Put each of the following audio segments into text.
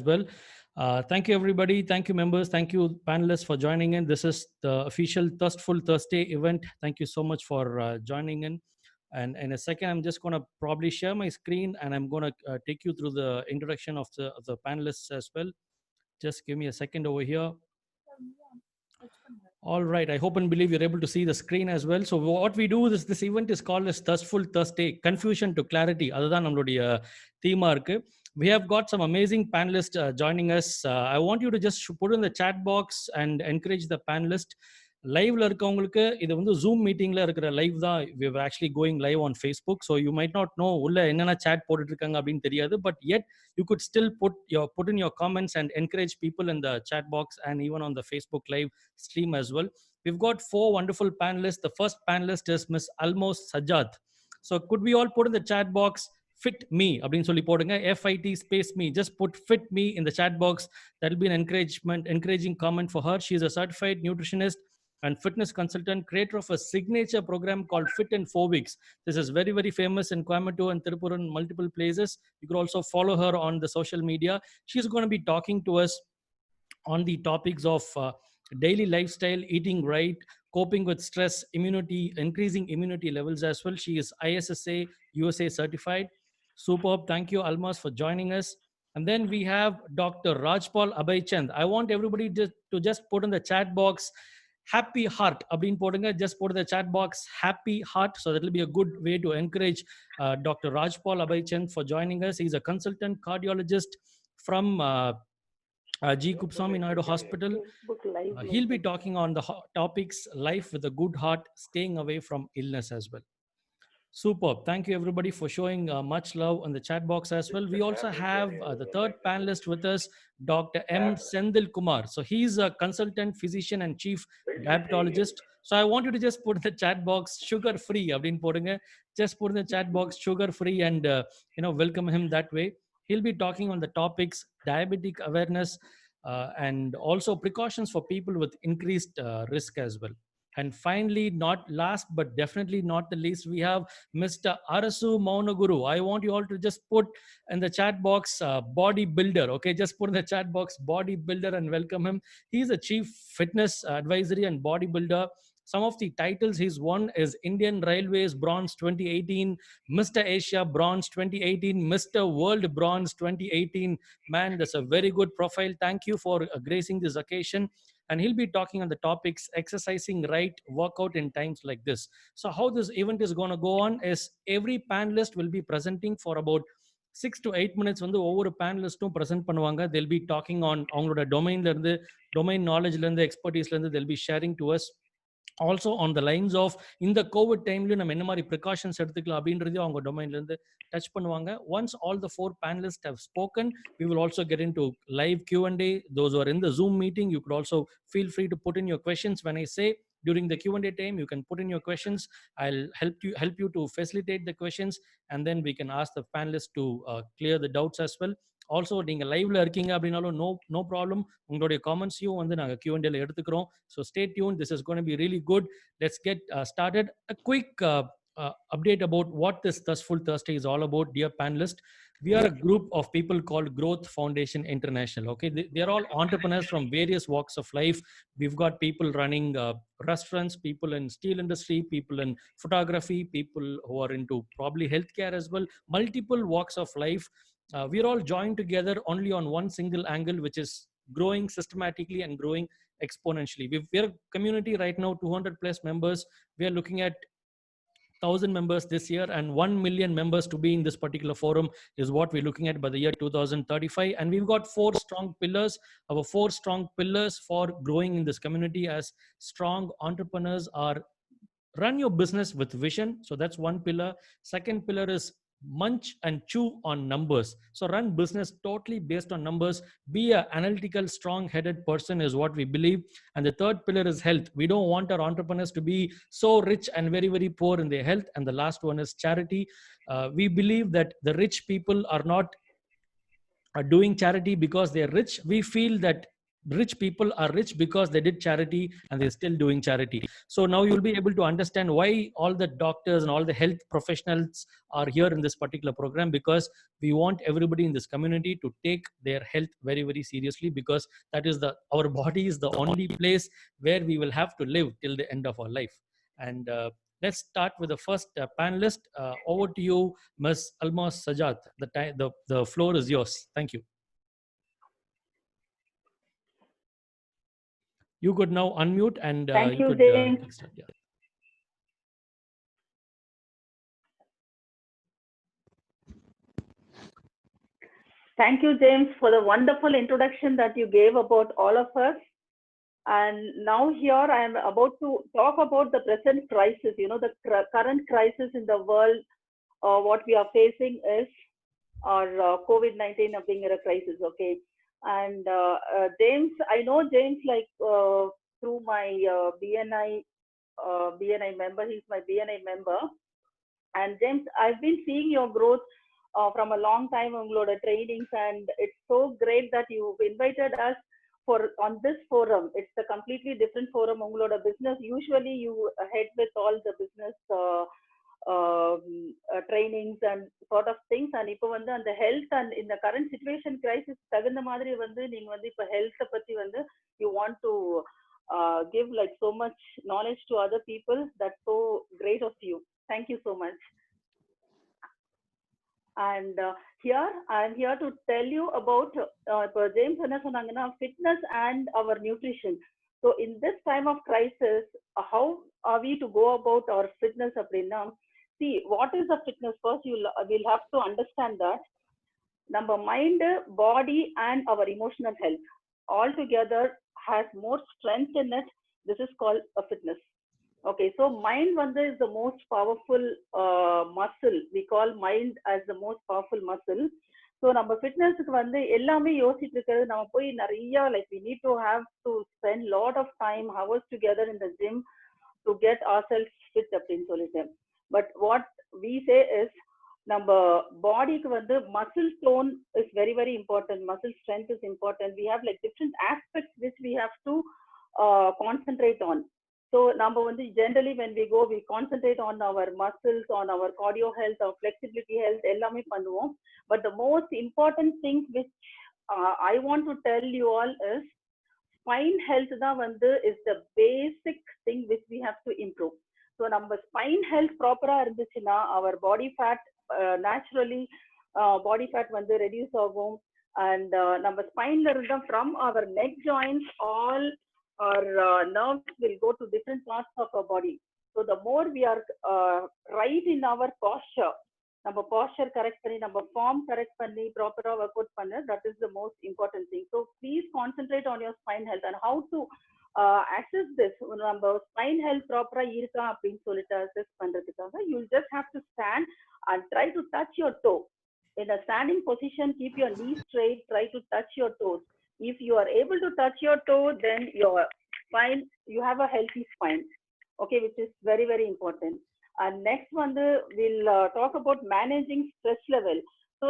as well. Thank you, everybody. Thank you, members. Thank you, panelists, for joining in. This is the official Thirstful Thursday event. Thank you so much for joining in. And in a second, I'm just going to probably share my screen and I'm going to take you through the introduction of the panelists as well. Just give me a second over here. All right. I hope and believe you're able to see the screen as well. So what we do is this event is called as Thirstful Thursday, Confusion to Clarity. Other than theme arc, we have got some amazing panelists joining us. I want you to just put in the chat box and encourage the panelist. லைவ்ல இருக்கவங்களுக்கு இது வந்து zoom மீட்டிங்ல இருக்கிற live தான். we were actually going live on Facebook, so you might not know உள்ள என்னென்ன chat போட்டுட்டு இருக்காங்க அப்படின்னு தெரியாது, but yet you could still put in your comments and encourage people in the chat box and even on the Facebook live stream as well. We've got 4 wonderful panelists. The first panelist is Miss Almos Sajjad. So could we all put in the chat box fit me அப்படின்னு சொல்லி போடுங்க, FIT space me, just put fit me in the chat box. That will be an encouraging comment for her. She is a certified nutritionist and fitness consultant, creator of a signature program called Fit in 4 Weeks. This is very, very famous in Coimbatore and Tirupur and multiple places. You could also follow her on the social media. She's going to be talking to us on the topics of daily lifestyle, eating right, coping with stress, immunity, increasing immunity levels as well. She is ISSA USA certified. Superb. Thank you, Almas, for joining us. And then we have Dr. Rajpal Abhaychand. I want everybody to just put in the chat box happy heart abdin podunga. Just put in the chat box happy heart, so that will be a good way to encourage Dr. Rajpal Abhaychand for joining us. He's a consultant cardiologist from G. Kupswamy Naidu Hospital. He'll be talking on the topics life with a good heart, staying away from illness as well. Superb. Thank you, everybody, for showing much love on the chat box as well. We also have the third panelist with us, Dr. M. Sendil Kumar. So he's a consultant physician and chief diabetologist. So I want you to just put in the chat box sugar free. Just put in the chat box sugar free and welcome him that way. He'll be talking on the topics diabetic awareness and also precautions for people with increased risk as well. And finally, not last but definitely not the least, we have Mr. Arasu Maunaguru. I want you all to just put in the chat box bodybuilder. Okay, just put in the chat box bodybuilder and welcome him. He's a chief fitness advisory and bodybuilder. Some of the titles he's won is Indian Railways Bronze 2018, Mr. Asia Bronze 2018, Mr. World Bronze 2018. Man, that's a very good profile. Thank you for gracing this occasion. And he'll be talking on the topics exercising right, workout in times like this. So how this event is going to go on is every panelist will be presenting for about 6 to 8 minutes. வந்து ஒவ்வொரு பேனலிஸ்டும் present பண்ணுவாங்க. They'll be talking on அவங்களோட domain knowledge expertise they'll be sharing to us. Also on the lines of in the COVID time நம்ம என்ன மாதிரி precautions எடுத்துக்கலாம் அப்படின்றதையும் அவங்க டொமைன்ல இருந்து டச் பண்ணுவாங்க. Once all the 4 panelists have spoken, we will also get into live Q&A. Those who are in the Zoom meeting, you could also feel free to put in your questions. When I say during the Q&A time, you can put in your questions. I'll help you to facilitate the questions, and then we can ask the panelists to clear the doubts as well. Also நீங்க லைவ்ல இருக்கீங்க அப்படினாலும் no problem, உங்களுடைய கமெண்ட்ஸையும் வந்து நாங்க Q&A ல எடுத்துக்கிறோம். So stay tuned, this is going to be really good. Let's get started. A quick update about what this Thirstful Thursday is all about, dear panelists. We are a group of people called Growth Foundation International. Okay, they are all entrepreneurs from various walks of life. We've got people running restaurants, people in steel industry, people in photography, people who are into probably healthcare as well, multiple walks of life. We're all joined together only on one single angle, which is growing systematically and growing exponentially. We're a community right now, 200 plus members. We are looking at 1,000 members this year, and 1 million members to be in this particular forum is what we're looking at by the year 2035. And we've got 4 strong pillars. Our 4 strong pillars for growing in this community as strong entrepreneurs are: run your business with vision. So that's one pillar. Second pillar is munch and chew on numbers. So run business totally based on numbers. Be an analytical, strong-headed person is what we believe. And the third pillar is health. We don't want our entrepreneurs to be so rich and very, very poor in their health. And the last one is charity. We believe that the rich people are not doing charity because they're rich. We feel that rich people are rich because they did charity and they're still doing charity. So now you'll be able to understand why all the doctors and all the health professionals are here in this particular program, because we want everybody in this community to take their health very, very seriously, because that is our body is the only place where we will have to live till the end of our life. And let's start with the first panelist. Over to you, Ms. Almas Sajat. The floor is yours. Thank you. You could now unmute and Thank you, could James. start. Yeah. Thank you, James, for the wonderful introduction that you gave about all of us. And now here I am about to talk about the present crisis, the current crisis in the world. What we are facing is our COVID-19 being a crisis, okay? And James, I know James like through my BNI member, he's my BNI member. And James, I've been seeing your growth from a long time on trainings, and it's so great that you've invited us for on this forum. It's a completely different forum. Business. Usually, you head with all the business trainings and sort of things. And இப்போ வந்து அந்த health and in the current situation crisis தகுந்த மாதிரி வந்து நீங்க வந்து இப்போ health பத்தி வந்து you want to give like so much knowledge to other people. That's so great of you. Thank you so much. And here I'm here to tell you about James fitness and our nutrition. So in this time of crisis, how are we to go about our fitness? See, what is the fitness? First, we'll have to understand that number mind, body, and our emotional health all together has more strength in it. This is called a fitness. Okay, so mind is the most powerful muscle. We call mind as the most powerful muscle. So நம்ம ஃபிட்னஸ்க்கு வந்து எல்லாமே யோசிச்சுட்டு இருக்கிறது நம்ம போய் நிறைய like we need to have to spend lot of time hours together in the gym to get ourselves fit அப்படின்னு சொல்லிட்டு. But what we say is நம்ம பாடிக்கு வந்து muscle tone is very, very important. Muscle strength is important. We have like different aspects which we have to concentrate on. So number one, generally when we go, we concentrate on our muscles, on our cardio health, our flexibility health, ellame pannuvom. But the most important thing which I want to tell you all is spine health da vandu is the basic thing which we have to improve. So number spine health proper irunduchina our body fat naturally body fat vandu reduce agum, and number spine la irundha from our neck joints all our nerves will go to different parts of our body. So the more we are right in our posture, நம்ம posture correct பண்ணி நம்ம form correct பண்ணி proper work out பண்ண, that is the most important thing. So please concentrate on your spine health and how to access this. நம்ம spine health proper இருக்கா அப்படின்னு சொல்லிட்டு assess பண்றதுக்காக you just have to stand and try to touch your toe. In a standing position, keep your knees straight, try to touch your toes. If you are able to touch your toe, then your spine, you have a healthy spine, okay, which is very, very important. And next one, we'll talk about managing stress level. So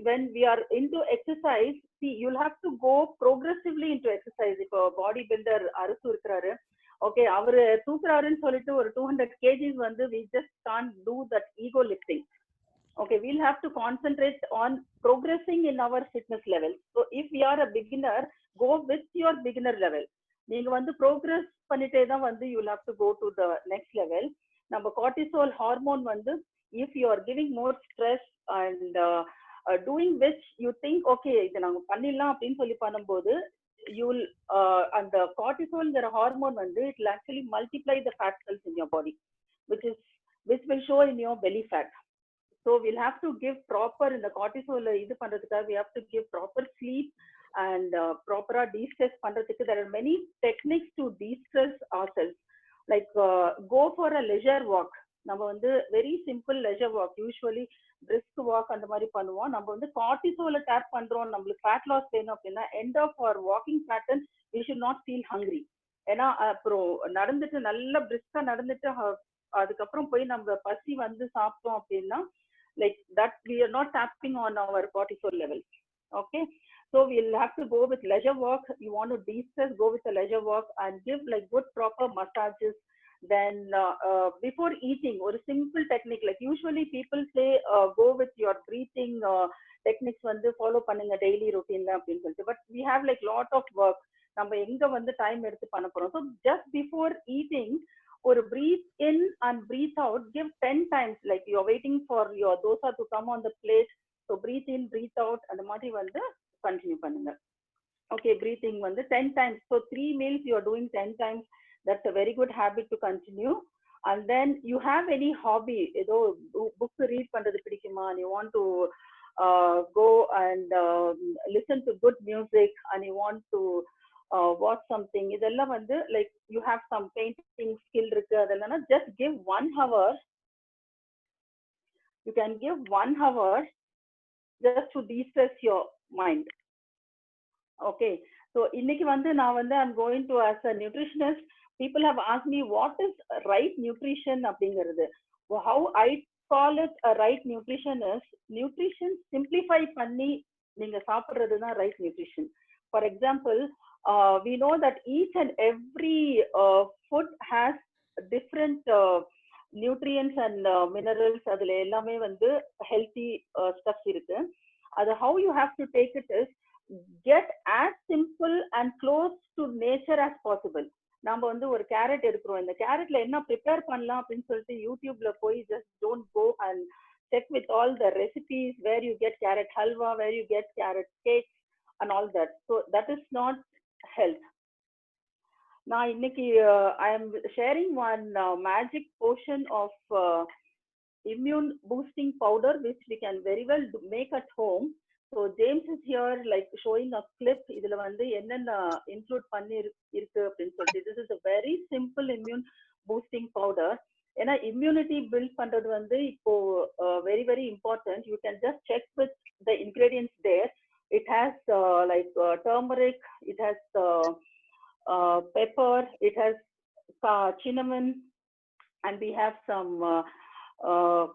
when we are into exercise, see, you'll have to go progressively into exercise. If a bodybuilder arasu irukkaru, okay, avaru thookurarunu solittu or 200 kgs we just can't do that ego lifting. Okay, we'll have to concentrate on progressing in our fitness level. So if we are a beginner, go with your beginner level. நீங்க வந்து progress பண்ணிட்டே தான் வந்து you'll have to go to the next level. நம்ம cortisol hormone வந்து if you are giving more stress and doing which you think okay இத நாங்க பண்ணிடலாம் அப்படின்னு சொல்லி பண்ணும்போது you'll and the cortisol ங்கிற hormone வந்து it will actually multiply the fat cells in your body, which will show in your belly fat. So we'll have to give proper in the cortisol idu pandradhukku, we have to give proper sleep and proper de-stress pandradhukku. There are many techniques to de-stress ourselves, like go for a leisure walk. நம்ம வந்து very simple leisure walk, usually brisk walk அந்த மாதிரி பண்ணுவோம். நம்ம வந்து cortisol tap பண்றோம், நம்மளுக்கு fat loss வேணும் அப்படின்னா end of our walking pattern we should not feel hungry. ஏன்னா அப்புறம் நடந்துட்டு நல்ல brisk நடந்துட்டு அதுக்கப்புறம் போய் நம்ம பசி வந்து சாப்பிட்டோம் அப்படின்னா like that we are not tapping on our cortisol level. Okay, So we'll have to go with leisure walk. You want to de-stress, go with a leisure walk and give like good proper massages. Then before eating, or a simple technique, like usually people say go with your breathing techniques வந்து follow பண்ணுங்க daily routine அப்படின்னு சொல்லிட்டு. But we have like lot of work. நம்ம எங்க வந்து time எடுத்து பண்ண போறோம். So just before eating, or breathe in and breathe out, give 10 times, like you're waiting for your dosa to come on the plate. So breathe in, breathe out, and the மாதிரி வந்து continue பண்ணுங்க. Okay, breathing வந்து 10 times. So 3 meals you are doing 10 times. That's a very good habit to continue. And then you have any hobby, ஏதோ book read பண்றது பிடிக்குமா, and you want to go and listen to good music, and you want to watch something, இதெல்லாம் வந்து like you have some painting skill இருக்கு, அதெல்லாம் just give 1 hour. You can give 1 hour just to de-stress your mind. Okay, so இன்னைக்கு வந்து நான் வந்து I'm going to, as a nutritionist, people have asked me what is right nutrition அப்படிங்கிறது. How I call it a right nutrition is, nutrition simplify பண்ணி நீங்க சாப்பிடுறது தான் right nutrition. For example, we know that each and every food has different nutrients and minerals. அதுல எல்லாமே வந்து healthy stuff இருக்கு. அது how you have to take it is, get as simple and close to nature as possible. நம்ம வந்து ஒரு carrot எடுக்கிறோம், இந்த கேரட்ல என்ன ப்ரிப்பேர் பண்ணலாம் அப்படின்னு சொல்லிட்டு யூடியூப்ல போய் just don't go and check with all the recipes where you get carrot halwa, where you get carrot cakes and all that. So that is not health. நான் இன்னைக்கு I am sharing one magic potion of immune boosting powder which we can very well make at home. So James is here like showing a clip. இதுல வந்து என்னென்ன include பண்ணி இருக்கு அப்படின்னு சொல்லிட்டு. This is a very simple immune boosting powder. ஏன்னா immunity build பண்றது வந்து இப்போ very very important. You can just check with the ingredients there. It has like turmeric, it has pepper, it has cinnamon, and we have some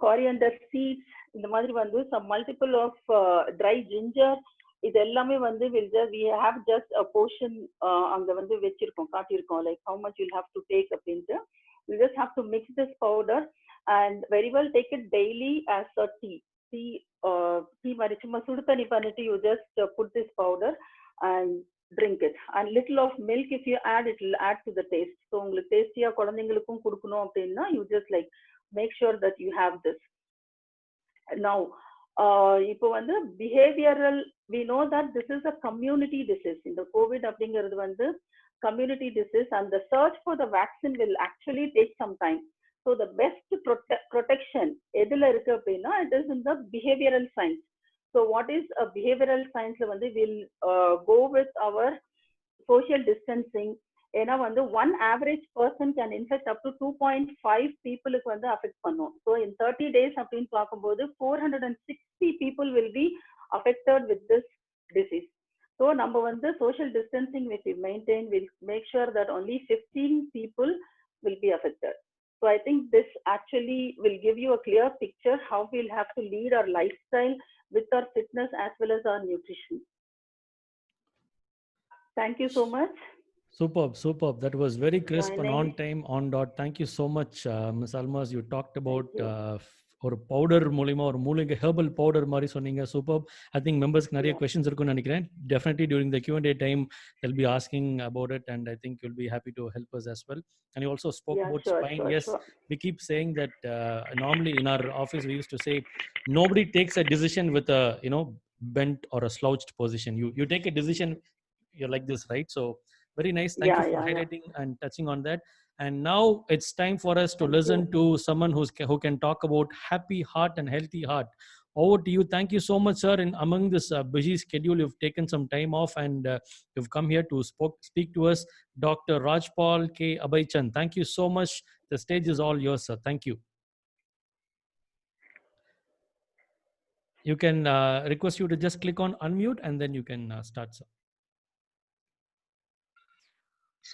coriander seeds. இந்த மாதிரி வந்து some multiple of dry ginger. இது எல்லாமே வந்து we have just a portion அங்க வந்து வெச்சிருக்கோம், காட்டியிருக்கோம், like how much you'll have to take அப்படின்ட்டு. You just have to mix this powder and very well take it daily as a tea மாதிரி சும்மா சுடு தண்ணி பண்ணிட்டு you just put this powder and drink it. And little of milk if you add, it will add to the taste. So உங்களுக்கு டேஸ்டியா குழந்தைங்களுக்கும் கொடுக்கணும் அப்படின்னா you just like make sure that you have this. Now இப்போ வந்து behavioral, we know that this is a community disease. இந்த COVID அப்படிங்கிறது வந்து community disease, and the search for the vaccine will actually take some time. So the best protection எதுல இருக்கு அப்படின்னா it is in the behavioral science. So what is a behavioral science? வந்து we'll go with our social distancing. ஏன்னா வந்து one average person can infect up to 2.5 peopleக்கு வந்து affect பண்ணும். So in 30 days அப்படின்னு பார்க்கும்போது 460 people will be affected with this disease. So நம்ம வந்து social distancing which we maintain will make sure that only 15 people will be affected. So I think this actually will give you a clear picture how we'll have to lead our lifestyle with our fitness as well as our nutrition. Thank you so much. Superb. That was very crisp and on time, on dot. Thank you so much, Ms. Almas. You talked about ஒரு powder மூலமா ஒரு மூலிகை herbal powder மாதிரி சொன்னீங்க. Super. I think மெம்பர்ஸ்க்கு நிறைய questions இருக்கும்னு நினைக்கிறேன். Definitely during the Q&A time they'll be asking about it, and I think you'll be happy to help us as well. And you also spoke about spine. Yes, we keep saying that normally in our office we used to say nobody takes a decision with a bent or a slouched position. You take a decision, you're like this, right? So very nice. Thank you for highlighting and touching on that. And now it's time for us to listen to someone who can talk about happy heart and healthy heart. Over to you. Thank you so much, sir. And among this busy schedule, you've taken some time off and you've come here to speak to us. Dr. Rajpal K. Abhaychand, thank you so much. The stage is all yours, sir. Thank you. You can request you to just click on unmute and then you can start, sir.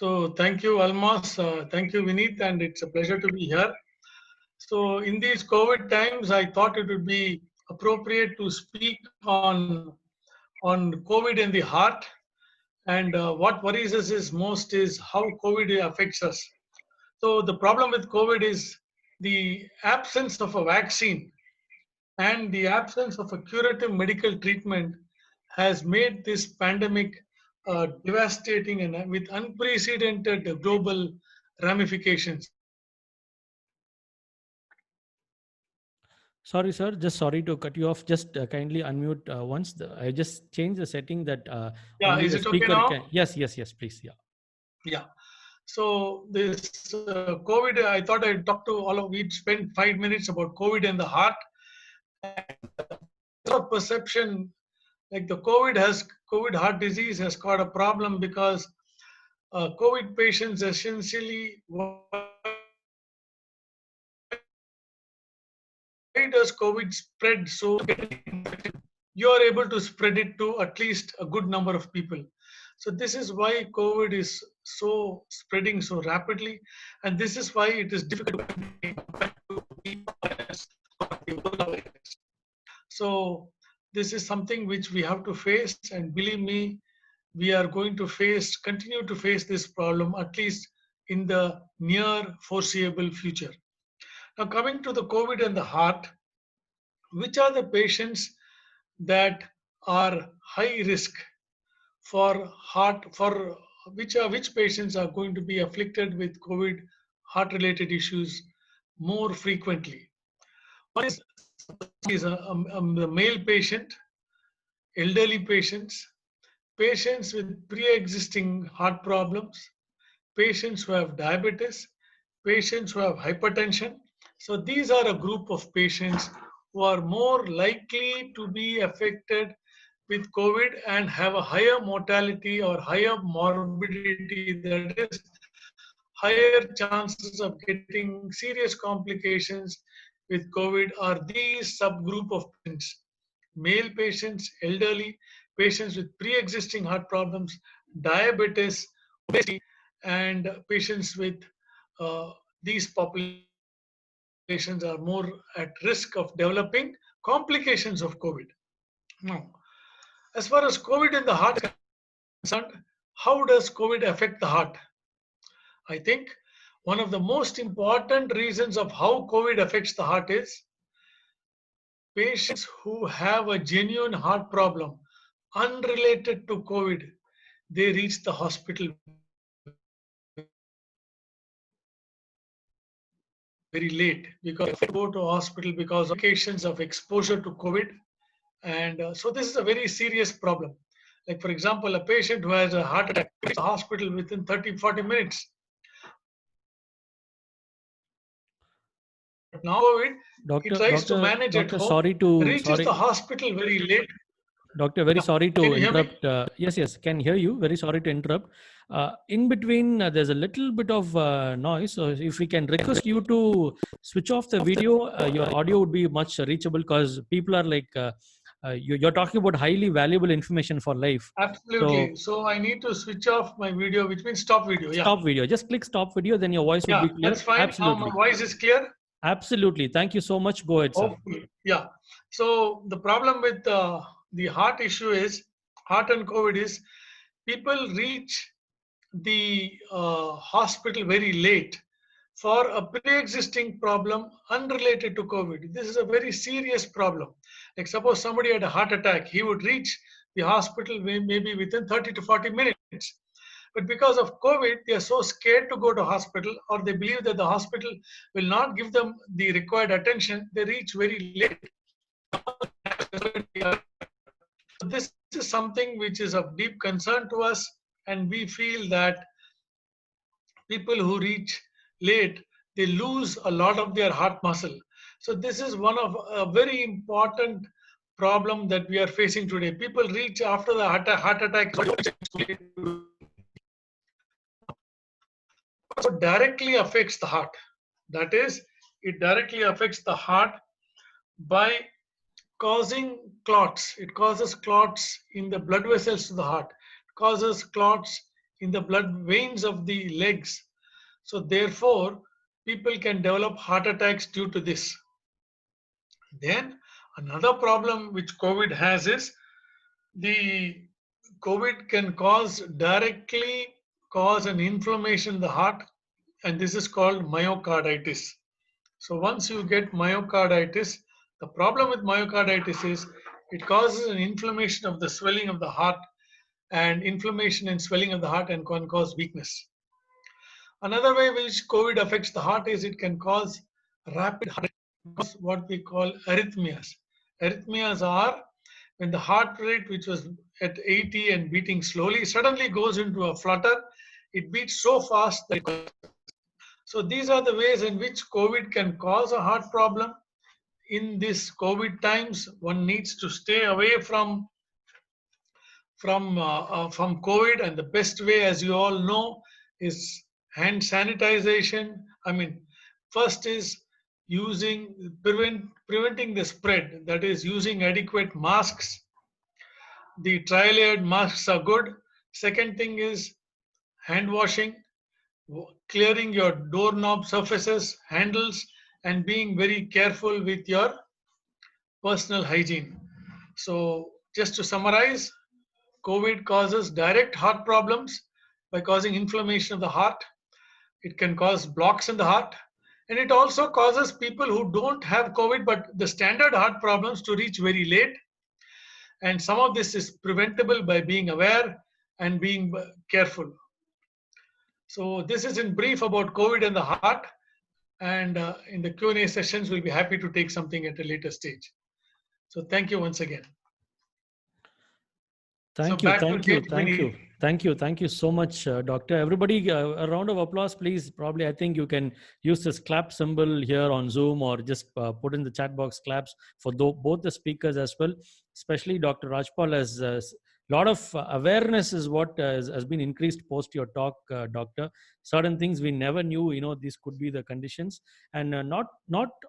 So thank you, Almas. Thank you, Vineet, and it's a pleasure to be here. So in these COVID times, I thought it would be appropriate to speak on on COVID in the heart. And what worries us is most is how COVID affects us. So the problem with COVID is the absence of a vaccine and the absence of a curative medical treatment has made this pandemic devastating and with unprecedented global ramifications. Sorry, sir. Just sorry to cut you off. Just kindly unmute once. I just changed the setting that Yeah, only is the it okay speaker now? can. Yes, yes, yes. Please. Yeah. Yeah. So this COVID, I thought I'd talk to all of. We'd spend 5 minutes about COVID and the heart. Of perception, like the COVID heart disease has got a problem because COVID patients essentially, why does COVID spread so? You are able to spread it to at least a good number of people. So this is why COVID is so spreading so rapidly, and this is why it is difficult to. So this is something which we have to face, and believe me, we are going to continue to face this problem at least in the near foreseeable future. Now, coming to the COVID and the heart, which are the patients that are high risk for heart for which patients are going to be afflicted with COVID heart related issues more frequently? One is the male patient, elderly patients, patients with pre-existing heart problems, patients who have diabetes, patients who have hypertension. So these are a group of patients who are more likely to be affected with COVID and have a higher mortality or higher morbidity, that is, higher chances of getting serious complications with COVID are these subgroup of patients: male patients, elderly, patients with pre-existing heart problems, diabetes, obesity, and patients with these populations are more at risk of developing complications of COVID. Now, as far as COVID in the heart is concerned, how does COVID affect the heart? I think one of the most important reasons of how COVID affects the heart is patients who have a genuine heart problem unrelated to COVID, they reach the hospital very late because they go to hospital because of occasions of exposure to COVID. And so this is a very serious problem. Like, for example, a patient who has a heart attack reaches the hospital within 30-40 minutes. But now COVID, he tries to manage at home, reaches the hospital very late. Doctor, very sorry to Can you hear me? interrupt. Yes, yes, can hear you. Very sorry to interrupt. In between, there's a little bit of noise. So if we can request you to switch off the video, your audio would be much reachable because people are like, you're talking about highly valuable information for life. Absolutely. So I need to switch off my video, which means stop video. Yeah. Stop video. Just click stop video, then your voice would be clear. That's fine. Absolutely. Now my voice is clear. Absolutely. Thank you so much. Go ahead, sir. Hopefully. Yeah. So the problem with the heart issue is, heart and COVID is, people reach the hospital very late for a pre-existing problem unrelated to COVID. This is a very serious problem. Like, suppose somebody had a heart attack, he would reach the hospital maybe within 30 to 40 minutes. But because of COVID, they are so scared to go to hospital, or they believe that the hospital will not give them the required attention, they reach very late. So this is something which is of deep concern to us, and we feel that people who reach late, they lose a lot of their heart muscle. So this is one of a very important problem that we are facing today. People reach after the heart attack. So directly affects the heart. That is, it directly affects the heart by causing clots. It causes clots in the blood vessels to the heart. It causes clots in the blood veins of the legs. So therefore, people can develop heart attacks due to this. Then another problem which COVID has is the COVID can directly cause an inflammation in the heart, and this is called myocarditis. So once you get myocarditis, the problem with myocarditis is it causes an inflammation of the swelling of the heart, and inflammation and swelling of the heart and can cause weakness. Another way which COVID affects the heart is it can cause rapid heart rate, cause what we call arrhythmias. Arrhythmias are when the heart rate, which was at 80 and beating slowly, suddenly goes into a flutter. It beats so fast that so these are the ways in which COVID can cause a heart problem. In this COVID times, one needs to stay away from COVID, and the best way, as you all know, is hand sanitization. I mean, first is preventing the spread. That is using adequate masks. The tri-layered masks are good. Second thing is hand washing, clearing your doorknob surfaces, handles, and being very careful with your personal hygiene. So, just to summarize, COVID causes direct heart problems by causing inflammation of the heart. It can cause blocks in the heart. And it also causes people who don't have COVID but the standard heart problems to reach very late. And some of this is preventable by being aware and being careful. So this is in brief about COVID and the heart. And in the Q&A sessions, we'll be happy to take something at a later stage. So thank you once again. Thank you so much, Doctor. Everybody, a round of applause, please. Probably, I think you can use this clap symbol here on Zoom, or just put in the chat box claps for both the speakers as well. Especially Dr. Rajpal has a lot of awareness is what has been increased post your talk, Doctor. Certain things we never knew, these could be the conditions, and not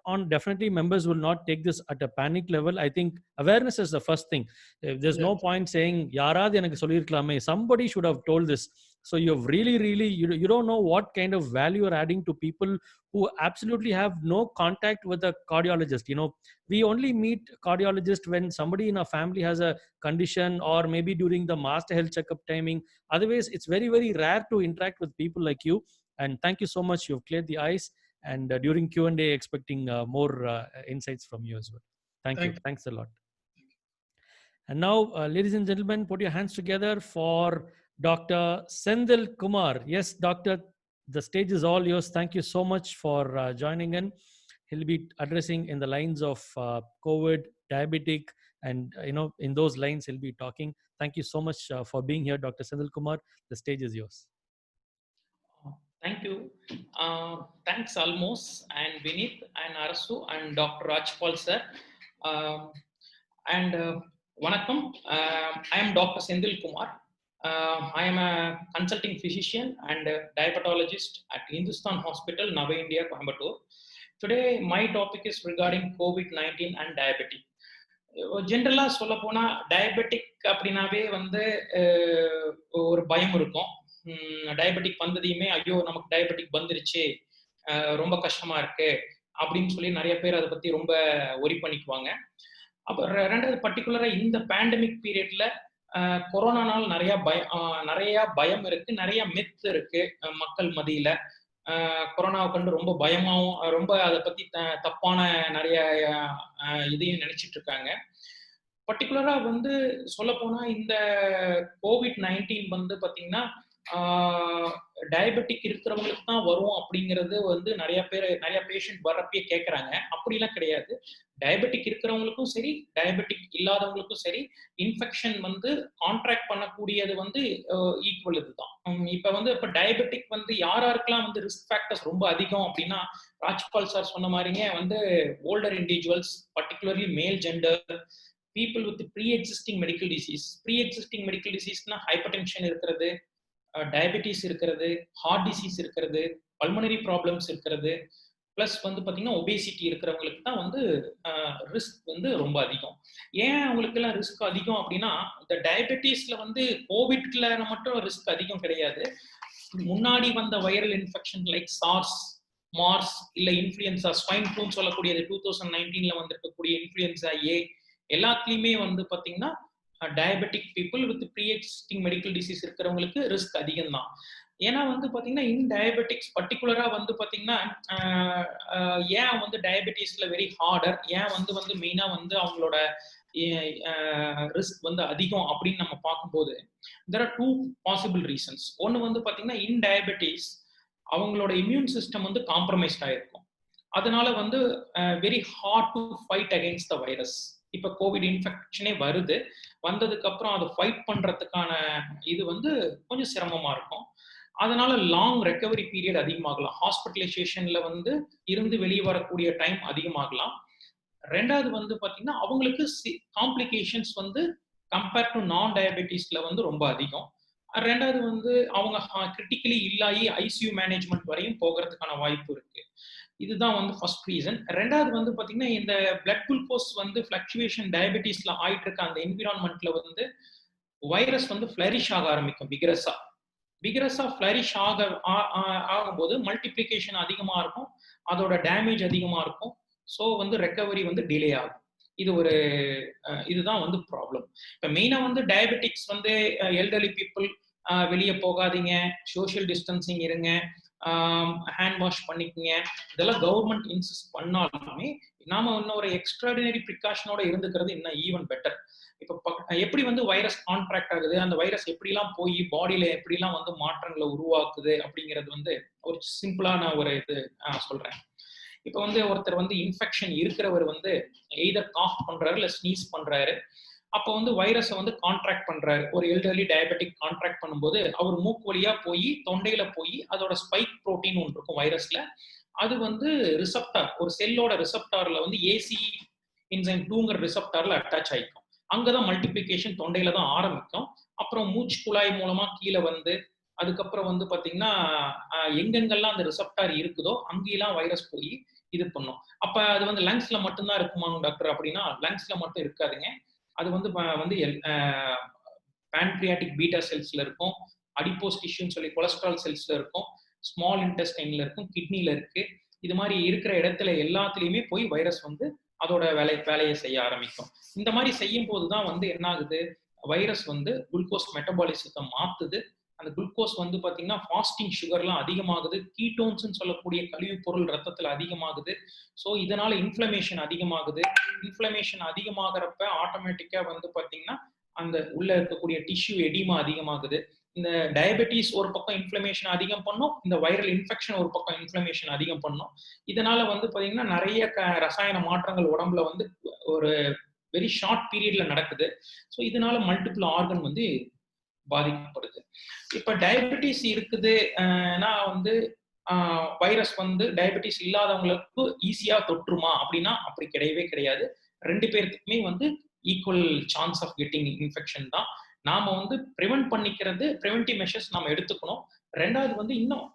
on definitely members will not take this at a panic level. I think awareness is the first thing. There's no point saying யாராவது எனக்கு சொல்லிருக்கலாமே, somebody should have told this. So you've really you don't know what kind of value you're adding to people who absolutely have no contact with a cardiologist. We only meet cardiologist when somebody in our family has a condition, or maybe during the master health checkup timing. Otherwise, it's very rare to interact with people like you. And thank you so much. You've cleared the ice. And during Q&A, expecting more insights from you as well. Thank you. Thanks a lot. And now, ladies and gentlemen, put your hands together for Dr. Senthil Kumar. Yes, Doctor, the stage is all yours. Thank you so much for joining in. He'll be addressing in the lines of COVID, diabetic, and in those lines he'll be talking. Thank you so much for being here, Dr. Senthil Kumar. The stage is yours. Thank you. Thanks Almos and Vinith and Arasu and Dr. Rajpal sir. Vanakkam. I am Dr. Senthil Kumar. I am a consulting physician and a diabetologist at Hindustan Hospital, Nava India, Coimbatore. Today, my topic is regarding COVID-19 and diabetes. Generally, சொல்லப்போனா diabetic அப்படினாவே ஒரு பயம் இருக்கும். Diabetic வந்ததையுமே ஐயோ நமக்கு diabetic வந்துருச்சு, ரொம்ப கஷ்டமா இருக்கு அப்படின்னு சொல்லி நிறைய பேர் அதை பத்தி ரொம்ப ஒரி பண்ணிக்குவாங்க. அப்போ ரெண்டாவது பர்டிகுலரா இந்த பேண்டமிக் பீரியட்ல கொரோனானால் நிறைய பயம் இருக்கு, நிறைய மித் இருக்கு மக்கள் மத்தியில. கொரோனாவை கண்டு ரொம்ப பயமாவும் ரொம்ப அதை பத்தி தப்பான நிறைய இதையும் நினைச்சிட்டு இருக்காங்க. பர்டிகுலரா சொல்ல போனா இந்த COVID-19 பாத்தீங்கன்னா டயபெட்டிக் இருக்கிறவங்களுக்கு தான் வரும் அப்படிங்கிறது நிறைய பேஷண்ட் வர்றப்பே கேட்கறாங்க. அப்படிலாம் கிடையாது. டயபெட்டிக் இருக்கிறவங்களுக்கும் சரி, டயபெட்டிக் இல்லாதவங்களுக்கும் சரி, இன்ஃபெக்ஷன் கான்ட்ராக்ட் பண்ணக்கூடியது ஈக்குவல் இதுதான். இப்ப டயபெட்டிக் யாருக்கெல்லாம் ரிஸ்க் ஃபேக்டர்ஸ் ரொம்ப அதிகம் அப்படின்னா, ராஜ்பால் சார் சொன்ன மாதிரிங்க ஓல்டர் இண்டிவிஜுவல்ஸ், பர்டிகுலர்லி மேல் gender, people with pre-existing medical disease. Pre-existing medical disease-na hypertension இருக்கிறது, diabetes இருக்கிறது, heart disease இருக்கிறது, pulmonary problems இருக்கிறது, plus பாத்தீங்கன்னா obesity இருக்கிறவங்களுக்கு தான் ரிஸ்க் ரொம்ப அதிகம். ஏன் அவங்களுக்கு எல்லாம் ரிஸ்க் அதிகம் அப்படின்னா, இந்த டயபெட்டிஸ்ல கோவிட்ல மட்டும் ரிஸ்க் அதிகம் கிடையாது. முன்னாடி வந்த viral infection like SARS, MERS, இல்ல இன்ஃப்ளூயன்சா, ஸ்வைன் ஃப்ளூன்னு சொல்லக்கூடியது 2019ல வந்திருக்கக்கூடிய இன்ஃப்ளூயன்சா ஏ, எல்லாத்துலயுமே பாத்தீங்கன்னா diabetic people with pre existing medical disease இருக்கிறவங்களுக்கு ரிஸ்க் அதிகம் தான். ஏன்னா வந்து பாத்தீங்கன்னா இன் டயபெட்டிக்ஸ் பர்டிகுலரா வந்து பாத்தீங்கன்னா ஏன் வந்து டயபெட்டிஸ்ல வெரி ஹார்டர், ஏன் வந்து மெயினா வந்து அவங்களோட ரிஸ்க் வந்து அதிகம் அப்படின்னு நம்ம பார்க்கும்போது there are two possible reasons. ஒன்னு வந்து பாத்தீங்கன்னா இன் டயபெட்டிஸ் அவங்களோட இம்யூன் சிஸ்டம் வந்து காம்ப்ரமைஸ்ட் ஆயிருக்கும். அதனால வந்து very hard to fight against the virus. இப்ப கோவிட் இன்ஃபெக்ஷனே வருது, வந்ததுக்கு அப்புறம் அதை ஃபைட் பண்றதுக்கான இது வந்து கொஞ்சம் சிரமமா இருக்கும். அதனால லாங் ரெக்கவரி பீரியட் அதிகமாகலாம், ஹாஸ்பிட்டலைசேஷன்ல வந்து இருந்து வெளியே வரக்கூடிய டைம் அதிகமாகலாம். ரெண்டாவது வந்து பாத்தீங்கன்னா அவங்களுக்கு காம்ப்ளிகேஷன்ஸ் வந்து கம்பேர் டு நான் டயபெட்டிஸ்ல வந்து ரொம்ப அதிகம். ரெண்டாவது வந்து அவங்க கிரிட்டிக்கலி இல்லாயி ஐசியூ மேனேஜ்மெண்ட் வரையும் போகிறதுக்கான வாய்ப்பு இருக்கு. இதுதான் வந்து ஃபர்ஸ்ட் ரீசன். ரெண்டாவது வந்து பாத்தீங்கன்னா இந்த பிளட் குளுக்கோஸ் வந்து பிளக்சுவேஷன் டயபெட்டிஸ்ல ஆயிட்டு இருக்க அந்த என்விரான்மெண்ட்ல வந்து வைரஸ் வந்து ஃபிளரிஷ் ஆக ஆரம்பிக்கும். விகரஸா ஃபிளரிஷ் ஆகும்போது மல்டிப்ளிகேஷன் அதிகமா இருக்கும், அதோட டேமேஜ் அதிகமா இருக்கும். ஸோ வந்து ரெக்கவரி வந்து டிலே ஆகும். இது ஒரு இதுதான் வந்து ப்ராப்ளம். இப்போ மெயினா வந்து டயபெட்டிக்ஸ் வந்து எல்டர்லி பீப்புள் வெளியே போகாதீங்க, சோஷியல் டிஸ்டன்சிங் இருங்க, ஹேண்ட் வாஷ் பண்ணிக்கங்க, இதெல்லாம் கவர்மெண்ட் இன்சிஸ்ட் பண்ணாலுமே நாம இன்னும் ஒரு எக்ஸ்ட்ராடினரி ப்ரிகாஷனோட இருந்துக்கிறது இன்னும் ஈவன் பெட்டர். இப்போ எப்படி வந்து வைரஸ் கான்ட்ராக்ட் ஆகுது, அந்த வைரஸ் எப்படிலாம் போய் பாடியில எப்படிலாம் வந்து மாற்றங்களை உருவாக்குது அப்படிங்கிறது வந்து ஒரு சிம்பிளான ஒரு இது சொல்றேன். இப்போ வந்து ஒருத்தர் வந்து இன்ஃபெக்ஷன் இருக்கிறவர் வந்து எய்தர் காஃப் பண்றாரு இல்லை ஸ்னீஸ் பண்றாரு, அப்போ வந்து வைரஸை வந்து கான்ட்ராக்ட் பண்றாரு. ஒரு எல்டர்லி டயபெட்டிக் கான்ட்ராக்ட் பண்ணும்போது அவர் மூக்கு வழியா போய் தொண்டையில போய் அதோட ஸ்பைக் புரோட்டீன் ஒன்று இருக்கும் வைரஸ்ல, அது வந்து ரிசப்டார், ஒரு செல்லோட ரிசப்டார்ல வந்து ஏசி என்சைம் 2ங்கிற ரிசப்டார்ல அட்டாச் ஆயிக்கும். அங்கதான் மல்டிப்ளிகேஷன் தொண்டையில தான் ஆரம்பிக்கும். அப்புறம் மூச்சு குழாய் மூலமா கீழே வந்து அதுக்கப்புறம் வந்து பாத்தீங்கன்னா எங்கெங்கெல்லாம் அந்த ரிசப்டார் இருக்குதோ அங்கெல்லாம் வைரஸ் போய் இது பண்ணும். அப்ப அது வந்து லங்ஸ்ல மட்டும்தான் இருக்குமாங்க டாக்டர் அப்படின்னா லங்ஸ்ல மட்டும் இருக்காதுங்க. அது வந்து பான்க்ரியாட்டிக் பீட்டா செல்ஸ்ல இருக்கும், அடிப்போஸ் டிஷ்யூன்னு சொல்லி கொலஸ்ட்ரால் செல்ஸ்ல இருக்கும், ஸ்மால் இன்டெஸ்டைன்ல இருக்கும், கிட்னில இருக்கு. இது மாதிரி இருக்கிற இடத்துல எல்லாத்துலயுமே போய் வைரஸ் வந்து அதோட வேலையை செய்ய ஆரம்பிக்கும். இந்த மாதிரி செய்யும் போதுதான் வந்து என்ன ஆகுது, வைரஸ் வந்து குளுக்கோஸ் மெட்டபாலிசத்தை மாத்துது. அந்த குளுக்கோஸ் வந்து பாத்தீங்கன்னா ஃபாஸ்டிங் சுகர்லாம் அதிகமாகுது, கீட்டோன்ஸ்ன்னு சொல்லக்கூடிய கழிவு பொருள் ரத்தத்துல அதிகமாகுது. ஸோ இதனால இன்ஃப்ளமேஷன் அதிகமாகுது. இன்ஃப்ளமேஷன் அதிகமாகறப்ப ஆட்டோமேட்டிக்கா வந்து பாத்தீங்கன்னா அந்த உள்ள இருக்கக்கூடிய டிஷ்யூ எடிமா அதிகமாகுது. இந்த டயபெட்டிஸ் ஒரு பக்கம் இன்ஃப்ளமேஷன் அதிகம் பண்ணும், இந்த வைரல் இன்ஃபெக்ஷன் ஒரு பக்கம் இன்ஃப்ளமேஷன் அதிகம் பண்ணும். இதனால வந்து பாத்தீங்கன்னா நிறைய ரசாயன மாற்றங்கள் உடம்புல வந்து ஒரு வெரி ஷார்ட் பீரியட்ல நடக்குது. ஸோ இதனால மல்டிபிள் ஆர்கன் வந்து பாதிக்கப்படுது. இப்ப டயபெட்டிஸ் இருக்குதுன்னா வந்து வைரஸ் வந்து டயபெட்டிஸ் இல்லாதவங்களுக்கு ஈஸியா தொற்றுமா அப்படின்னா அப்படி கிடையவே கிடையாது. 2 பேருக்குமே வந்து equal chance of getting infection தான். நாம வந்து ப்ரிவென்ட் பண்ணிக்கிறது, ப்ரிவென்டிவ் மெஷர்ஸ் நாம எடுத்துக்கணும். ரெண்டாவது வந்து இன்னும்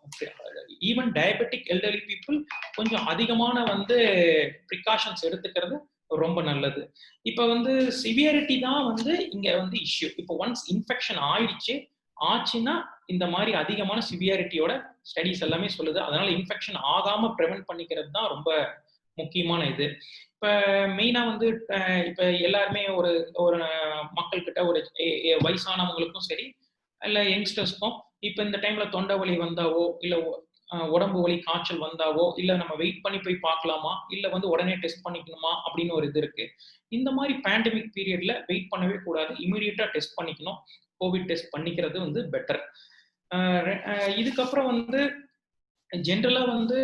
ஈவன் டயபெட்டிக் எல்டர்லி பீப்புள் கொஞ்சம் அதிகமான வந்து ப்ரிகாஷன்ஸ் எடுத்துக்கிறது ரொம்ப நல்லது. இப்ப வந்து சிவியாரிட்டி தான் வந்து இங்க வந்து இஷ்யூ. இப்போ ஒன்ஸ் இன்ஃபெக்ஷன் ஆச்சுன்னா இந்த மாதிரி அதிகமான சிவியாரிட்டியோட ஸ்டடிஸ் எல்லாமே சொல்லுது. அதனால இன்ஃபெக்ஷன் ஆகாம ப்ரிவென்ட் பண்ணிக்கிறது தான் ரொம்ப முக்கியமான இது. இப்ப மெயினா வந்து இப்ப எல்லாருமே ஒரு ஒரு மக்கள் கிட்ட ஒரு வயசானவங்களுக்கும் சரி இல்ல யங்ஸ்டர்ஸ்க்கும் இப்ப இந்த டைம்ல தொண்டை வலி வந்தாவோ இல்ல உடம்பு வலி காய்ச்சல் வந்தாவோ இல்ல நம்ம வெயிட் பண்ணி போய் பார்க்கலாமா இல்ல வந்து உடனே டெஸ்ட் பண்ணிக்கணுமா அப்படின்னு ஒரு இது இருக்கு. இந்த மாதிரி பேண்டமிக் பீரியட்ல வெயிட் பண்ணவே கூடாது, இமீடியட்டா டெஸ்ட் பண்ணிக்கணும். கோவிட் டெஸ்ட் பண்ணிக்கிறது வந்து பெட்டர். இதுக்கப்புறம் வந்து ஜென்ரலா வந்து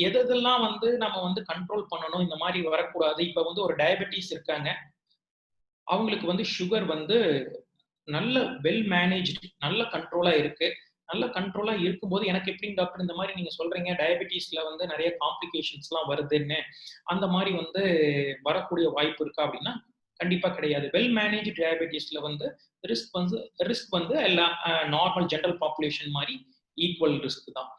எதெல்லாம் வந்து நம்ம வந்து கண்ட்ரோல் பண்ணணும், இந்த மாதிரி வரக்கூடாது. இப்ப வந்து ஒரு டயபெட்டிஸ் இருக்காங்க, அவங்களுக்கு வந்து சுகர் வந்து நல்ல வெல் மேனேஜ்டு நல்ல கண்ட்ரோலா இருக்கு. நல்ல கண்ட்ரோலா இருக்கும்போது எனக்கு எப்படிங்க டாக்டர் இந்த மாதிரி நீங்க சொல்றீங்க டயபெட்டிஸ்ல வந்து நிறைய காம்ப்ளிகேஷன்ஸ்லாம் வருதுன்னு, அந்த மாதிரி வந்து வரக்கூடிய வாய்ப்பு இருக்கா அப்படின்னா கண்டிப்பா கிடையாது. வெல் மேனேஜ் டயபெட்டிஸ்ல வந்து ரிஸ்க் வந்து எல்லாம் நார்மல் ஜெனரல் பாப்புலேஷன் மாதிரி ஈக்குவல் ரிஸ்க் தான்.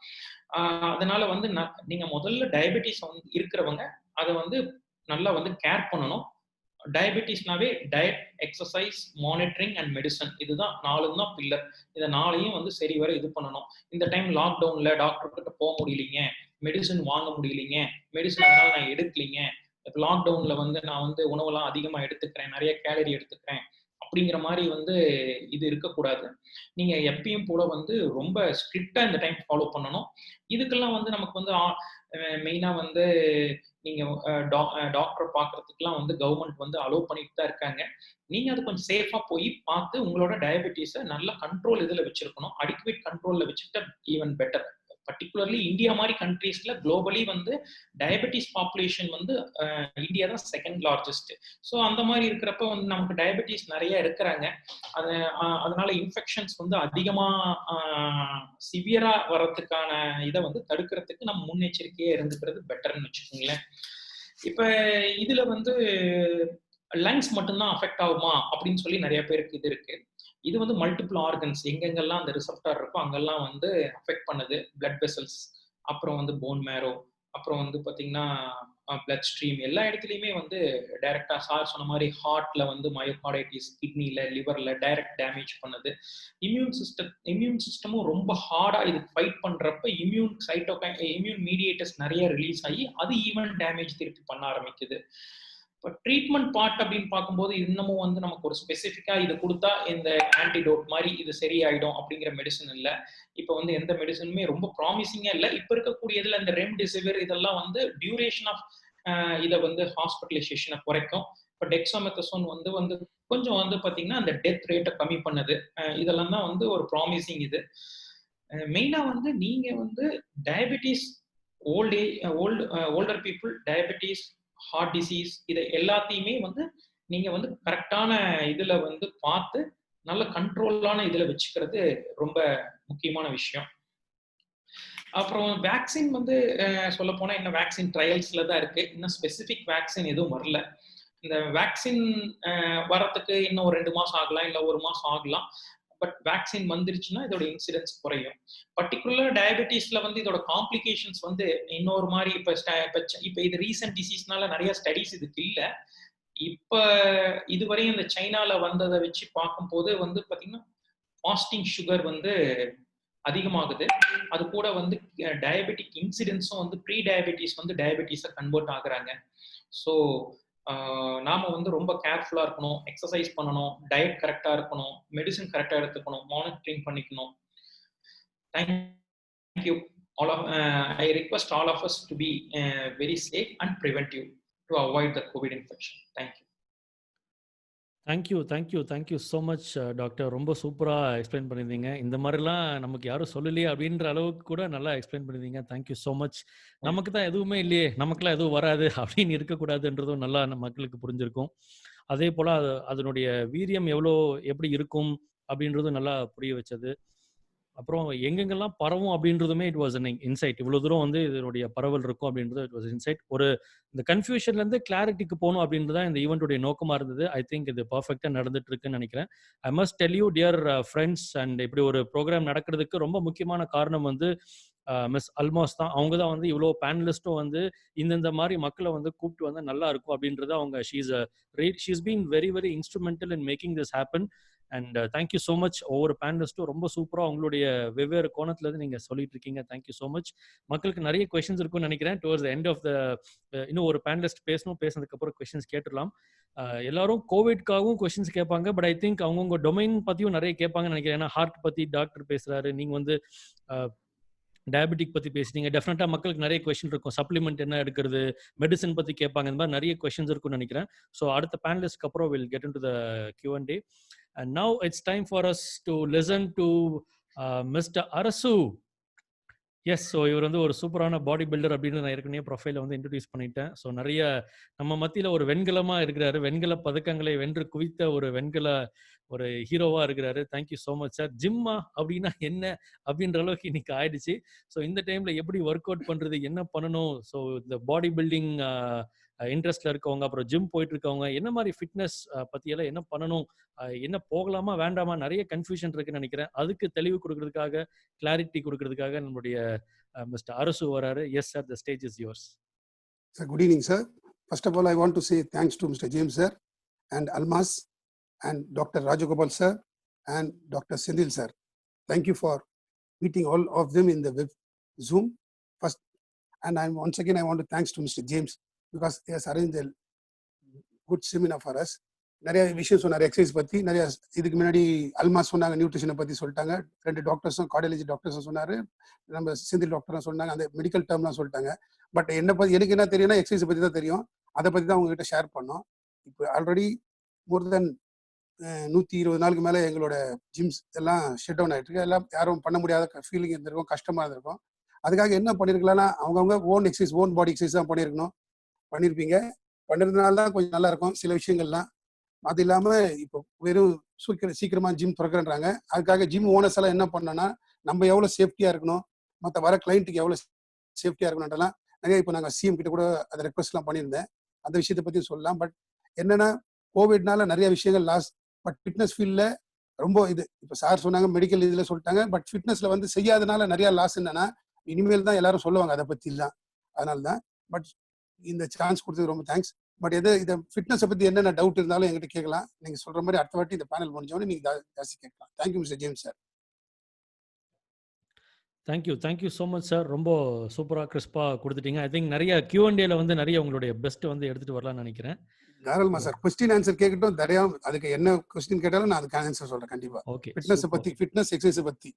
அதனால வந்து நீங்க முதல்ல டயபெட்டிஸ் வந்து இருக்கிறவங்க அதை வந்து நல்லா வந்து கேர் பண்ணணும். டயபெட்டிஸ்னாவே diet, exercise, monitoring and medicine, இதுதான் 4 தான் பில்லர். இதை 4ஐயும் வந்து சரி வர இது பண்ணணும். இந்த டைம் லாக்டவுன்ல டாக்டர் கிட்ட போக முடியலைங்க, மெடிசன் வாங்க முடியலைங்க, மெடிசன் அதனால நான் எடுக்கலைங்க, லாக்டவுன்ல வந்து நான் வந்து உணவெல்லாம் அதிகமா எடுத்துக்கிறேன், நிறைய கேலரி எடுத்துக்கிறேன் அப்படிங்கிற மாதிரி வந்து இது இருக்கக்கூடாது. நீங்க எப்பயும் போல வந்து ரொம்ப ஸ்ட்ரிக்டா இந்த டைம் ஃபாலோ பண்ணணும். இதுக்கெல்லாம் வந்து நமக்கு வந்து மெயினா வந்து நீங்க டாக்டர் பார்க்கறதுக்குலாம் வந்து கவர்மெண்ட் வந்து அலோவ் பண்ணிட்டு தான் இருக்காங்க. நீங்க அது கொஞ்சம் சேஃபா போய் பார்த்து உங்களோட டயபெட்டிஸை நல்ல கண்ட்ரோல் இதுல வச்சிருக்கணும். அடிக்குவேட் கண்ட்ரோல்ல வச்சுக்கிட்டா ஈவன் பெட்டர். பர்டிகுலர்லி இந்தியா மாதிரி கண்ட்ரீஸ்ல குளோபலி வந்து டயபெட்டிஸ் பாப்புலேஷன் வந்து இந்தியா தான் செகண்ட் லார்ஜஸ்ட். ஸோ அந்த மாதிரி இருக்கிறப்ப வந்து நமக்கு டயபெட்டிஸ் நிறைய இருக்கிறாங்க. அதனால இன்ஃபெக்ஷன்ஸ் வந்து அதிகமா சிவியரா வர்றதுக்கான இதை வந்து தடுக்கிறதுக்கு நம்ம முன்னெச்சரிக்கையா இருந்துக்கிறது பெட்டர்னு வச்சுக்கோங்களேன். இப்ப இதுல வந்து லங்ஸ் மட்டும்தான் அஃபெக்ட் ஆகுமா அப்படின்னு சொல்லி நிறைய பேருக்கு இது இருக்கு. இது வந்து மல்டிபிள் ஆர்கன்ஸ், எங்கெங்கெல்லாம் அந்த ரிசப்டார் இருக்கோ அங்கெல்லாம் வந்து அஃபெக்ட் பண்ணுது. பிளட் வெசல்ஸ், அப்புறம் வந்து போன் மேரோ, அப்புறம் வந்து பார்த்தீங்கன்னா பிளட் ஸ்ட்ரீம், எல்லா இடத்துலையுமே வந்து டைரக்டா சார் சொன்ன மாதிரி ஹார்ட்ல வந்து மயோகார்டைட்டிஸ், கிட்னில, லிவர்ல டைரக்ட் டேமேஜ் பண்ணுது. இம்யூன் சிஸ்டமும் ரொம்ப ஹார்டா இது ஃபைட் பண்றப்ப இம்யூன் மீடியேட்டர்ஸ் நிறைய ரிலீஸ் ஆகி அது ஈவன் டேமேஜ் திருப்பி பண்ண ஆரம்பிக்குது. இப்போ ட்ரீட்மெண்ட் பார்ட் அப்படின்னு பார்க்கும்போது இன்னமும் வந்து நமக்கு ஒரு ஸ்பெசிஃபிக்கா இது கொடுத்தா இந்த ஆன்டிடோட் மாதிரி இது சரியாயிடும் அப்படிங்கிற மெடிசன் இல்லை. இப்போ வந்து எந்த மெடிசனுமே ரொம்ப ப்ராமிசிங்கா இல்லை. இப்போ இருக்கக்கூடியதுல இந்த ரெம்டெசிவிர் இதெல்லாம் வந்து டியூரேஷன் ஆஃப் இதை வந்து ஹாஸ்பிட்டலைசேஷனை குறைக்கும். இப்போ டெக்ஸாமெத்தசோன் வந்து கொஞ்சம் வந்து பார்த்தீங்கன்னா அந்த டெத் ரேட்டை கம்மி பண்ணுது. இதெல்லாம் தான் வந்து ஒரு ப்ராமிசிங் இது. மெயினா வந்து நீங்க வந்து diabetes, older people, diabetes, heart disease, இதை எல்லாத்தையுமே வந்து நீங்க வந்து கரெக்டான இதுல வந்து பார்த்து நல்ல கண்ட்ரோலான இதுல வச்சுக்கிறது ரொம்ப முக்கியமான விஷயம். அப்புறம் வேக்சின் வந்து சொல்ல போனா இன்னும் வேக்சின் ட்ரையல்ஸ்ல தான் இருக்கு. இன்னும் ஸ்பெசிபிக் வேக்சின் எதுவும் வரல. இந்த வேக்சின் வரத்துக்கு இன்னும் ஒரு 2 மாசம் ஆகலாம், இல்ல 1 மாசம் ஆகலாம். பட் வேக்சின் வந்துருச்சுன்னா இதோட இன்சிடென்ஸ் குறையும். பர்டிகுலர் டயபெட்டிஸ்ல வந்து இதோட காம்ப்ளிகேஷன்ஸ் வந்து இன்னொரு மாதிரி இப்ப இது ரீசன்ட் டிசீஸ்னால நிறைய ஸ்டடிஸ் இதுக்கு இல்லை. இப்ப இதுவரையும் இந்த சைனால வந்ததை வச்சு பார்க்கும்போது வந்து பாத்தீங்கன்னா ஃபாஸ்டிங் சுகர் வந்து அதிகமாகுது. அது கூட வந்து டயபெட்டிக் இன்சிடென்ஸும் வந்து ப்ரீ டயபெட்டிஸ் வந்து டயபெட்டிஸை கன்வெர்ட் ஆகுறாங்க. ஸோ நாம வந்து ரொம்ப கேர்ஃபுல்லா இருக்கணும், எக்ஸசைஸ் பண்ணணும், டயட் கரெக்டா இருக்கணும், மெடிசன் கரெக்டா எடுத்துக்கணும், மானிட்டரிங் பண்ணிக்கணும். Thank you. I request all of us to be very safe and preventive to avoid the COVID infection. Thank you. Thank you so much doctor. ரொம்ப சூப்பராக எக்ஸ்பிளைன் பண்ணியிருந்தீங்க. இந்த மாதிரிலாம் நமக்கு யாரும் சொல்லலையே அப்படின்ற அளவுக்கு கூட நல்லா எக்ஸ்பிளைன் பண்ணியிருந்தீங்க. Thank you so much. நமக்கு தான் எதுவுமே இல்லையே, நமக்குலாம் எதுவும் வராது அப்படின்னு இருக்கக்கூடாதுன்றதும் நல்லா நம்ம மக்களுக்கு புரிஞ்சிருக்கும். அதே போல் அதனுடைய வீரியம் எப்படி இருக்கும் அப்படின்றதும் நல்லா புரிய வச்சது. அப்புறம் எங்கெங்கெல்லாம் பரவும் அப்படின்றதுமே இட் வாஸ் அன் இன்சைட். இவ்வளோ தூரம் வந்து இதனுடைய பரவல் இருக்கும் அப்படின்றது இட் வாஸ் இன்சைட். இந்த கன்ஃபியூஷன்லேருந்து கிளாரிட்டிக்கு போகணும் அப்படின்றது தான் இந்த ஈவெண்ட்டுடைய நோக்கமாக இருந்தது. ஐ திங்க் இது பர்ஃபெக்டாக நடந்துட்டு இருக்குன்னு நினைக்கிறேன். I must tell you dear friends, and இப்படி ஒரு ப்ரோக்ராம் நடக்கிறதுக்கு ரொம்ப முக்கியமான காரணம் வந்து மிஸ் அல்மாஸ் தான். அவங்க தான் வந்து இவ்வளோ பேனலிஸ்ட்டும் வந்து இந்த மாதிரி மக்களை வந்து கூப்பிட்டு வந்து நல்லா இருக்கும் அப்படின்றத அவங்க she's been very very instrumental in making this happen. And thank you so much. ஒவ்வொரு பேனலிஸ்ட்டும் ரொம்ப சூப்பராக உங்களுடைய வெவ்வேறு கோணத்துலேருந்து நீங்கள் சொல்லிட்டு இருக்கீங்க. Thank you so much. மக்களுக்கு நிறைய கொஸ்டின்ஸ் இருக்கும்னு நினைக்கிறேன். Towards the end of the இன்னும் ஒரு பேனலிஸ்ட் பேசினதுக்கப்புறம் கொஸ்டின்ஸ் கேட்டுடலாம். எல்லாரும் கோவிட்காகவும் கொஸ்டின்ஸ் கேட்பாங்க. பட் ஐ திங்க் அவங்கவுங்க டொமைன் பற்றியும் நிறைய கேட்பாங்கன்னு நினைக்கிறேன். ஏன்னா ஹார்ட் பற்றி டாக்டர் பேசுகிறாரு, நீங்கள் வந்து டயபெட்டிக் பற்றி பேசுனீங்க. டெஃபினட்டாக மக்களுக்கு நிறைய கொஸ்டின் இருக்கும். சப்ளிமெண்ட் என்ன எடுக்கிறது, மெடிசன் பற்றி கேட்பாங்க. இந்த மாதிரி நிறைய கொஸ்டின்ஸ் இருக்கும்னு நினைக்கிறேன். ஸோ அடுத்த பேனலிஸ்ட்க்கு அப்புறம் will get in to the Q&A. And now it's time for us to listen to Mr. Arasu. Yes, so இவர் வந்து ஒரு சூப்பரான பாடி பில்டர் அப்படின்னு நான் ஏற்கனவே ப்ரொஃபைலை வந்து இன்ட்ரடியூஸ் பண்ணிட்டேன். ஸோ நிறைய நம்ம மத்தியில் ஒரு வெண்கலமாக இருக்கிறாரு, வெண்கல பதக்கங்களை வென்று குவித்த ஒரு ஹீரோவாக இருக்கிறாரு. Thank you so much sir. ஜிம்மா அப்படின்னா என்ன அப்படின்ற அளவுக்கு இன்னைக்கு ஆயிடுச்சு. ஸோ இந்த டைமில் எப்படி ஒர்க் அவுட் பண்ணுறது, என்ன பண்ணணும், ஸோ இந்த பாடி பில்டிங் இன்ட்ரெஸ்ட்ல இருக்கவங்க, அப்புறம் ஜிம் போயிட்டு இருக்கவங்க, என்ன மாதிரி ஃபிட்னஸ் பற்றியெல்லாம் என்ன பண்ணணும், என்ன போகலாமா வேண்டாமா, நிறைய கன்ஃபியூஷன் இருக்குன்னு நினைக்கிறேன். அதுக்கு தெளிவு கொடுக்கறதுக்காக, கிளாரிட்டி கொடுக்கறதுக்காக நம்மளுடைய மிஸ்டர் அரசு வராரு. Yes sir, the stage is yours. Sir, good evening, sir. First of all, I want to say thanks to Mr. James, sir, and Almas, and Dr. Rajagopal, sir, and Dr. Sindil, sir. Thank you for meeting all of them in the web Zoom. First, and once again, I want to thanks to Mr. James because he has arranged a good seminar for us. நிறைய விஷயம் சொன்னார் exercise பற்றி. நிறைய இதுக்கு முன்னாடி அல்மாஸ் சொன்னாங்க, நியூட்ரிஷனை பற்றி சொல்லிட்டாங்க. 2 டாக்டர்ஸும் கார்டியாலஜி டாக்டர்ஸும் சொன்னார், நம்ம செந்தில் டாக்டரும் சொன்னாங்க, அந்த மெடிக்கல் டேர்ம்லாம் சொல்லிட்டாங்க. பட் என்ன பற்றி எனக்கு என்ன தெரியும்னா எக்ஸசைஸ் பற்றி தான் தெரியும். அதை பற்றி தான் உங்ககிட்ட ஷேர் பண்ணோம். இப்போ ஆல்ரெடி மோர் தென் 120 நாளுக்கு மேலே எங்களோட ஜிம்ஸ் எல்லாம் ஷட் டவுன் ஆகிட்டு இருக்கு. எல்லாம் யாரும் பண்ண முடியாத ஃபீலிங் இருந்திருக்கும், கஷ்டமாக இருந்திருக்கும். அதுக்காக என்ன பண்ணியிருக்கலாம்னா அவங்கவுங்க ஓன் எக்ஸசைஸ், ஓன் பாடி எக்ஸசைஸ் தான் பண்ணியிருக்கணும். பண்ணியிருப்பீங்க. பண்ணிருந்தனால தான் கொஞ்சம் நல்லா இருக்கும் சில விஷயங்கள்லாம். அது இல்லாமல் இப்போ வெறும் சீக்கிரமா ஜிம் திறக்கிறன்றாங்க. அதுக்காக ஜிம் ஓனர்ஸ் எல்லாம் என்ன பண்ணோன்னா, நம்ம எவ்வளோ சேஃப்டியாக இருக்கணும், மற்ற வர கிளைண்ட்டுக்கு எவ்வளோ சேஃப்டியாக இருக்கணும்ன்றலாம் நிறைய இப்போ நாங்கள் சிஎம் கிட்ட கூட அதை ரெக்வஸ்ட்லாம் பண்ணியிருந்தேன். அந்த விஷயத்தை பற்றி சொல்லலாம். பட் என்னன்னா கோவிட்னால நிறைய விஷயங்கள் லாஸ். பட் ஃபிட்னஸ் ஃபீல்டில் ரொம்ப இது இப்போ சார் சொன்னாங்க, மெடிக்கல் இதில் சொல்லிட்டாங்க. பட் ஃபிட்னஸில் வந்து செய்யாதனால நிறையா லாஸ் என்னன்னா இனிமேல் தான் எல்லாரும் சொல்லுவாங்க அதை பற்றிலாம். அதனால தான். பட் இந்த சான்ஸ் கொடுத்தது ரொம்ப தேங்க்ஸ். பட் இதை ஃபிட்னஸை பற்றி என்னென்ன டவுட் இருந்தாலும் என்கிட்ட கேட்கலாம். நீங்கள் சொல்கிற மாதிரி அடுத்த வாட்டி இந்த பேனல் முடிஞ்சோடனே நீங்கள் ஜாஸ்தி கேட்கலாம். Thank you mister James sir. Thank you so much sir. ரொம்ப சூப்பராக கிறிஸ்பாக கொடுத்துட்டீங்க. ஐ திங்க் நிறைய Q&Aல வந்து நிறைய உங்களுடைய பெஸ்ட் வந்து எடுத்துகிட்டு வரலாம்னு நினைக்கிறேன். தாராளமா சார். கொஸ்டின் ஆன்சர் கேட்கட்டும். நிறையா அதுக்கு என்ன கொஸ்டின் கேட்டாலும் நான் அதுக்கு ஆன்சர் சொல்கிறேன் கண்டிப்பாக. ஓகே. ஃபிட்னஸை பற்றி, ஃபிட்னஸ் எக்ஸசைஸை பற்றி.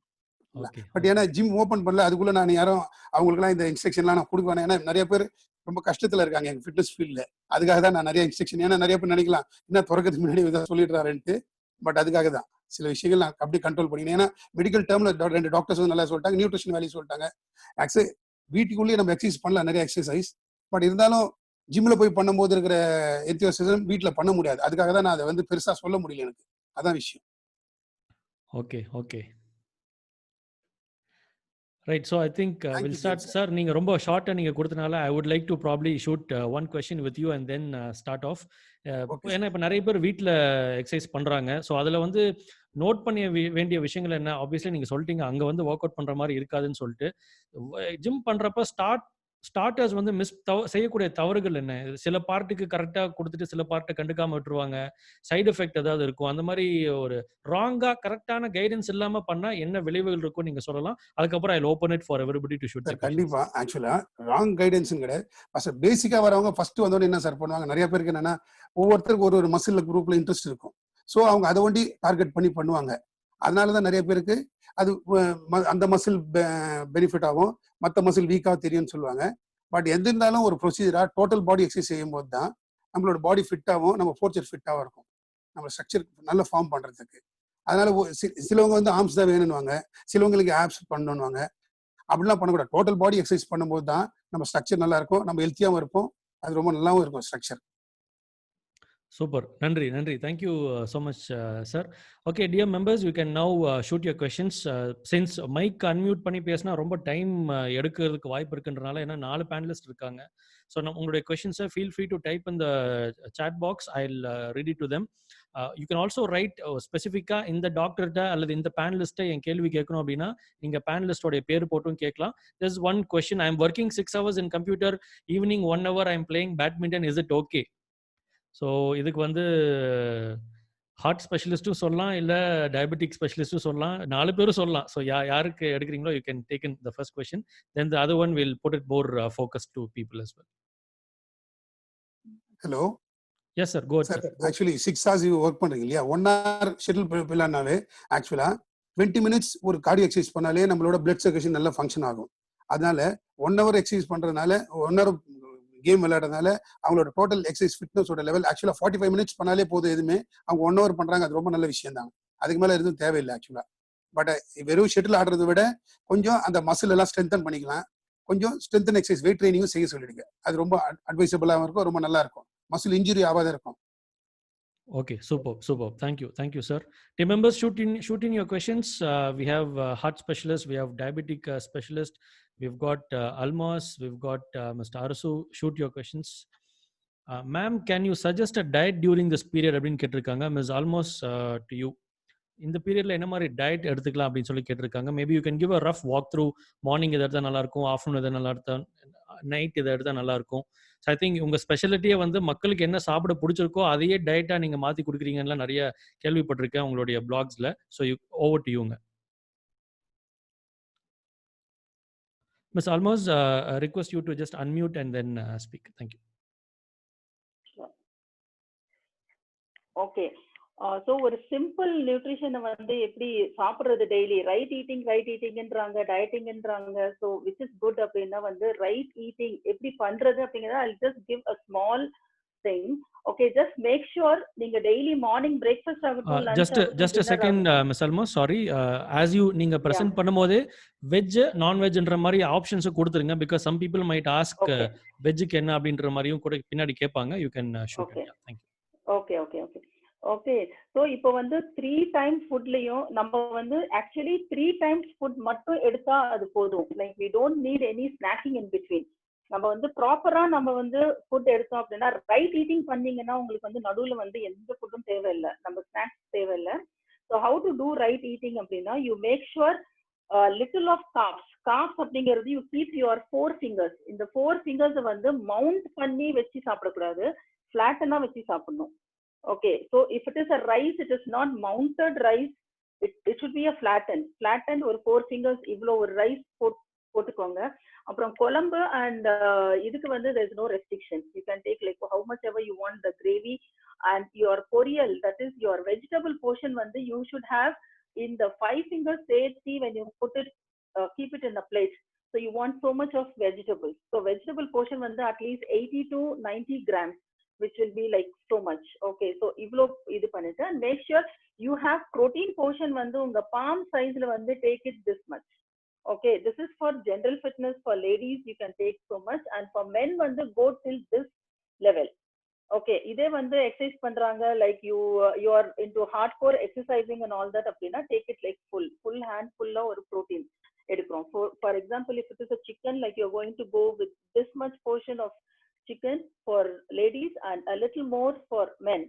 ஓகே. பட் ஏன்னா ஜிம் ஓப்பன் பண்ணல, அதுக்குள்ளே நான் யாரும் அவங்களுக்குலாம் இந்த இன்ஸ்ட்ரக்ஷன்லாம் நான் கொடுக்குவேன். ஏன்னா நிறைய பேர் ரொம்ப கஷ்டத்தில் இருக்காங்க எங்கள் ஃபிட்னஸ் ஃபீல்டில். அதுக்காக தான் நான் நிறைய இன்ஸ்ட்ரக்ஷன், ஏன்னா நிறைய பேர் நினைக்கலாம் இன்னும் திறக்கிறதுக்கு முன்னாடி இதை சொல்லிடுறாருன்ட்டு. பட் அதுக்காக தான் சில விஷயங்கள் நான் அப்படியே கண்ட்ரோல் பண்ணிக்கிறேன். ஏன்னா மெடிக்கல் டேர்மில் 2 டாக்டர்ஸ் வந்து நல்லா சொல்லிட்டாங்க, நியூட்ரிஷன் வேல்யூ சொல்லிட்டாங்க. ஆக்சுவலி வீட்டுக்குள்ளேயே நம்ம எக்ஸசைஸ் பண்ணலாம், நிறைய எக்ஸசைஸ். பட் இருந்தாலும் ஜிம்மில் போய் பண்ணும்போது இருக்கிற எத்தியோசிசம் வீட்டில் பண்ண முடியாது. அதுக்காக தான் நான் அதை வந்து பெருசாக சொல்ல முடியல எனக்கு. அதான் விஷயம். Okay. Right. So I think will start. Sir நீங்கள் ரொம்ப ஷார்ட்டாக நீங்கள் கொடுத்தனால I would like to probably shoot one question with you and then start off. ஏன்னா இப்போ நிறைய பேர் வீட்டில் எக்ஸசைஸ் பண்ணுறாங்க. ஸோ அதில் வந்து நோட் பண்ண வேண்டிய விஷயங்கள் என்ன? ஆப்வியஸ்லி நீங்கள் சொல்லிட்டீங்க அங்கே வந்து ஒர்க் அவுட் பண்ணுற மாதிரி இருக்காதுன்னு சொல்லிட்டு. ஜிம் பண்ணுறப்ப ஸ்டார்டர்ஸ் வந்து செய்யக்கூடிய தவறுகள் என்ன? சில பார்ட்டுக்கு கரெக்டாக கொடுத்துட்டு சில பார்ட்டை கண்டுக்காமல் விட்டுருவாங்க. சைடு எஃபெக்ட் ஏதாவது இருக்கும். அந்த மாதிரி ஒரு ராங்காக கரெக்டான கைடன்ஸ் இல்லாமல் பண்ணால் என்ன விளைவுகள் இருக்கும் நீங்கள் சொல்லலாம். அதுக்கப்புறம் I open it for everybody to shoot. கண்டிப்பாக. ஆக்சுவலாக ராங் கைடன்ஸும் கிடையாது. ஃபர்ஸ்ட் பேசிக்காக வரவங்க ஃபர்ஸ்ட் வந்தோடனே என்ன சார் பண்ணுவாங்க, நிறைய பேருக்கு என்னன்னா ஒவ்வொருத்தருக்கு ஒரு மசில் குரூப்பில் இன்ட்ரெஸ்ட் இருக்கும். ஸோ அவங்க அதை ஒண்டி டார்கெட் பண்ணி பண்ணுவாங்க. அதனால தான் நிறைய பேருக்கு அது அந்த மசில் பெனிஃபிட் ஆகும், மற்ற மசில் வீக்காக தெரியும்னு சொல்லுவாங்க. பட் எது இருந்தாலும் ஒரு ப்ரொசீஜராக டோட்டல் பாடி எக்ஸசைஸ் செய்யும்போது தான் நம்மளோட பாடி ஃபிட்டாகவும் நம்ம போர்ச்சர் ஃபிட்டாகவும் இருக்கும், நம்ம ஸ்ட்ரக்சர் நல்ல ஃபார்ம் பண்ணுறதுக்கு. அதனால சிலவங்க வந்து ஆர்ம்ஸ் தான் வேணும்னுவாங்க, சிலவங்களுக்கு ஆப்ஸ் பண்ணணுவாங்க. அப்படிலாம் பண்ணக்கூடாது. டோட்டல் பாடி எக்ஸசைஸ் பண்ணும்போது தான் நம்ம ஸ்ட்ரக்சர் நல்லா இருக்கும், நம்ம ஹெல்த்தியாகவும் இருப்போம், அது ரொம்ப நல்லாவும் இருக்கும் structure. Super. Nandri. Thank you so much, sir. Okay, dear members, you can now shoot your questions. Since mic unmute பண்ணி பேசினா ரொம்ப டைம் எடுக்கிறதுக்கு வாய்ப்பு இருக்குன்றனால, ஏன்னா 4 பேனலிஸ்ட் இருக்காங்க. ஸோ உங்களுடைய கொஷின்ஸை feel free to type in the chat box. I'll read it to them. You can also write ஸ்பெசிஃபிக்காக இந்த டாக்டர்கிட்ட அல்லது இந்த பேனலிஸ்ட்டை என் கேள்வி கேட்கணும் அப்படின்னா நீங்கள் பேனலிஸ்டோடைய பேர் போட்டும் கேட்கலாம். There's one question. I'm working 6 hours in computer. Evening 1 hour I'm playing badminton. Is it okay? So இதுக்கு வந்து ஹார்ட் ஸ்பெஷலிஸ்ட்டும் சொல்லலாம், இல்லை டயபெட்டிக் ஸ்பெஷலிஸ்ட்டும் சொல்லலாம், 4 பேரும் சொல்லலாம். ஸோ யாருக்கு எடுக்கிறீங்களோ you can take in the first question. Then the other one will put it more focus to people as well. Hello. Yes sir, go sir. Actually 6 hours work பண்ணுறீங்க இல்லையா, 1 hour schedule பிளான்னாலே ஆக்சுவலாக 20 minutes ஒரு cardio exercise பண்ணாலே நம்மளோட blood circulation நல்லா function ஆகும். அதனால 1 hour exercise பண்ணுறதுனால, 1 hour கேம் விளையாடுறதுனால அவங்களோட டோட்டல் எக்ஸசைஸ் ஃபிட்னஸோட லெவல் ஆக்சுவலாக 45 minutes பண்ணாலே போதும். எதுவுமே அவங்க 1 hour பண்ணுறாங்க, அது ரொம்ப நல்ல விஷயம் தான். அதுக்கு மேலே எதுவும் தேவையில்லை ஆக்சுவலாக. பட் வெறும் ஷெட்டில் ஆடுறதை விட கொஞ்சம் அந்த மசில் எல்லாம் ஸ்ட்ரென்தன் பண்ணிக்கலாம். கொஞ்சம் ஸ்ட்ரென்தன் எக்ஸசைஸ், வெயிட் ட்ரைனிங்கும் செய்ய சொல்லிடுங்க. அது ரொம்ப அட்வைசபிளாகவும் இருக்கும், ரொம்ப நல்லா இருக்கும், மசில் இன்ஜுரி ஆகாத இருக்கும். Okay, super. Thank you, sir. Team members, shoot in your questions. We have heart specialist, we have diabetic specialist, we've got Almas, we've got Mr. Arasu. Shoot your questions. Ma'am, can you suggest a diet during this period? அப்படின்னு கேட்டிருக்காங்க. Ms. Almas, to you. இந்த பீரியட்ல என்ன மாதிரி diet எடுத்துக்கலாம் அப்படின்னு சொல்லி கேட்டிருக்காங்க. Maybe you can give a rough walk through. Morning எதை எடுத்தால் நல்லா இருக்கும், ஆஃப்டர்நூன் எதை நல்லா எடுத்தா, நைட் எதை எடுத்தால் நல்லா இருக்கும். ஸோ ஐ திங்க் உங்கள் ஸ்பெஷாலிட்டியே வந்து மக்களுக்கு என்ன சாப்பிட பிடிச்சிருக்கோ அதையே டயட்டாக நீங்கள் மாற்றி கொடுக்குறீங்கன்னு நிறைய கேள்விப்பட்டிருக்கேன் உங்களுடைய பிளாக்ஸில். ஸோ ஓவர் டு யூங்க. Ms. Almas, request you to just unmute and then speak. Thank you. Okay. So ஒரு சிம்பிள் நியூட்ரிஷனை வந்து எப்படி சாப்பிட்றது டெய்லி, ரைட் ஈட்டிங்ன்றாங்க, டயட்டிங்ன்றாங்க. ஸோ விச் இஸ் குட் அப்படின்னா வந்து ரைட் ஈட்டிங் எப்படி பண்றது அப்படிங்கிறத I just give a small thing. Okay, just make sure நீங்க டெய்லி மார்னிங் பிரேக்ஃபாஸ்ட் ஆகட்டும், லஞ்ச் just ஆகட்டும், a second, Miss Alma, sorry, as you நீங்க present பண்ணும்போது வெஜ் நான் வெஜ்ன்ற மாதிரி ஆப்ஷன்ஸ் கொடுத்துருங்க, because some people might ask வெஜ்க்கு என்ன அப்படின்ற மாதிரியும் கூட பின்னாடி கேட்பாங்க. You can shoot it. Yeah, thank you. Okay okay okay okay. So இப்போ வந்து 3 times ஃபுட்லயும் நம்ம வந்து ஆக்சுவலி 3 times ஃபுட் மட்டும் எடுத்தா அது போதும். Like we don't need any snacking in between. நம்ம வந்து ப்ராப்பரா நம்ம வந்து ஃபுட் எடுத்தோம் அப்படின்னா, ரைட் ஈட்டிங் பண்ணீங்கன்னா உங்களுக்கு வந்து நடுவில் வந்து எந்த ஃபுட்டும் தேவையில்லை, நம்ம ஸ்நாக்ஸ் தேவையில்லை. So how to do right eating அப்படின்னா, you make sure little of carbs அப்படிங்கிறது யூ கீப் யுவர் 4 fingers. இந்த 4 fingers வந்து மவுண்ட் பண்ணி வச்சு சாப்பிடக்கூடாது, ஃபிளாட்டனா வச்சு சாப்பிடணும். Okay, so if it is a rice, it is not mounted rice. It should be a flattened ஒரு 4 fingers இவ்வளோ ஒரு ரைஸ் போட்டுக்கோங்க. அப்புறம் குழம்பு அண்ட் இதுக்கு வந்து there is no restriction. You can take like how much ever you want the gravy, and your பொரியல், that is your vegetable portion வந்து you should have in the 5 fingers safety when you put it, keep it in the plate. So you want so much of vegetables. So vegetable portion வந்து at least 80 to 90 grams, which will be like so much. Okay, so ivlo idu pannita, and make sure you have protein portion vandu unga palm size la vandu take it this much. Okay, this is for general fitness. For ladies you can take so much, and for men vandu go till this level. Okay, idhe vandu exercise pandranga like you are into hardcore exercising and all that appadina, take it like full hand full la or protein edukrom. For example, if it is a chicken, like you are going to go with this much portion of chicken for ladies and a little more for men.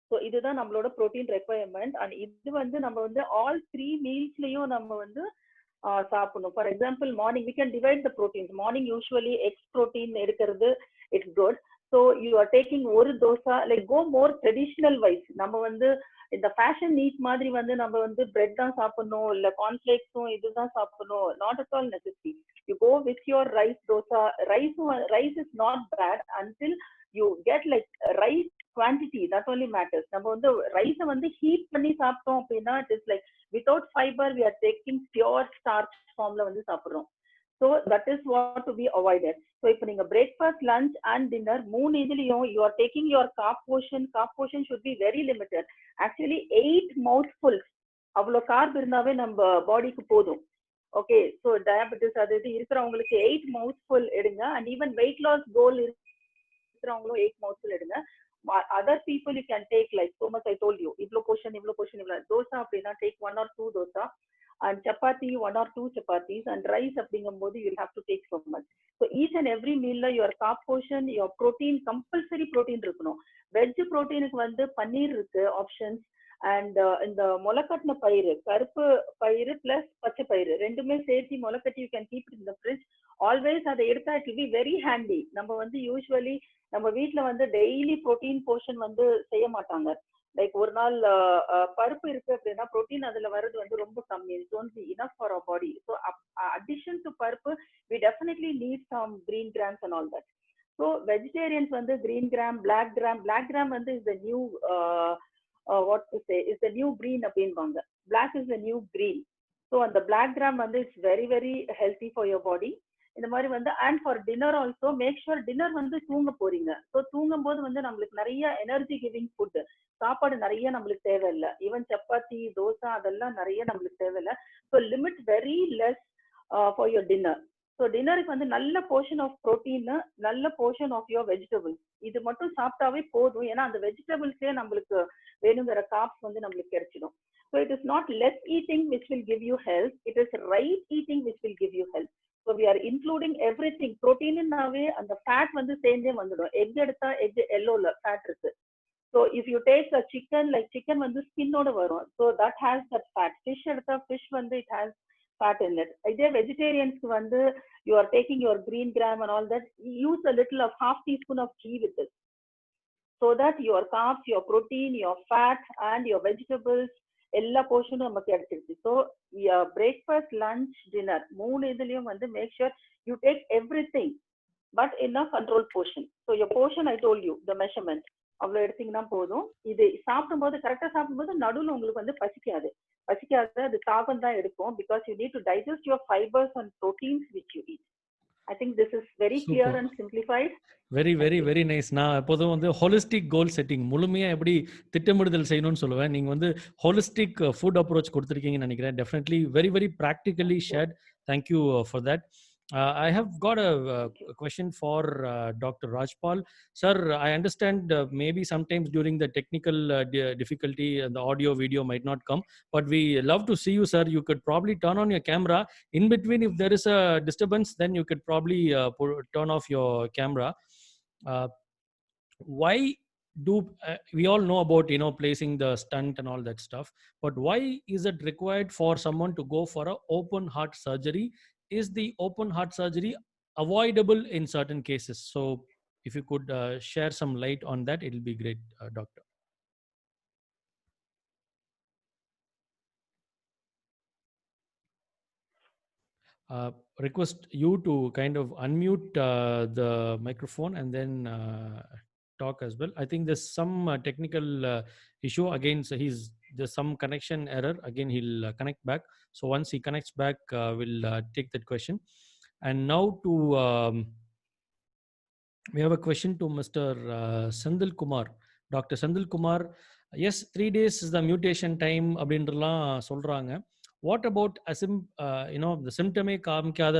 So இதுதான் நம்மளோட protein requirement, and இது வந்து நம்ம வந்து all 3 mealsலயும் நம்ம வந்து சாப்பிடணும். For example, morning we can divide the proteins. Morning usually eggs protein எடுக்கிறது, it's good. So you are taking ஒரு dosa, like go more traditional wise. நம்ம வந்து இந்த ஃபேஷன் நீட் மாதிரி வந்து நம்ம வந்து பிரெட் தான் சாப்பிடணும், இல்ல கார்ன்ஃபிளேக்ஸும் இதுதான் சாப்பிடணும், not at all necessary. You go with your rice dosa. Rice is not bad until you get like rice quantity, that only matters. நம்ம வந்து ரைஸை வந்து ஹீட் பண்ணி சாப்பிட்டோம் அப்படின்னா it is like without fiber we are taking pure starch formல வந்து சாப்பிடுறோம். So that is what to be avoided. So இப்போ நீங்க breakfast, lunch and dinner மூணு இதுலயும் you are taking your carb portion should be very limited. Actually 8 mouthfuls அவ்வளோ corp இருந்தாவே நம்ம பாடிக்கு போதும். ஓகே, ஸோ டயபெட்டிஸ் அது இது இருக்கிறவங்களுக்கு 8 mouthful எடுங்க, அண்ட் ஈவன் வெயிட் லாஸ் கோல் இருக்கிறவங்களும் 8 mouthful எடுங்க. Other people you can take like so much I told you, இவ்வளோ போர்ஷன் இவ்வளோ தோசை அப்படின்னா take 1 or 2 dosa, and chapati 1 or 2 chapatis, and rice அப்படிங்கும்போது you will have to take so much. So each and every meal your carb portion, your protein, compulsory protein இருக்கணும். Veg ப்ரோட்டீனுக்கு வந்து பன்னீர் இருக்கு options, and இந்த முளைக்கட்டின பயிறு, கருப்பு பயிறு பிளஸ் பச்சை பயிறு ரெண்டுமே சேர்த்து முளைக்கட்டி you can keep in the fridge always. அதை எடுத்தா it will be very handy. நம்ம வந்து யூஸ்வலி நம்ம வீட்டில் வந்து டெய்லி ப்ரோட்டீன் போர்ஷன் வந்து செய்ய மாட்டாங்க. லைக் ஒரு நாள் பருப்பு இருக்கு அப்படின்னா ப்ரோட்டீன் அதுல வர்றது வந்து ரொம்ப கம்மி. It's don't be enough for our body. So addition to paruppu we definitely need some green grams and all that. So vegetarians வந்து கிரீன் கிராம், பிளாக் கிராம் வந்து is the new what to say is the new green அப்படின்பாங்க. Black is the new green. So and the black gram வந்து it's very very healthy for your body. இந்த மாதிரி வந்து and for dinner also make sure dinner வந்து தூங்க போறீங்க. So தூங்கும் போது வந்து நம்மளுக்கு நிறைய எனர்ஜி கிவிங் ஃபுட், சாப்பாடு நிறைய நம்மளுக்கு தேவையில்லை. ஈவன் சப்பாத்தி தோசை அதெல்லாம் நிறைய நம்மளுக்கு தேவையில்லை. So limit very less for your dinner. So டின்னருக்கு வந்து நல்ல போர்ஷன் ஆஃப் ப்ரோட்டீன், நல்ல போர்ஷன் ஆஃப் யுவர் வெஜிடபிள்ஸ், இது மட்டும் சாப்பிட்டாவே போதும். ஏன்னா அந்த வெஜிடபிள்ஸே நம்மளுக்கு வேணுங்கிற காப்ஸ் வந்து நம்மளுக்கு கிடைச்சிடும். So it is not less eating which will give you health, it is right eating which will give you health. So we are including everything. ப்ரோட்டீன்னாவே அந்த ஃபேட் வந்து சேர்ந்தே வந்துடும். எக் எடுத்தா எக் எல்லோல ஃபேட் இருக்கு. So if you take a chicken, like chicken வந்து ஸ்கின்னோட வரும். So that has that fat. Fish எடுத்தா ஃபிஷ் வந்து it has fat in it. இதே வெஜிடேரியன்ஸ்க்கு வந்து you are taking your green gram and all that, use a little of half teaspoon of ghee with it, so that your carbs, your protein, your fat and your vegetables எல்லா போர்ஷனும் நமக்கு கிடைச்சிருச்சு. So breakfast, lunch, dinner மூணு இதுலயும் வந்து make sure you take everything but in a control portion. So your portion I told you the measurement. அவ்வளவு எடுத்தீங்கன்னா போதும். இது சாப்பிடும்போது கரெக்டா சாப்பிடும்போது நடுவுல உங்களுக்கு வந்து பசிக்காது. அது தாகம் தான் எடுக்கும். Because you need to digest your fibres and proteins which you eat. I think this is very clear Super. And simplified. Very nice. நான் எப்போதும் வந்து ஹோலிஸ்டிக் கோல் செட்டிங் முழுமையாக எப்படி திட்டமிடுதல் செய்யணும்னு சொல்லுவேன். நீங்கள் வந்து ஹோலிஸ்டிக் ஃபுட் அப்ரோச் கொடுத்துருக்கீங்கன்னு நினைக்கிறேன். Definitely very practically shared. Thank you for that. I have got a question for Dr. Rajpal. Sir, I understand maybe sometimes during the technical difficulty, the audio video might not come, but we love to see you, sir. You could probably turn on your camera. In between, if there is a disturbance, then you could probably turn off your camera. Why do we all know about placing the stunt and all that stuff, but why is it required for someone to go for a open heart surgery? Is the open heart surgery avoidable in certain cases? So if you could share some light on that, it'll be great, doctor. Request you to kind of unmute the microphone and then talk as well. I think there's some technical issue again. So there's some connection error. Again, he'll connect back. So once he connects back, we'll take that question. And now we have a question to Mr. Sandil Kumar. Dr. Sandil Kumar, yes, 3 days is the mutation time அப்படின்றலாம் சொல்றாங்க. What about the symptom காமிக்காத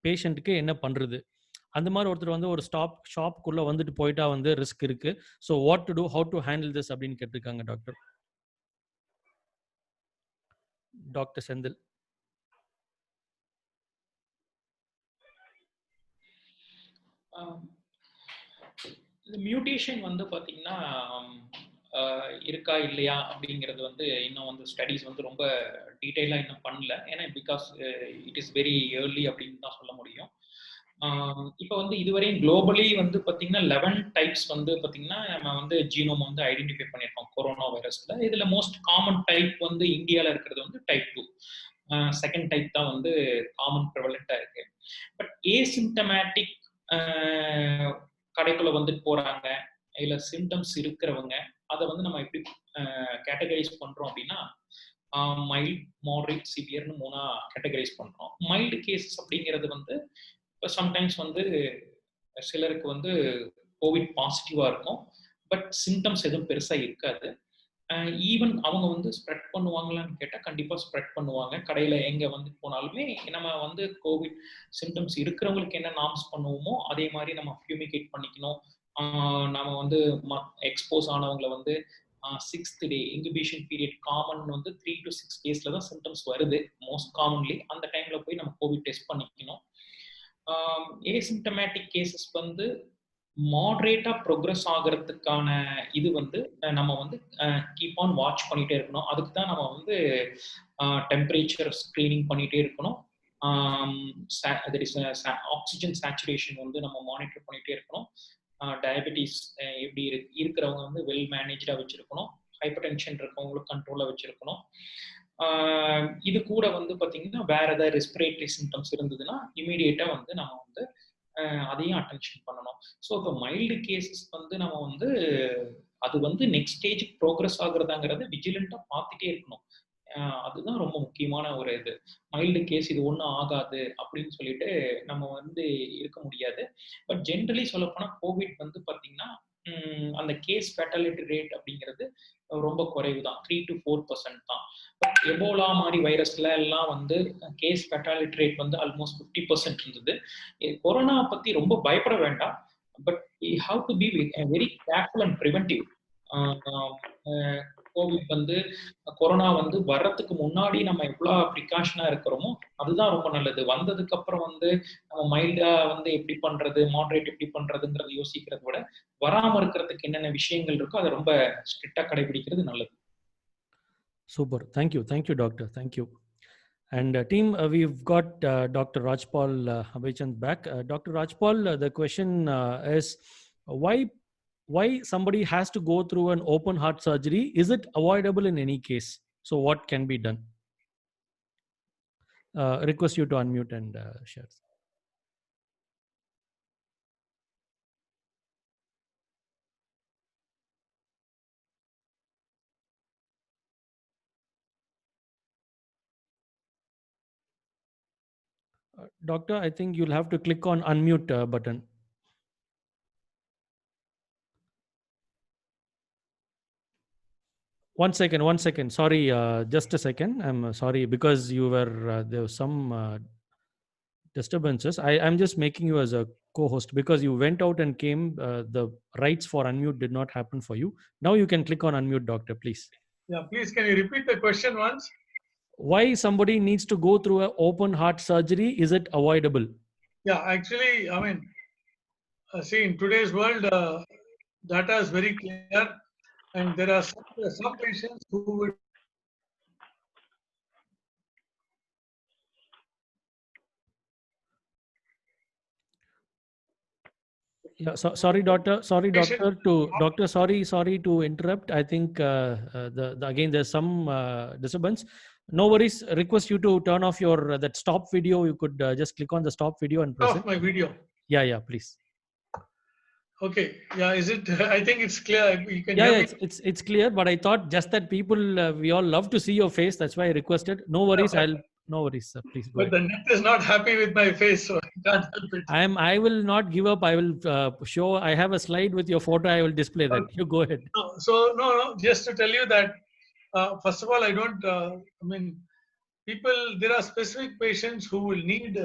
பேஷண்ட்டுக்கு என்ன பண்றது? அந்த மாதிரி ஒருத்தர் வந்து ஒரு ஷாப்க்குள்ள வந்துட்டு போயிட்டா வந்து ரிஸ்க் இருக்கு. So what to do, how to handle this அப்படின்னு கேட்டிருக்காங்க டாக்டர் செந்தில். இந்த மியூட்டேஷன் வந்து பார்த்தீங்கன்னா இருக்கா இல்லையா அப்படிங்கிறது வந்து இன்னும் வந்து ஸ்டடீஸ் வந்து ரொம்ப டீட்டெயிலாக இன்னும் பண்ணல. ஏன்னா because it is very early அப்படின்னு தான் சொல்ல முடியும். இப்போ வந்து இதுவரையும் குளோபலி வந்து பார்த்தீங்கன்னா 11 டைப்ஸ் வந்து பார்த்தீங்கன்னா நம்ம வந்து ஜீனோம் வந்து ஐடென்டிஃபை பண்ணியிருக்கோம் கொரோனா வைரஸ்ல. இதில் மோஸ்ட் காமன் டைப் வந்து இந்தியாவில் இருக்கிறது வந்து டைப் 2. செகண்ட் டைப் தான் வந்து காமன் ப்ரிவலண்ட்டாக இருக்கு. பட் ஏசிம்டமேட்டிக் கடைக்குள்ள வந்துட்டு போறாங்க, இல்ல சிம்டம்ஸ் இருக்கிறவங்க, அதை வந்து நம்ம எப்படி கேட்டகரைஸ் பண்றோம் அப்படின்னா மைல்ட், மாடரேட், சிவியர்னு 3 கேட்டகரைஸ் பண்றோம். மைல்டு கேசஸ் அப்படிங்கிறது வந்து இப்போ சம்டைம்ஸ் வந்து சிலருக்கு வந்து கோவிட் பாசிட்டிவா இருக்கும், பட் சிம்டம்ஸ் எதுவும் பெருசா இருக்காது. ஈவன் அவங்க வந்து ஸ்ப்ரெட் பண்ணுவாங்களான்னு கேட்டால் கண்டிப்பாக ஸ்ப்ரெட் பண்ணுவாங்க. கடையில் எங்கே வந்து போனாலுமே நம்ம வந்து கோவிட் சிம்டம்ஸ் இருக்கிறவங்களுக்கு என்ன நார்ம்ஸ் பண்ணுவோமோ அதே மாதிரி நம்ம ஃபியூமிகேட் பண்ணிக்கணும். நம்ம வந்து எக்ஸ்போஸ் ஆனவங்களை வந்து 6th டே இன்குபேஷன் பீரியட் காமன் வந்து 3 to 6 days தான் சிம்டம்ஸ் வருது மோஸ்ட் காமன்லி. அந்த டைம்ல போய் நம்ம கோவிட் டெஸ்ட் பண்ணிக்கணும். ஏசிம்டமேட்டிக் கேசஸ் வந்து மாடரேட்டா ப்ரோக்ரஸ் ஆகிறதுக்கான இது வந்து நம்ம வந்து கீப் ஆன் வாட்ச் பண்ணிட்டே இருக்கணும். அதுக்கு தான் நம்ம வந்து டெம்பரேச்சர் ஸ்க்ரீனிங் பண்ணிட்டே இருக்கணும். ஆக்சிஜன் சேச்சுரேஷன் வந்து நம்ம மானிட்டர் பண்ணிட்டே இருக்கணும். டயபெட்டிஸ் எப்படி இருக்கிறவங்க வந்து வெல் மேனேஜா வச்சிருக்கணும். ஹைப்பர் டென்ஷன் இருக்கவங்களுக்கு கண்ட்ரோலா வச்சிருக்கணும். இது கூட வந்து பார்த்தீங்கன்னா வேற ஏதாவது ரெஸ்பிரேட்டரி சிம்டம்ஸ் இருந்ததுன்னா இமீடியட்டா வந்து நம்ம வந்து அதையும் அட்டென்ஷன் பண்ணணும். ஸோ இப்போ மைல்டு கேசஸ் வந்து நம்ம வந்து அது வந்து நெக்ஸ்ட் ஸ்டேஜ் ப்ரோக்ரஸ் ஆகுறதாங்கிறத விஜிலண்டா பார்த்துட்டே இருக்கணும். அதுதான் ரொம்ப முக்கியமான ஒரு இது. மைல்டு கேஸ் இது ஒன்றும் ஆகாது அப்படின்னு சொல்லிட்டு நம்ம வந்து இருக்க முடியாது. பட் ஜென்ரலி சொல்லப்போனால் கோவிட் வந்து பார்த்தீங்கன்னா அந்த கேஸ் ஃபேட்டாலிட்டி ரேட் அப்படிங்கிறது ரொம்ப குறைவு தான், 3 to 4% தான். பட் எபோலா மாதிரி வைரஸ்ல எல்லாம் வந்து கேஸ் ஃபேட்டாலிட்டி ரேட் வந்து ஆல்மோஸ்ட் 50% இருந்தது. கொரோனா பத்தி ரொம்ப பயப்பட வேண்டாம், but we have to be very careful and preventive. COVID வந்து கொரோனா வந்து வர்றதுக்கு முன்னாடி நம்ம எவ்வளோ ப்ரிகாஷனா இருக்கிறோமோ அதுதான் ரொம்ப நல்லது. வந்ததுக்கு அப்புறம் வந்து நம்ம மைல்டா வந்து எப்படி பண்றது, மாடரேட் எப்படி பண்றதுங்கிறத யோசிக்கிறத விட வராம இருக்கிறதுக்கு என்னென்ன விஷயங்கள் இருக்கோ அதை ரொம்ப ஸ்ட்ரிக்டா கடைபிடிக்கிறது நல்லது. Super. Thank you, doctor. Thank you. And team, we've got Dr. Rajpal Abhichand back. Dr. Rajpal, the question is why somebody has to go through an open heart surgery? Is it avoidable in any case? So what can be done? Request you to unmute and share. Doctor, I think you'll have to click on unmute button. One second. Sorry, just a second. I'm sorry because you were there was some disturbances. I'm just making you as a co-host because you went out and came. The rights for unmute did not happen for you. Now you can click on unmute, doctor, please. Yeah, please, can you repeat the question once? Why somebody needs to go through an open heart surgery? Is it avoidable? Yeah, actually, I mean, see, in today's world, data is very clear, and there are some patients who would. Yeah, sorry, doctor. Sorry, doctor. Sorry to interrupt. I think again there's some disturbance. No worries. Request you to turn off your that stop video. You could just click on the stop video and press Off it. my video. Yeah, please. Okay. Yeah, is it? I think it's clear. You can Yeah, hear me. it's clear. But I thought just that people we all love to see your face. That's why I requested. No worries. No worries, sir. Please go But ahead. the net is not happy with my face, so I can't help it. I will not give up. I will show. I have a slide with your photo. I will display that. You go ahead. No. Just to tell you that, first of all, I don't. I mean, there are specific patients who will need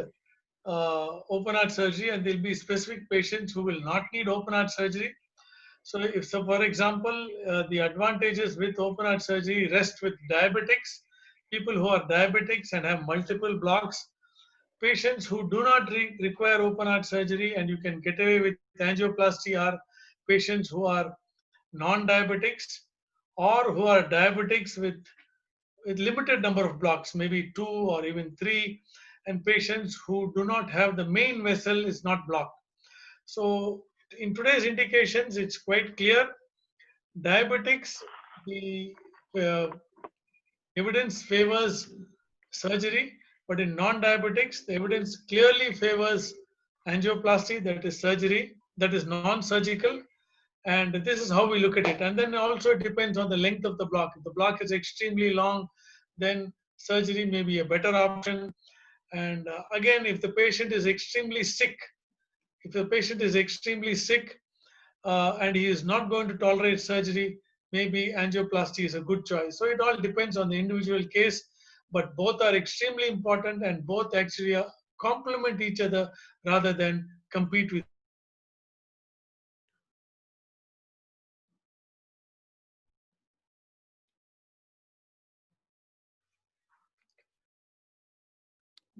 open heart surgery, and there'll be specific patients who will not need open heart surgery. So, for example, the advantages with open heart surgery rest with diabetics, people who are diabetics and have multiple blocks, patients who do not require open heart surgery and you can get away with angioplasty are patients who are non-diabetics or who are diabetics with limited number of blocks, maybe 2 or even 3, and patients who do not have the main vessel is not blocked. So in today's indications, it's quite clear. Diabetics, the evidence favors surgery, but in non-diabetics, the evidence clearly favors angioplasty, that is surgery, that is non-surgical. And this is how we look at it. And then also it depends on the length of the block. If the block is extremely long, then surgery may be a better option. And again, if the patient is extremely sick, and he is not going to tolerate surgery, maybe angioplasty is a good choice. So it all depends on the individual case, but both are extremely important and both actually complement each other rather than compete with.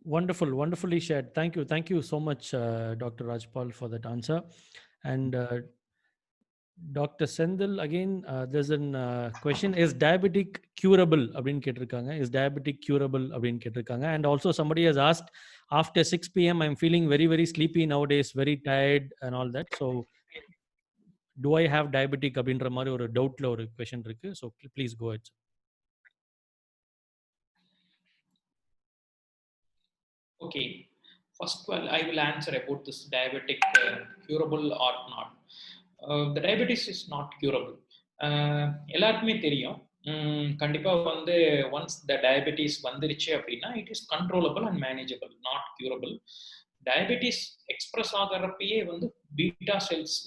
Wonderfully shared. Thank you so much, Dr. Rajpal, for that answer. And Dr. Sendil, again, there's a question: Is diabetic curable? Is diabetic curable? And also somebody has asked, after 6 p.m. I'm feeling very sleepy nowadays, very tired and all that. So, do I have diabetic? அப்படின்ற மாதிரி ஒரு டவுட்ல ஒரு question இருக்கு. So please go ahead. Okay, first of all, I will answer about this diabetic curable or not. The diabetes is not curable. எல்லாருக்குமே தெரியும். கண்டிப்பா வந்து once the diabetes வந்துருச்சு அப்படின்னா it is controllable and manageable, not curable. Diabetes express ஆகிறப்பயே வந்து beta cells,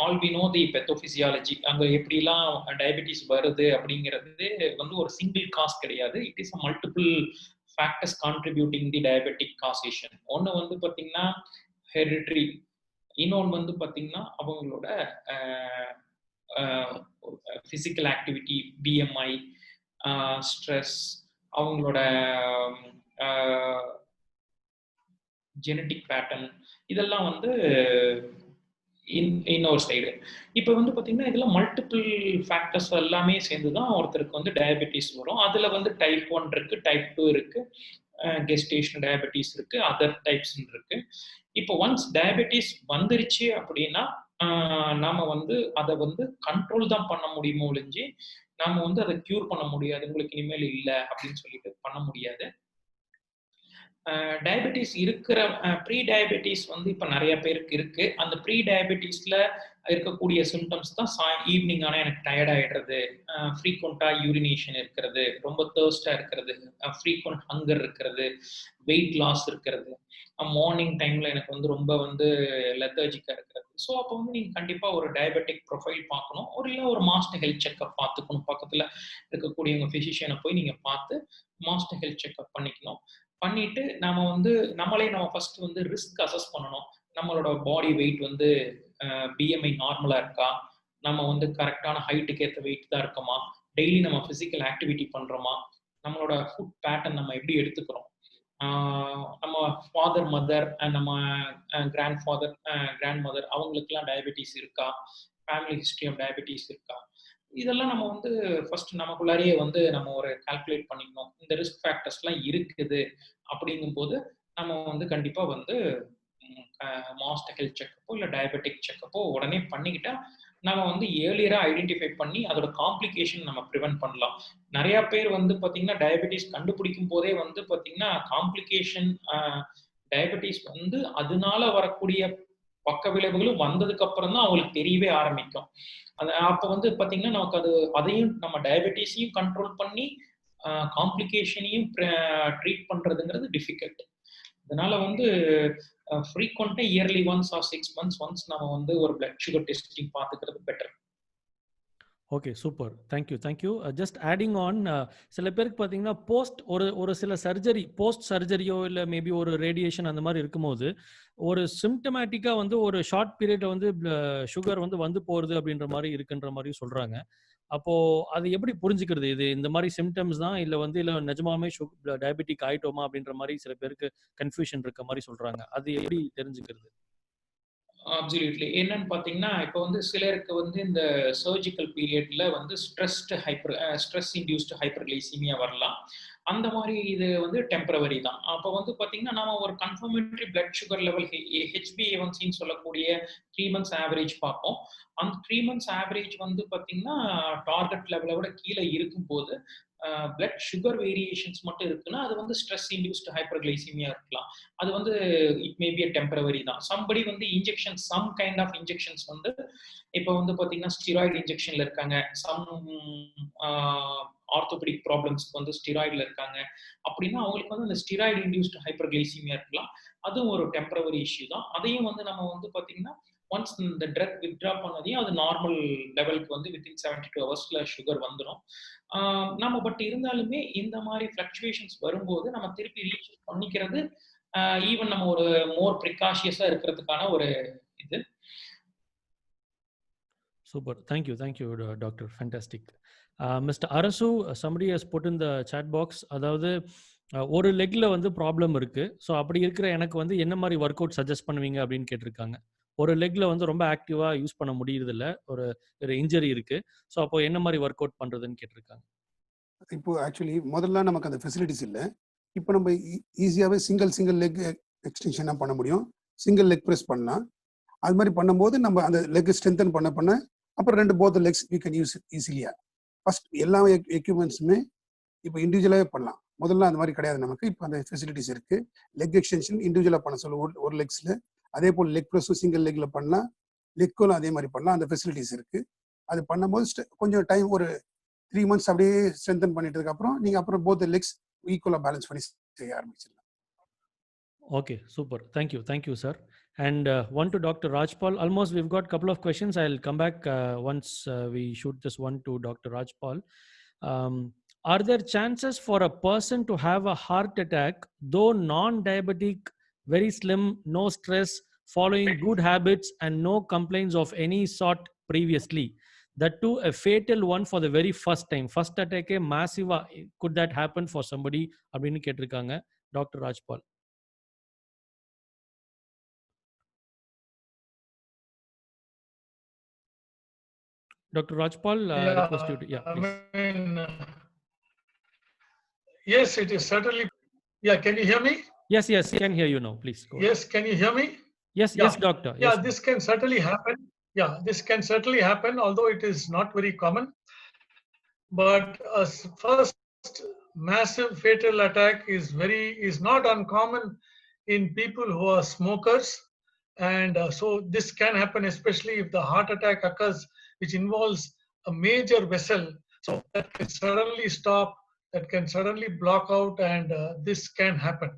all we know the pathophysiology, அங்க எப்படிலாம் டயபெட்டிஸ் வருது அப்படிங்கிறது வந்து ஒரு சிங்கிள் காஸ் கிடையாது. It is a multiple factors contributing the diabetic causation. ஒன்று வந்து பார்த்தீங்கன்னா ஹெரிட்ரி, இன்னொன்று வந்து பார்த்தீங்கன்னா அவங்களோட ஃபிசிக்கல் ஆக்டிவிட்டி, பிஎம்ஐ, ஸ்ட்ரெஸ், அவங்களோட ஜெனட்டிக் பேட்டர்ன், இதெல்லாம் வந்து இன்னொரு சைடு. இப்போ வந்து பார்த்தீங்கன்னா இதெல்லாம் மல்டிபிள் ஃபேக்டர்ஸ் எல்லாமே சேர்ந்து தான் ஒருத்தருக்கு வந்து டயபெட்டிஸ் வரும். அதில் வந்து டைப் 1 இருக்கு, டைப் 2 இருக்கு, கெஸ்டேஷன் டயபெட்டிஸ் இருக்கு, அதர் டைப்ஸ் இருக்கு. இப்போ ஒன்ஸ் டயபெட்டிஸ் வந்துருச்சு அப்படின்னா நாம வந்து அதை வந்து கண்ட்ரோல் தான் பண்ண முடியுமோ ஒழிஞ்சு நாம வந்து அதை கியூர் பண்ண முடியாது. உங்களுக்கு இனிமேல் இல்லை அப்படின்னு சொல்லிட்டு பண்ண முடியாது. டயபெட்டிஸ் இருக்கிற ப்ரீ டயபெட்டிஸ் வந்து இப்போ நிறைய பேருக்கு இருக்கு. அந்த ப்ரீ டயபெட்டிஸ்ல இருக்கக்கூடிய சிம்டம்ஸ் தான் ஈவினிங் ஆனால் எனக்கு டயர்ட் ஆகிடுறது, ஃப்ரீக்வெண்ட்டாக யூரினேஷன் இருக்கிறது, ரொம்ப தேர்ஸ்டாக இருக்கிறது, ஃப்ரீக்வெண்ட் ஹங்கர் இருக்கிறது, வெயிட் லாஸ் இருக்கிறது, மார்னிங் டைமில் எனக்கு வந்து ரொம்ப வந்து லெத்தர்ஜிக்காக இருக்கிறது. ஸோ அப்போ வந்து நீங்கள் கண்டிப்பாக ஒரு டயபெட்டிக் ப்ரொஃபைல் பார்க்கணும், இல்லை ஒரு மாஸ்டர் ஹெல்த் செக்அப் பார்த்துக்கணும். பக்கத்தில் இருக்கக்கூடிய உங்கள் ஃபிசிஷியனை போய் நீங்கள் பார்த்து மாஸ்டர் ஹெல்த் செக்அப் பண்ணிக்கணும். பண்ணிட்டு நம்ம ஃபர்ஸ்ட் வந்து ரிஸ்க் அசஸ் பண்ணணும். நம்மளோட பாடி வெயிட் வந்து பிஎம்ஐ நார்மலா இருக்கா, நம்ம வந்து கரெக்டான ஹைட்டுக்கு ஏற்ற வெயிட் தான் இருக்கோமா, டெய்லி நம்ம பிசிக்கல் ஆக்டிவிட்டி பண்றோமா, நம்மளோட ஃபுட் பேட்டர்ன் நம்ம எப்படி எடுத்துக்கிறோம், நம்ம ஃபாதர் மதர் நம்ம கிராண்ட் ஃபாதர் கிராண்ட் மதர் அவங்களுக்குலாம் டயபெட்டிஸ் இருக்கா, ஃபேமிலி ஹிஸ்ட்ரி ஆஃப் டயபெட்டிஸ் இருக்கா, இதெல்லாம் நம்ம வந்து ஃபர்ஸ்ட் நமக்குள்ளாரியே வந்து நம்ம ஒரு கால்குலேட் பண்ணிக்கணும். இந்த ரிஸ்க் ஃபேக்டர்ஸ்லாம் இருக்குது அப்படிங்கும்போது நம்ம வந்து கண்டிப்பா வந்து மாஸ்டர் ஹெல்த் செக்கப்போ இல்லை டயபெட்டிக் செக்கப்போ உடனே பண்ணிக்கிட்டா நம்ம வந்து ஏர்லியரா ஐடென்டிஃபை பண்ணி அதோட காம்ப்ளிகேஷன் நம்ம ப்ரிவென்ட் பண்ணலாம். நிறைய பேர் வந்து பாத்தீங்கன்னா டயபெட்டிஸ் கண்டுபிடிக்கும் போதே வந்து பாத்தீங்கன்னா காம்ப்ளிகேஷன் டயபெட்டிஸ் வந்து அதனால வரக்கூடிய பக்க விளைவுகளும் வந்ததுக்கு அப்புறம் தான் அவங்களுக்கு தெரியவே ஆரம்பிக்கும். அப்ப வந்து பாத்தீங்கன்னா நமக்கு அதையும் நம்ம டயபெட்டிஸையும் கண்ட்ரோல் பண்ணி காம்ப்ளிகேஷனையும் ட்ரீட் பண்றதுங்கிறது டிஃபிகல்ட். அதனால வந்து ஃப்ரீக்வெண்டா yearly once or 6 months once நம்ம வந்து ஒரு பிளட் சுகர் டெஸ்டிங் பார்த்துக்கிறது better. Okay, super, thank you. Just adding on, சில பேருக்கு பார்த்தீங்கன்னா ஒரு சில சர்ஜரி, போஸ்ட் சர்ஜரியோ இல்லை மேபி ஒரு ரேடியேஷன் அந்த மாதிரி இருக்கும்போது ஒரு சிம்டமேட்டிக்காக வந்து ஒரு ஷார்ட் பீரியட்ல வந்து சுகர் வந்து போகிறது அப்படின்ற மாதிரி இருக்குன்ற மாதிரி சொல்கிறாங்க. அப்போ அது எப்படி புரிஞ்சுக்கிறது? இது இந்த மாதிரி சிம்டம்ஸ் தான் இல்லை நிஜமாவே டயபெட்டிக் ஆயிட்டோமா அப்படின்ற மாதிரி சில பேருக்கு கன்ஃபியூஷன் இருக்க மாதிரி சொல்றாங்க. அது எப்படி தெரிஞ்சுக்கிறது? அப்சல்யூட்லி. என்னன்னு பார்த்தீங்கன்னா, இப்போ வந்து சிலருக்கு வந்து இந்த சர்ஜிக்கல் பீரியட்ல வந்து ஸ்ட்ரெஸ் இன்டியூஸ்டு ஹைப்பர்கிளைசீமியா வரலாம். அந்த மாதிரி இது வந்து டெம்பரவரி தான். அப்போ வந்து பார்த்தீங்கன்னா, நாம ஒரு கன்ஃபர்மேட்டரி பிளட் சுகர் லெவல் HbA1cன்னு சொல்லக்கூடிய 3 months ஆவரேஜ் பார்ப்போம். அந்த 3 months ஆவரேஜ் வந்து பார்த்தீங்கன்னா டார்கெட் லெவலை விட கீழே இருக்கும்போது பிளட் சுகர் வேரியேஷன்ஸ் மட்டும் இருக்குன்னா அது வந்து ஸ்ட்ரெஸ் இன்டியூஸ்டு ஹைப்பர்கிளைசீமியா இருக்கலாம். அது வந்து இட் மே பி டெம்பரவரி தான். சம்படி வந்து injection, some kind of injections வந்து இப்போ வந்து பார்த்தீங்கன்னா ஸ்டிராய்டு இன்ஜெக்ஷன்ல இருக்காங்க, சம் ஆர்த்தோபெடிக் ப்ராப்ளம்ஸ்க்கு வந்து ஸ்டிராய்டில் இருக்காங்க. அப்படின்னா அவங்களுக்கு வந்து இந்த ஸ்டிராய்டு இன்டியூஸ்டு ஹைப்பர்கிளைசீமியா இருக்கலாம். அதுவும் ஒரு டெம்பரவரி இஷ்யூ தான். அதையும் வந்து நம்ம வந்து பார்த்தீங்கன்னா ஒன்ஸ் இந்த ட்ரக் வித்ட்ரா பண்ணதையும் அது நார்மல் லெவலுக்கு வந்து வித்தின் 72 hours சுகர் வந்துடும். நம்ம பட் இருந்தாலுமே இந்த மாதிரி ஃப்ளக்சுவேஷன்ஸ் வரும்போது நம்ம திருப்பி ரீச் பண்ணிக்கிறது ஈவன் நம்ம ஒரு மோர் ப்ரிகாஷியஸா இருக்கிறதுக்கான ஒரு இது. Super. Thank you, Doctor. Fantastic. Mr. Arasu, somebody has put in the chat box, அதாவது ஒரு லெக்ல வந்து ப்ராப்ளம் இருக்கு. ஸோ அப்படி இருக்கிற எனக்கு வந்து என்ன மாதிரி ஒர்க் அவுட் சஜஸ்ட் பண்ணுவீங்க அப்படின்னு கேட்டிருக்காங்க. ஒரு லெக்ல வந்து ரொம்ப ஆக்டிவா யூஸ் பண்ண முடியறது இல்லை, ஒரு இன்ஜரி இருக்கு. ஸோ அப்போ என்ன மாதிரி ஒர்க் அவுட் பண்றதுன்னு கேட்டிருக்காங்க. இப்போ ஆக்சுவலி முதல்ல நமக்கு அந்த ஃபெசிலிட்டிஸ் இல்லை. இப்போ நம்ம ஈஸியாகவே சிங்கிள் லெக் எக்ஸ்டென்ஷனாக பண்ண முடியும், சிங்கிள் லெக் ப்ரெஸ் பண்ணலாம். அது மாதிரி பண்ணும்போது நம்ம அந்த லெக் ஸ்ட்ரென்தன் பண்ண அப்புறம் both legs we can use ஈஸிலியா. ஃபர்ஸ்ட் எல்லா எக்யூப்மெண்ட்ஸுமே இப்போ இண்டிவிஜுவலாகவே பண்ணலாம். முதல்ல அந்த மாதிரி கிடையாது நமக்கு. இப்போ அந்த ஃபெசிலிட்டிஸ் இருக்கு. லெக் எக்ஸ்டென்ஷன் இண்டிவிஜுவலாக பண்ண சொல்லுவோம் ஒரு லெக்ஸில். அதே போல் லெக் ப்ரெஸ்ஸும் சிங்கிள் லெக்ல பண்ணலாம், லெக்கும் அதே மாதிரி பண்ணலாம். அந்த ஃபெசிலிட்டிஸ் இருக்கு. அது பண்ணும்போது கொஞ்சம் டைம் ஒரு 3 months அப்படியே ஸ்ட்ரென்தன் பண்ணிட்டதுக்கு அப்புறம் நீங்க அப்புறம் போத் லெக்ஸ் ஈக்குவலா பேலன்ஸ் பண்ணி செய்ய ஆரம்பிச்சிடலாம். Okay, super. Thank you, sir. And one to Dr. Rajpal. Almost we've got a couple of questions. I'll come back once we shoot this one to Dr. Rajpal. Are there chances for a person to have a heart attack, though non-diabetic, very slim, no stress, following good habits and no complaints of any sort previously? That too a fatal one for the very first time. First attack massive. Could that happen for somebody? அப்படின்னு கேட்டிருக்காங்க Dr. Rajpal. Dr. Rajpal, request you to, please. I mean, yes, it is certainly. Yeah, can you hear me? Yes, can hear you now. Please go. Yes, can you hear me? Yes, doctor. Yeah, yes, this can certainly happen. Yeah, this can certainly happen, although it is not very common. But first massive fatal attack is not uncommon in people who are smokers And so this can happen, especially if the heart attack occurs, which involves a major vessel. So that can suddenly stop, that can suddenly block out, and this can happen.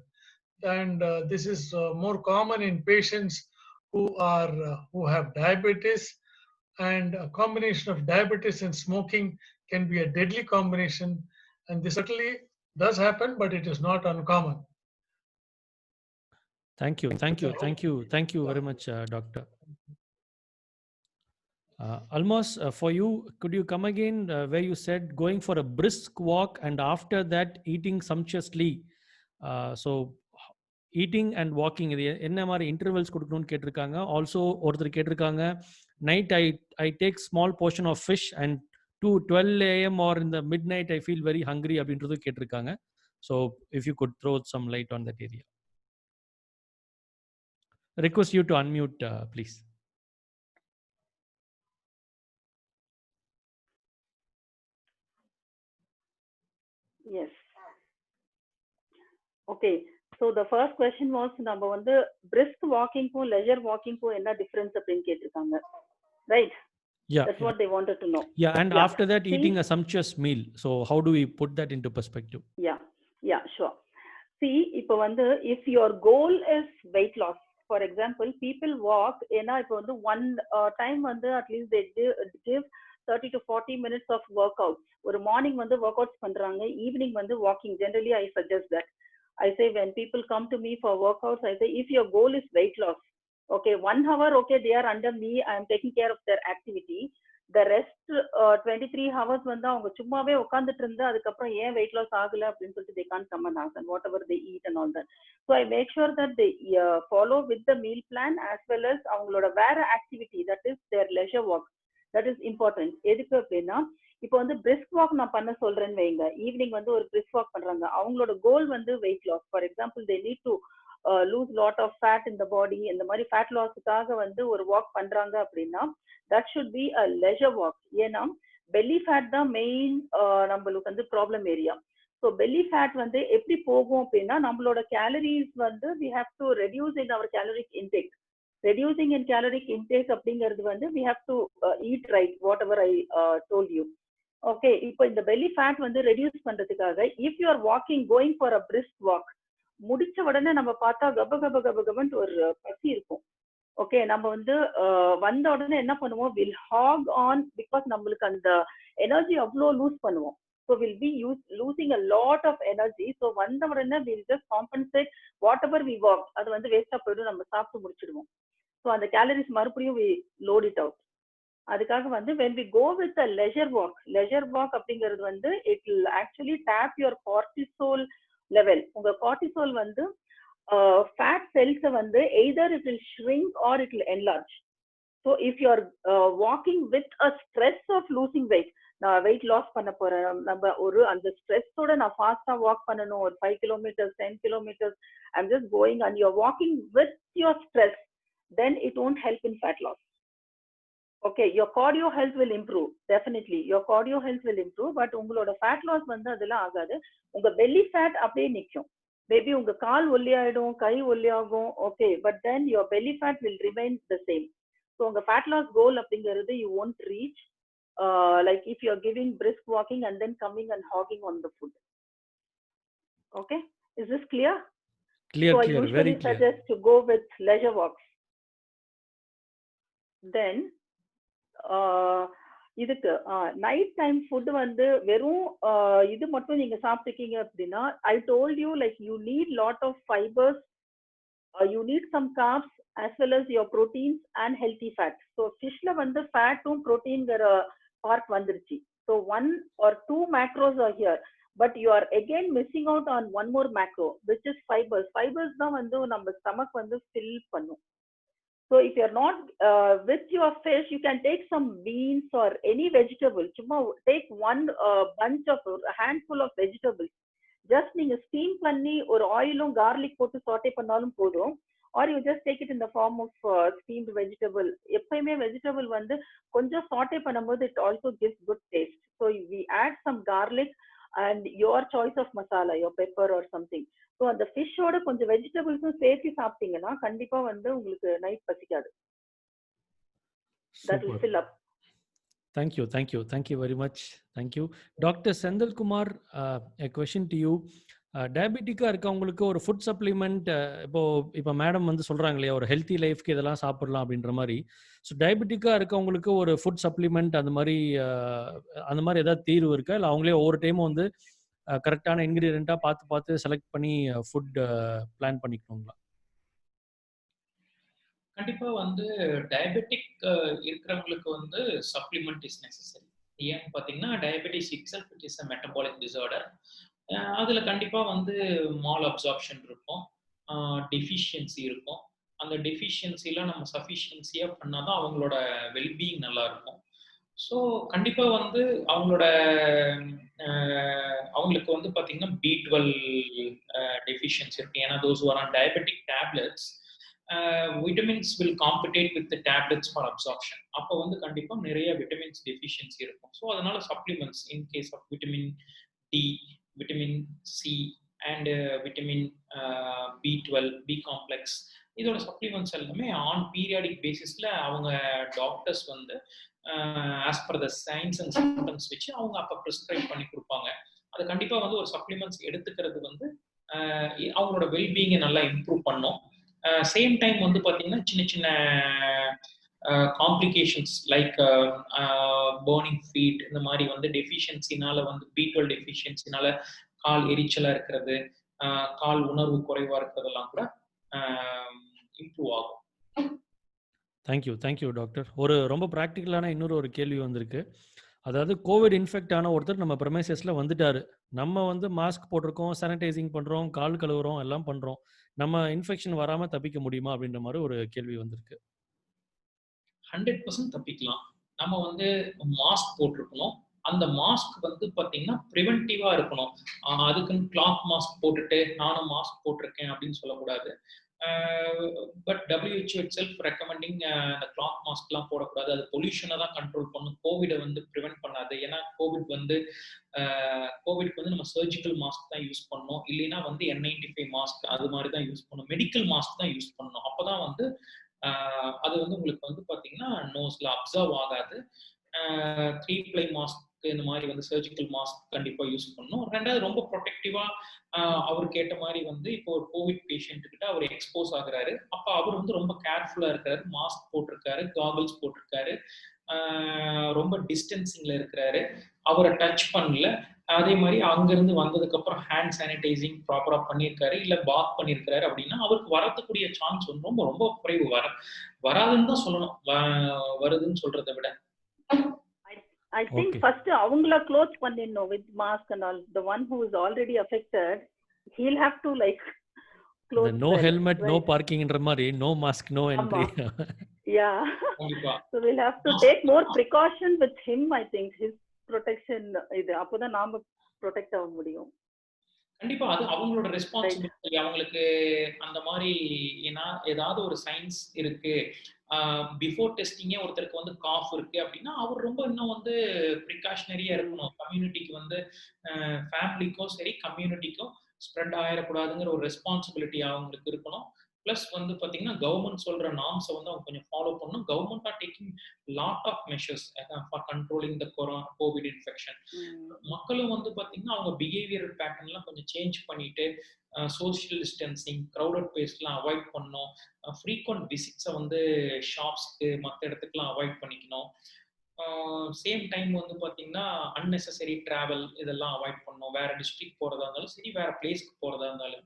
And this is more common in patients who have diabetes, and a combination of diabetes and smoking can be a deadly combination. And this certainly does happen, but it is not uncommon. Thank you very much, Doctor. Almost for you, could you come again where you said going for a brisk walk and after that eating sumptuously? So eating and walking இது என்ன மாதிரி intervals கொடுக்கணும்னு கேட்டிருக்காங்க. Also ஒருத்தர் கேட்டிருக்காங்க night I take small portion of fish and 12 AM or in the midnight I feel very hungry அப்படின்றது கேட்டிருக்காங்க. So if you could throw some light on that area. Request you to unmute, please. Yes. Okay. So the first question was நம்ம வந்து brisk walking க்கும் leisure walking க்கும் என்ன difference அப்படின்னு கேட்டிருக்காங்க. Right? Yeah. That's what they wanted to know. Yeah, and after that eating a sumptuous meal. So how do we put that into perspective? Yeah, sure. See, இப்போ வந்து if your goal is weight loss, for example, people walk ஏன்னா இப்போ வந்து one time வந்து at least they give 30 to 40 minutes of workouts. ஒரு morning வந்து workouts பண்றாங்க, evening வந்து walking. Generally, I suggest that. I say when people come to me for workouts, I say if your goal is weight loss, okay, 1 hour, okay, they are under me, I am taking care of their activity. The rest 23 hours வந்து அவங்க சும்மாவே உட்கார்ந்துட்டு இருந்தா அதுக்கப்புறம் ஏன் weight loss ஆகல அப்படின்னு சொல்லிட்டு they can't come and ask, and whatever they eat and all that. So I make sure that they follow with the meal plan as well as அவங்களோட வேற activity, that is their leisure walk. That is important. எதுக்கு அப்படின்னா இப்போ வந்து brisk walk நான் பண்ண சொல்றேன்னு வைங்க, ஈவினிங் வந்து ஒரு brisk walk பண்றாங்க, அவங்களோட கோல் வந்து weight loss. For example, they need to lose lot of fat in the body. இந்த மாதிரி fat lossக்காக வந்து ஒரு walk பண்றாங்க அப்படின்னா that should be a leisure walk. ஏன்னா belly fat தான் மெயின் நம்மளுக்கு வந்து problem area. So belly fat வந்து எப்படி போகும் அப்படின்னா நம்மளோட கேலரிஸ் வந்து we have to reduce in our caloric intake. Reducing in caloric intake அப்படிங்கிறது வந்து we have to eat right, whatever I told you. Okay, இப்போ இந்த belly fat வந்து reduce பண்றதுக்காக if you are walking, going for a brisk walk, முடிச்ச உடனே நம்ம பார்த்தா கபன்னு ஒரு பசி இருக்கும். ஓகே, நம்ம வந்து வந்த உடனே என்ன பண்ணுவோம், வில் ஹாக் ஆன், பிகாஸ் நம்மளுக்கு அந்த எனர்ஜி அவ்வளோ லூஸ் பண்ணுவோம். So will be losing a lot of energy. So வந்த உடனே will just compensate whatever we walk, அது வந்து வேஸ்டா போயிடும், நம்ம சாப்பிட்டு முடிச்சிடுவோம். ஸோ அந்த கேலரிஸ் மறுபடியும் வி லோட் இட் அவுட். அதுக்காக வந்து when we go with a leisure walk அப்படிங்கிறது வந்து it will actually tap your cortisol level. உங்க cortisol வந்து fat cells வந்து either it will shrink or it will enlarge. So if you are walking with a stress of losing weight, நான் weight loss பண்ண போறேன், நம்ம ஒரு அந்த ஸ்ட்ரெஸ்ஸோட நான் ஃபாஸ்டா வாக் பண்ணணும், ஒரு 5 kilometers 10 kilometers I'm just going, and you're walking with your stress, then it won't help in fat loss. Okay, your cardio health will improve. Definitely your cardio health will improve, but உங்களோட fat loss வந்து அதெல்லாம் ஆகாது. உங்க belly fat அப்படியே நிக்கும். Maybe உங்க கால் ஒல்லியாயிடும், கை ஒல்லியாகும், okay, but then your belly fat will remain the same. So உங்க fat loss goal அப்படிங்கிறது you won't reach like if you are giving brisk walking and then coming and hogging on the food. Okay, is this clear? Clear, so clear, I usually very clear. suggest to go with leisure walks. Then இதுக்கு night time food வந்து வெறும் இது மட்டும் நீங்க சாப்பிட்டுக்கீங்க அப்படின்னா I told you like you need lot of fibers, you need some carbs as well as your proteins and healthy fat. So fishல வந்து ஃபேட்டும் ப்ரோட்டீன்ங்கிற பார்ட் வந்துருச்சு. So 1 or 2 macros are here, but you are again missing out on one more macro, which is fibers. Fibers தான் வந்து நம்ம stomach வந்து fill பண்ணும். So if you're not with your fish, you can take some beans or any vegetable. Take one bunch of a handful of vegetables. Just நீங்க steam பண்ணி ஒரு ஆயிலும் garlic போட்டு saute பண்ணாலும் போதும், or you just take it in the form of steamed vegetable. எப்பயுமே vegetable வந்து கொஞ்சம் saute பண்ணும்போது it also gives good taste. So we add some garlic and your choice of masala, your pepper or something. So அந்த ஃபிஷ்ஷோட கொஞ்சம் வெஜிடபிள்ஸும் சேர்த்து சாப்பிட்டீங்கன்னா கண்டிப்பா வந்து உங்களுக்கு நைட் பசிக்காது. That will Super. fill up. Thank you very much. Thank you. Dr. Sendil Kumar, a question to you. டயபெட்டிக்காக இருக்கவங்களுக்கு ஒரு ஃபுட் சப்ளிமெண்ட் இப்போ மேடம் வந்து சொல்கிறாங்க இல்லையா, ஒரு ஹெல்த்தி லைஃப்க்கு இதெல்லாம் சாப்பிடலாம் அப்படின்ற மாதிரி. ஸோ டயபெட்டிக்காக இருக்கவங்களுக்கு ஒரு ஃபுட் சப்ளிமெண்ட் அந்த மாதிரி ஏதாவது தீர்வு இருக்கா, இல்லை அவங்களே ஒவ்வொரு டைமும் வந்து கரெக்டான இன்க்ரீடியண்ட்டாக பார்த்து செலக்ட் பண்ணி ஃபுட் பிளான் பண்ணிக்கணுங்களா? கண்டிப்பா வந்து டயபெட்டிக் இருக்கிறவங்களுக்கு வந்து சப்ளிமெண்ட் இஸ் நெசசரி. ஏன்னு பார்த்தீங்கன்னா diabetes itself it is a metabolic disorder. அதுல கண்டிப்பா வந்து மால் அப்சார்ப்ஷன் இருக்கும், டெஃபிஷியன்சி இருக்கும். அந்த டெஃபிஷியன்சிலாம் நம்ம சஃபிஷியன்சியா பண்ணாதான் அவங்களோட வெல்பீயிங் நல்லா இருக்கும். ஸோ கண்டிப்பா வந்து அவங்களுக்கு வந்து பார்த்தீங்கன்னா B12 டெஃபிஷியன்சி இருக்கு. ஏன்னா those who are on diabetic tablets, vitamins will compete with the tablets for absorption. அப்போ வந்து கண்டிப்பா நிறைய விட்டமின்ஸ் டெஃபிஷியன்சி இருக்கும். ஸோ அதனால supplements in case of vitamin D, vitamin C and vitamin B12, B complex, இதோட supplements எல்லாமே on periodic பேசிஸ்ல அவங்க டாக்டர்ஸ் வந்து as per the signs and symptoms வச்சு அவங்க அப்போ ப்ரிஸ்கிரைப் பண்ணி கொடுப்பாங்க. அது கண்டிப்பா வந்து ஒரு சப்ளிமெண்ட்ஸ் எடுத்துக்கிறது வந்து அவங்களோட வெல்பீயிங்கை நல்லா இம்ப்ரூவ் பண்ணும். சேம் டைம் வந்து பார்த்தீங்கன்னா சின்ன சின்ன காம்ப்ளிகேஷன்ஸ் லைக் பர்னிங் ஃபீட் இந்த மாதிரி வந்து டெஃபிஷியன்சினால வந்து B12 டெஃபிஷியன்சினால கால் எரிச்சலா இருக்கிறது, கால் உணர்வு குறைவா இருக்கிறதெல்லாம் கூட இம்ப்ரூவ் ஆகும். Thank you doctor. ரொம்ப ப்ராக்டிக்கலான இன்னொரு கேள்வி வந்திருக்கு. அதாவது கோவிட் இன்ஃபெக்ட் ஆன ஒருத்தர் நம்ம ப்ரெமைசஸ்ல வந்துட்டாரு, நம்ம வந்து மாஸ்க் போட்டிருக்கோம், சானிடைசிங் பண்றோம், கால் கழுவுறோம், எல்லாம் பண்றோம், நம்ம இன்ஃபெக்ஷன் வராம தப்பிக்க முடியுமா அப்படின்ற மாதிரி ஒரு கேள்வி வந்திருக்கு. 100% தப்பிக்கலாம். நம்ம வந்து மாஸ்க் போட்டிருக்கணும். அந்த மாஸ்க் வந்து பார்த்தீங்கன்னா ப்ரிவென்டிவா இருக்கணும். அதுக்குன்னு கிளாத் மாஸ்க் போட்டுட்டு நானும் மாஸ்க் போட்டிருக்கேன் அப்படின்னு சொல்லக்கூடாது. பட் WHO இட்செல்ஃப் ரெக்கமெண்டிங் அந்த கிளாத் மாஸ்க்லாம் போடக்கூடாது. அது பொல்யூஷனை தான் கண்ட்ரோல் பண்ணும், கோவிடை வந்து ப்ரிவென்ட் பண்ணாது. ஏன்னா கோவிட்க்கு வந்து நம்ம சர்ஜிக்கல் மாஸ்க் தான் யூஸ் பண்ணணும், இல்லைன்னா வந்து N95 மாஸ்க் அது மாதிரி தான் யூஸ் பண்ணணும், மெடிக்கல் மாஸ்க் தான் யூஸ் பண்ணணும். அப்போதான் வந்து அது வந்து உங்களுக்கு வந்து பார்த்தீங்கன்னா நோஸ்ல அப்சர்வ் ஆகாது. 3-ply மாஸ்க் இந்த மாதிரி வந்து சர்ஜிக்கல் மாஸ்க் கண்டிப்பா யூஸ் பண்ணணும். ரெண்டாவது ரொம்ப ப்ரொடெக்டிவா அவருக்கு ஏற்ற மாதிரி வந்து இப்போ ஒரு கோவிட் பேஷண்ட் கிட்ட அவர் எக்ஸ்போஸ் ஆகுறாரு, அப்ப அவர் வந்து ரொம்ப கேர்ஃபுல்லா இருக்காரு, மாஸ்க் போட்டிருக்காரு, காகல்ஸ் போட்டிருக்காரு, ரொம்ப டிஸ்டன்சிங்ல இருக்கிறாரு, அவரை டச் பண்ணல. அதே மாதிரி அங்கிருந்து வந்ததுக்கு அப்புறம் ஹேண்ட் சானிடைசிங் ப்ராப்பரா பண்ணியிருக்காரு, இல்ல பாத் பண்ணியிருக்காரு அப்படின்னா அவருக்கு வரக்கூடிய சான்ஸ் வந்து ரொம்ப ரொம்ப குறைவு. வராதுன்னு தான் சொல்லணும், வருதுன்னு சொல்றதை விட. I think first avangala close பண்ணிடணும் with mask and all. The one who is already affected, he'll have to like close. No helmet, no parking ன்ற மாதிரி, no mask, no entry. Yeah. So we'll have to take more precaution with him. I think his protection இது அப்போதான் நாம protect ஆக முடியும். கண்டிப்பா அது அவங்களோட ரெஸ்பான்சிபிலிட்டி. அவங்களுக்கு அந்த மாதிரி ஏதாவது ஒரு சைன்ஸ் இருக்கு, பிஃபோர் டெஸ்டிங்கே ஒருத்தருக்கு வந்து காஃப் இருக்கு அப்படின்னா அவர் ரொம்ப இன்னும் வந்து ப்ரிகாஷனரியா இருக்கணும். கம்யூனிட்டிக்கு வந்து ஃபேமிலிக்கும் சரி கம்யூனிட்டிக்கும் ஸ்ப்ரெட் ஆயிடக்கூடாதுங்கிற ஒரு ரெஸ்பான்சிபிலிட்டி அவங்களுக்கு இருக்கணும். பிளஸ் வந்து பார்த்தீங்கன்னா கவர்மெண்ட் சொல்ற நார்ம்ஸை வந்து அவங்க கொஞ்சம் ஃபாலோ பண்ணணும். Government are taking lot of measures for controlling the COVID infection. மக்களும் வந்து பார்த்தீங்கன்னா அவங்க பிஹேவியர் பேட்டர்ன்லாம் கொஞ்சம் சேஞ்ச் பண்ணிட்டு சோஷியல் டிஸ்டன்சிங், க்ரௌடட் பிளேஸ்லாம் அவாய்ட் பண்ணணும். ஃப்ரீக்வெண்ட் விசிட்ஸை வந்து ஷாப்ஸ்க்கு மற்ற இடத்துக்குலாம் அவாய்ட் பண்ணிக்கணும். சேம் டைம் வந்து பார்த்தீங்கன்னா அன்னெசரி ட்ராவல் இதெல்லாம் அவாய்ட் பண்ணணும். வேற டிஸ்ட்ரிக்ட் போகிறதா இருந்தாலும் சரி, வேற பிளேஸ்க்கு போகிறதா இருந்தாலும்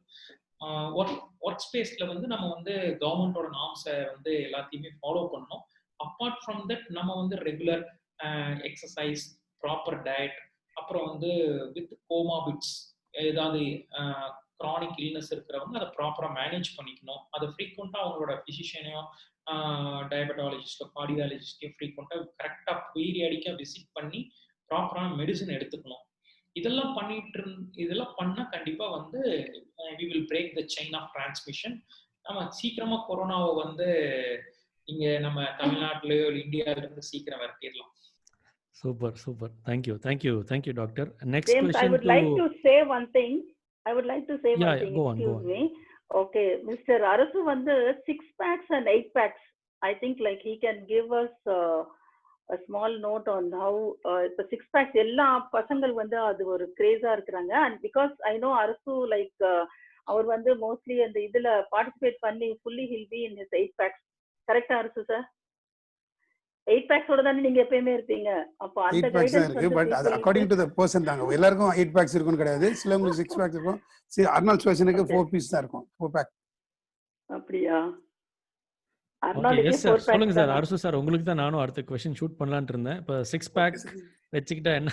ஒர்க் ஸ்பேஸ்ல வந்து நம்ம வந்து கவர்மெண்டோட நார்ம்ஸை வந்து எல்லாத்தையுமே ஃபாலோ பண்ணணும். அப்பார்ட் ஃப்ரம் தட் நம்ம வந்து ரெகுலர் எக்ஸசைஸ், ப்ராப்பர் டயட், அப்புறம் வந்து வித் கோமாபிட்ஸ் ஏதாவது க்ரானிக் இல்னஸ் இருக்கிறவங்க அதை ப்ராப்பராக மேனேஜ் பண்ணிக்கணும். அதை ஃப்ரீக்வெண்ட்டாக அவங்களோட ஃபிசிஷியனையோ டயபெட்டாலஜிஸ்டோ கார்டியாலஜிஸ்டையும் ஃப்ரீக்வெண்ட்டாக கரெக்டாக பீரியாடிக்காக விசிட் பண்ணி ப்ராப்பரான மெடிசன் எடுத்துக்கணும். இதெல்லாம் இதெல்லாம் பண்ணா கண்டிப்பா வந்து we will break the chain of transmission. நம்ம சீக்கிரமா கொரோனாவை வந்து இங்க நம்ம தமிழ்நாட்டிலயோ இந்தியாவில இருந்து சீக்கிரம் வரட்டிடலாம். Super, super. Thank you, thank you, thank you, doctor. Next James, I question would to like to say one thing. I would like to say yeah, one yeah, thing. go on, go Excuse on. me. Okay, Mr. Arasu வந்து 6 packs and 8 packs. I think like he can give us a small note on how இப்போ 6 packs எல்லா பசங்கள் வந்து அது ஒரு கிரேஸா இருக்கிறாங்க. And because I know Arasu like அவர் வந்து mostly அந்த இதுல participate பண்ணி fully he'll be in his 8 packs. கரெக்டா அரசு சார்? 8 packs ஓட தானே நீங்க எப்பயுமே இருப்பீங்க. அப்போ அந்த 8 packs தான் கைடன்ஸ் இருக்கு. வந்து பட் அது அக்கார்டிங் டு த பர்சன் தாங்க. எல்லாருக்கும் 8 packs இருக்கும்னு கிடையாது. சிலவங்களுக்கு 6 packs இருக்கும். அர்னால்ட் ஷ்வார்ஸ்நெகருக்கு 4 பீஸ் தான் இருக்கும். 4 pack. அப்படியா? Okay, அர்னால்டுக்கே yes sir. 4 சொல்லுங்க packs சார். தானா? அரசு சார், உங்களுக்கு தான் நானும் அடுத்த கொஸ்டின் ஷூட் பண்ணலாம்னு இருந்தேன். இப்போ 6 பேக் வச்சுக்கிட்டா என்ன,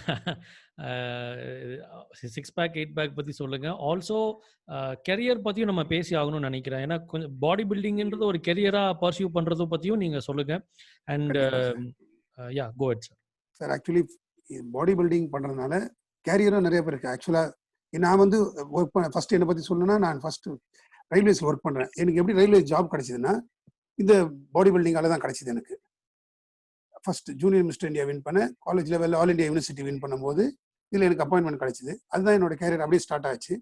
6 பேக் 8 பேக் பத்தி சொல்லுங்க. ஆல்சோ கெரியர் பத்தியும் நம்ம பேசி ஆகணும்னு நினைக்கிறேன். ஏன்னா கொஞ்சம் பாடி பில்டிங்ன்றது ஒரு கெரியரா பர்சியூ பண்றத பத்தியும் நீங்க சொல்லுங்க. And yeah, go ahead sir. Sir actually body building பண்றதுனால கேரியரும் நிறைய பேர் இருக்கு. ஆக்சுவலா நான் வந்து ஒர்க் பண்ண ஃபர்ஸ்ட் என்னை பத்தி சொல்லணும்னா, நான் ஃபர்ஸ்ட் ரயில்வேஸ்ல ஒர்க் பண்றேன். எனக்கு எப்படி ரயில்வே ஜாப் கிடைச்சதுன்னா இந்த பாடி பில்டிங்கால தான் கிடைச்சது எனக்கு. First junior mister India win பண்ணேன். காலேஜ் லெவலில் ஆல் இந்தியா யூனிவர்சிட்டி வின் பண்ணும்போது இதில் எனக்கு அப்பாயின்மெண்ட் கிடைச்சது. அதுதான் என்னோட கேரியர் அப்படியே ஸ்டார்ட் ஆச்சு.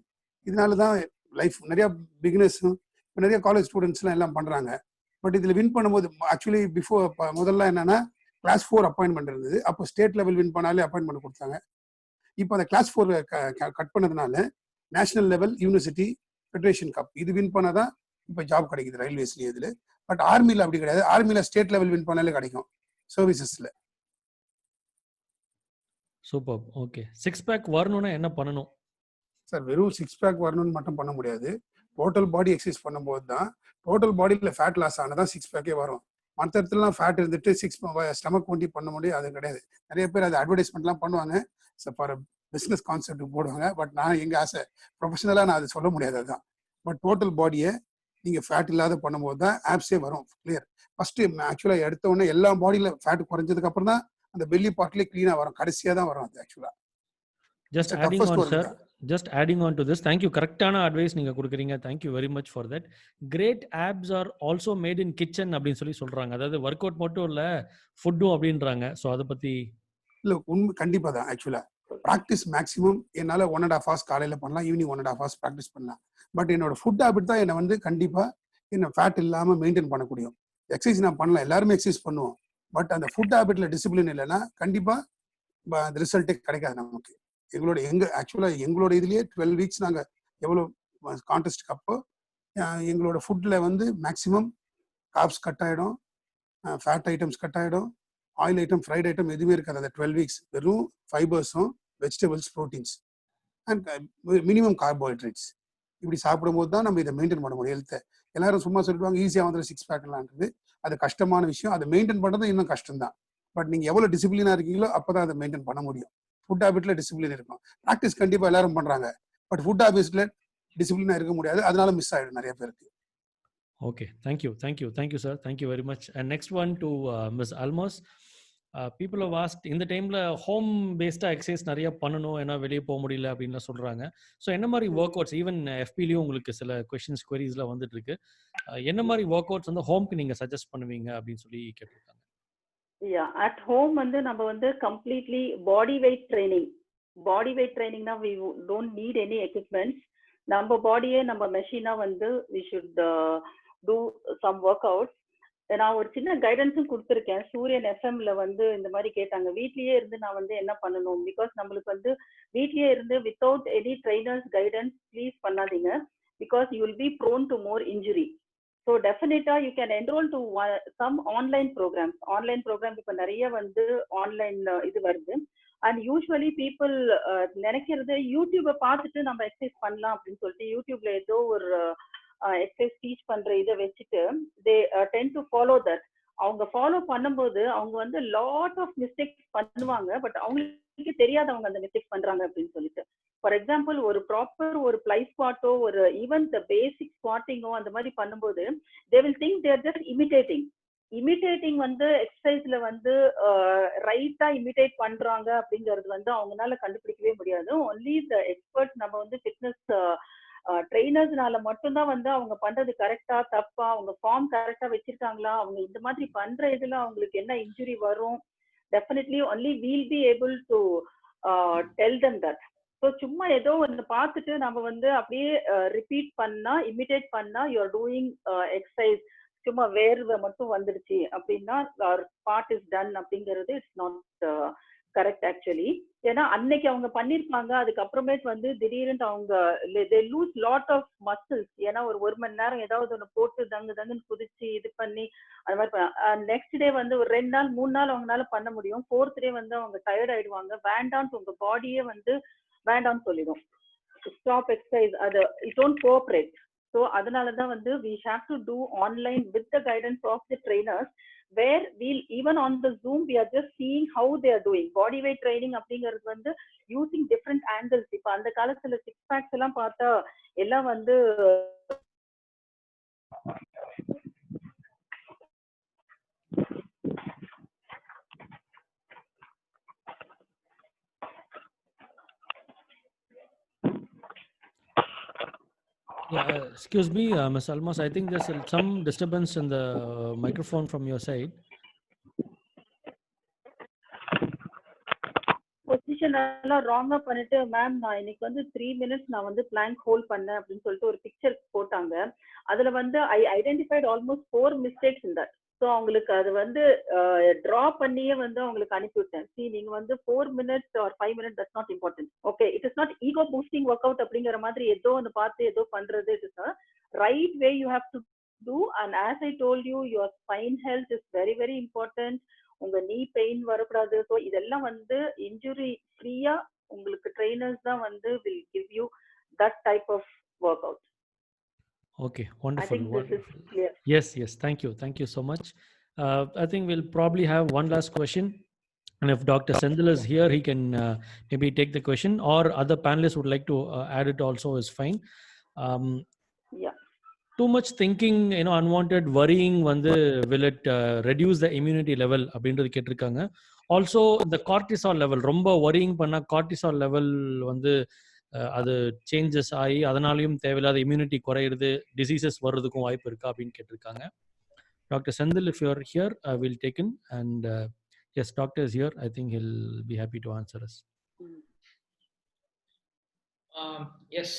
இதனால தான் லைஃப் நிறைய பிகினர்ஸும் நிறைய காலேஜ் ஸ்டூடெண்ட்ஸ்லாம் எல்லாம் பண்றாங்க. பட் இதில் வின் பண்ணும்போது ஆக்சுவலி பிஃபோர் முதல்ல என்னன்னா கிளாஸ் 4 அப்பாயின்மெண்ட் இருந்தது. அப்போ ஸ்டேட் லெவல் வின் பண்ணாலே அப்பாயின்மெண்ட் கொடுத்தாங்க. இப்போ அந்த கிளாஸ் 4 கட் பண்ணதுனால national level university federation cup இது வின் பண்ணாதான் இப்போ ஜாப் கிடைக்குது ரயில்வேஸ்லேயே. இதில் பட் ஆர்மியில் அப்படி கிடையாது. ஆர்மியில் ஸ்டேட் லெவல் வின் பண்ணாலே கிடைக்கும் சர்வீசஸ்ல. சூப்பர். ஓகே, 6 பேக் வரணும்னா என்ன பண்ணணும் சார்? வெறும் 6 பேக் வரணும்னு மட்டும் பண்ண முடியாது. டோட்டல் பாடி எக்ஸசைஸ் பண்ணும்போது தான் டோட்டல் பாடியில் ஃபேட் லாஸ் ஆனதான் 6 பேக்கே வரும். மற்ற இடத்துலலாம் ஃபேட் இருந்துட்டு ஸ்டமக் ஒண்டி பண்ண முடியும், அது கிடையாது. நிறைய பேர் அது அட்வர்டைஸ்மெண்ட்லாம் பண்ணுவாங்க, ஃபார் பிஸ்னஸ் கான்செப்ட் போடுவாங்க. பட் நான் எங்க ஆசை ப்ரொஃபஷனலாக நான் அது சொல்ல முடியாது. அதுதான். பட் டோட்டல் பாடியை நீங்க ஃபேட் இல்லாத பண்ணும்போது தான் ஆப்ஸே வரும் கிளியர். ஃபர்ஸ்ட் ஆக்சுவலா எடுத்த உடனே எல்லா பாடியில ஃபேட் குறைஞ்சதுக்கு அப்புறம் தான் அந்த பெல்லி பார்ட்லேயே கிளீனா வரும். கடைசியா தான் வரும் அது ஆக்சுவலா. Just adding on, sir. Just adding on to this. Thank you. Correctana advice நீங்க கொடுக்குறீங்க. Thank you very much for that. Great abs are also made in kitchen அப்படின்னு சொல்லி சொல்றாங்க. அதாவது ஒர்க் அவுட் மட்டும் இல்ல, ஃபுட்டும் அப்படின்றாங்க. ஸோ அதை பத்தி இல்ல உண்மை கண்டிப்பா தான். ஆக்சுவலா ப்ராக்டிஸ் மேக்ஸிமம் என்னால 1.5 hours காலையில பண்ணலாம், ஈவினிங் 1.5 hours ப்ராக்டிஸ் பண்ணலாம். பட் என்னோட ஃபுட் ஹேபிட் தான் என்னை வந்து கண்டிப்பா என்ன ஃபேட் இல்லாம மெயின்டைன் பண்ண முடியும். எக்ஸசைஸ் நான் பண்ணலாம், எல்லாருமே எக்ஸசைஸ் பண்ணுவோம். பட் அந்த ஃபுட் ஹேபிட்ல டிசிப்ளின் இல்லைன்னா கண்டிப்பா அந்த ரிசல்ட்டே கிடைக்காது நமக்கு. எங்களோட இதுலயே 12 weeks நாங்க எவ்வளவு கான்டெஸ்ட் அப்போ எங்களோட ஃபுட்ல வந்து மேக்சிமம் கார்ப்ஸ் கட் ஆயிடும், ஃபேட் ஐட்டம்ஸ் கட் ஆயிடும், ஆயில் ஐட்டம் ஃப்ரைட் ஐட்டம் எதுவுமே இருக்காது. அந்த 12 weeks வெறும் ஃபைபர்ஸும் vegetables proteins and minimum carbohydrates இப்படி சாப்பிடும்போது தான் நம்ம இதை மெயின்டைன் பண்ண முடியும் ஹெல்த்தை. எல்லாரும் சும்மா சொல்லிடுவாங்க ஈஸியாக வந்துடும் 6 பேக்லான்றது. அது கஷ்டமான விஷயம். அதை மெயின்டைன் பண்ணுறது இன்னும் கஷ்டம் தான். பட் நீங்கள் எவ்வளோ டிசிப்ளினாக இருக்கீங்களோ அப்போ தான் அதை மெயின்டைன் பண்ண முடியும். ஃபுட் ஹேபிட்ல டிசிப்ளின் இருக்கும். ப்ராக்டிஸ் கண்டிப்பாக எல்லாரும் பண்ணுறாங்க. பட் ஃபுட் ஹேபிட்ஸ்ல டிசிப்ளினாக இருக்க முடியாது. அதனால மிஸ் ஆகிடும் நிறைய பேருக்கு. Okay, thank you, sir. Thank you very much. And next one to Ms. Almos. People have asked இந்த டைம்ல ஹோம் பேஸ்டா எக்ஸசைஸ் நிறைய பண்ணணும், ஏன்னா வெளியே போக முடியல அப்படின்னு சொல்றாங்க. ஸோ என்ன மாதிரி ஒர்க் அவுட்ஸ், ஈவன் எஃபிலையும் உங்களுக்கு சில கொஸ்டின்ஸ் குவரிஸ்லாம் வந்துட்டு இருக்கு, என்ன மாதிரி ஒர்க் அவுட்ஸ் வந்து ஹோம்க்கு நீங்க சஜஸ்ட் பண்ணுவீங்க அப்படின்னு சொல்லி கேட்டிருக்காங்க. அட் ஹோம் வந்து நம்ம வந்து கம்ப்ளீட்லி பாடி வெயிட் ட்ரைனிங்னா we don't need any equipments. நம்ம பாடியே நம்ம மெஷினா வந்து we should do some workouts. நான் ஒரு சின்ன கைடன்ஸும் கொடுத்துருக்கேன். சூரியன் எஃப்எம்ல வந்து இந்த மாதிரி கேட்டாங்க, வீட்லயே இருந்து நான் வந்து என்ன பண்ணணும், பிகாஸ் நம்மளுக்கு வந்து வீட்லயே இருந்து without any trainers guidance please பண்ணாதீங்க, because you will be prone to more injury. So டெஃபினட்டா you can enrol to some online programme இப்போ நிறைய வந்து ஆன்லைன் இது வருது. அண்ட் யூஸ்வலி பீப்புள் நினைக்கிறது யூடியூபை பார்த்துட்டு நம்ம எக்ஸசைஸ் பண்ணலாம் அப்படின்னு சொல்லிட்டு யூடியூப்ல ஏதோ ஒரு எக்ஸசைஸ் டீச் பண்ற இதை வச்சுட்டு they tend to follow that. அவங்க ஃபாலோ பண்ணும்போது அவங்க வந்து லாட் ஆஃப் மிஸ்டேக்ஸ் பண்ணுவாங்க, பட் அவங்களுக்கு தெரியாது அவங்க அந்த மிஸ்டேக் பண்றாங்க அப்படின்னு சொல்லிட்டு. ஃபார் எக்ஸாம்பிள் ஒரு ப்ராப்பர் ஒரு பிளை ஸ்குவாட்டோ ஒரு ஈவன் த பேசிக் ஸ்குவாட்டிங்கோ அந்த மாதிரி பண்ணும்போது they will think they're just imitating வந்து எக்ஸசைஸ்ல வந்து ரைட்டா இமிட்டேட் பண்றாங்க அப்படிங்கிறது வந்து அவங்களால கண்டுபிடிக்கவே முடியாது. ஒன்லி த எக்ஸ்பர்ட் நம்ம வந்து ஃபிட்னஸ் ட்ரெயினர்ஸ்னால மட்டும்தான் வந்து அவங்க பண்றது கரெக்டா தப்பா, அவங்க ஃபார்ம் கரெக்டா வச்சிருக்காங்களா, அவங்க இந்த மாதிரி பண்ற இதுல அவங்களுக்கு என்ன இன்ஜுரி வரும், definitely only we'll be able to tell them that. So சும்மா ஏதோ ஒன்று பார்த்துட்டு நம்ம வந்து அப்படியே ரிப்பீட் பண்ணா இமிட்டேட் பண்ணா யூஆர் டூயிங் எக்ஸசைஸ், சும்மா வேர்வை மட்டும் வந்துடுச்சு அப்படின்னா பார்ட் இஸ் டன் அப்படிங்கிறது இட்ஸ் நாட் கரெக்ட் ஆக்சுவலி. ஏன்னா அன்னைக்கு அவங்க பண்ணிருப்பாங்க, அதுக்கப்புறமேட்டு வந்து திடீர்னு அவங்க they lose lot of muscles. ஏன்னா ஒரு மணி நேரம் ஏதாவது ஒன்று போட்டு தங்குன்னு குதிச்சு இது பண்ணி அது மாதிரி நெக்ஸ்ட் டே வந்து ஒரு 2 நாள் 3 நாள் அவங்களால பண்ண முடியும். 4th டே வந்து அவங்க டயர்ட் ஆயிடுவாங்க, வேண்டான்னு உங்க பாடியே வந்து வேண்டாம்னு சொல்லிடும், ஸ்டாப் எக்ஸசைஸ், அது இட் டோன்ட் கோஆபரேட். ஸோ அதனால தான் வந்து we have to do online with the guidance of the trainers, where we'll even on the Zoom we are just seeing how they are doing body weight training அப்படிங்கிறது வந்து using different angles. இப்போ அந்த காலத்துல 6 packs எல்லாம் பார்த்தா எல்லாம் வந்து Excuse me, Ms. Almas, I think there's some disturbance in the microphone from your side. Position எல்லாம் ராங்கா பண்ணிட்டு, மேம் நான் இன்னைக்கு வந்து 3 minutes நான் வந்து பிளாங்க் ஹோல்ட் பண்ணேன் அப்படின்னு சொல்லிட்டு ஒரு பிக்சர் போட்டாங்க. அதுல வந்து I identified almost 4 mistakes in that. So அவங்களுக்கு அது வந்து ட்ரா பண்ணியே வந்து அவங்களுக்கு அனுப்பிவிட்டேன். சி நீங்க வந்து 4 minutes or 5 minutes that's not important. Okay, it is not ego boosting work out அப்படிங்கிற மாதிரி ஏதோ ஒன்று பார்த்து ஏதோ பண்றது. It is right way you have to do. And as I told you, your spine health is very very important. உங்க knee pain வரக்கூடாது. So இதெல்லாம் வந்து இன்ஜுரி ஃப்ரீயா உங்களுக்கு ட்ரெயினர்ஸ் தான் வந்து will give you that type of work out. Okay, wonderful. I think this is clear. Yes, thank you so much. I think we'll probably have one last question, and if Dr. Sendil is here, he can maybe take the question, or other panelists would like to add it also is fine. Yeah. Too much thinking, unwanted worrying will it reduce the immunity level அப்படின்றது கேட்டிருக்காங்க. Also the cortisol level, ரொம்ப worrying பண்ணா cortisol level அது changes ஆகி அதனாலையும் தேவையில்லாத immunity குறையிறது, diseases வர்றதுக்கும் வாய்ப்பு இருக்கா அப்படின்னு கேட்டிருக்காங்க. Doctor Senthil, if you are here, I will take in, and yes, doctor is here. I think he'll be happy to answer us. Yes,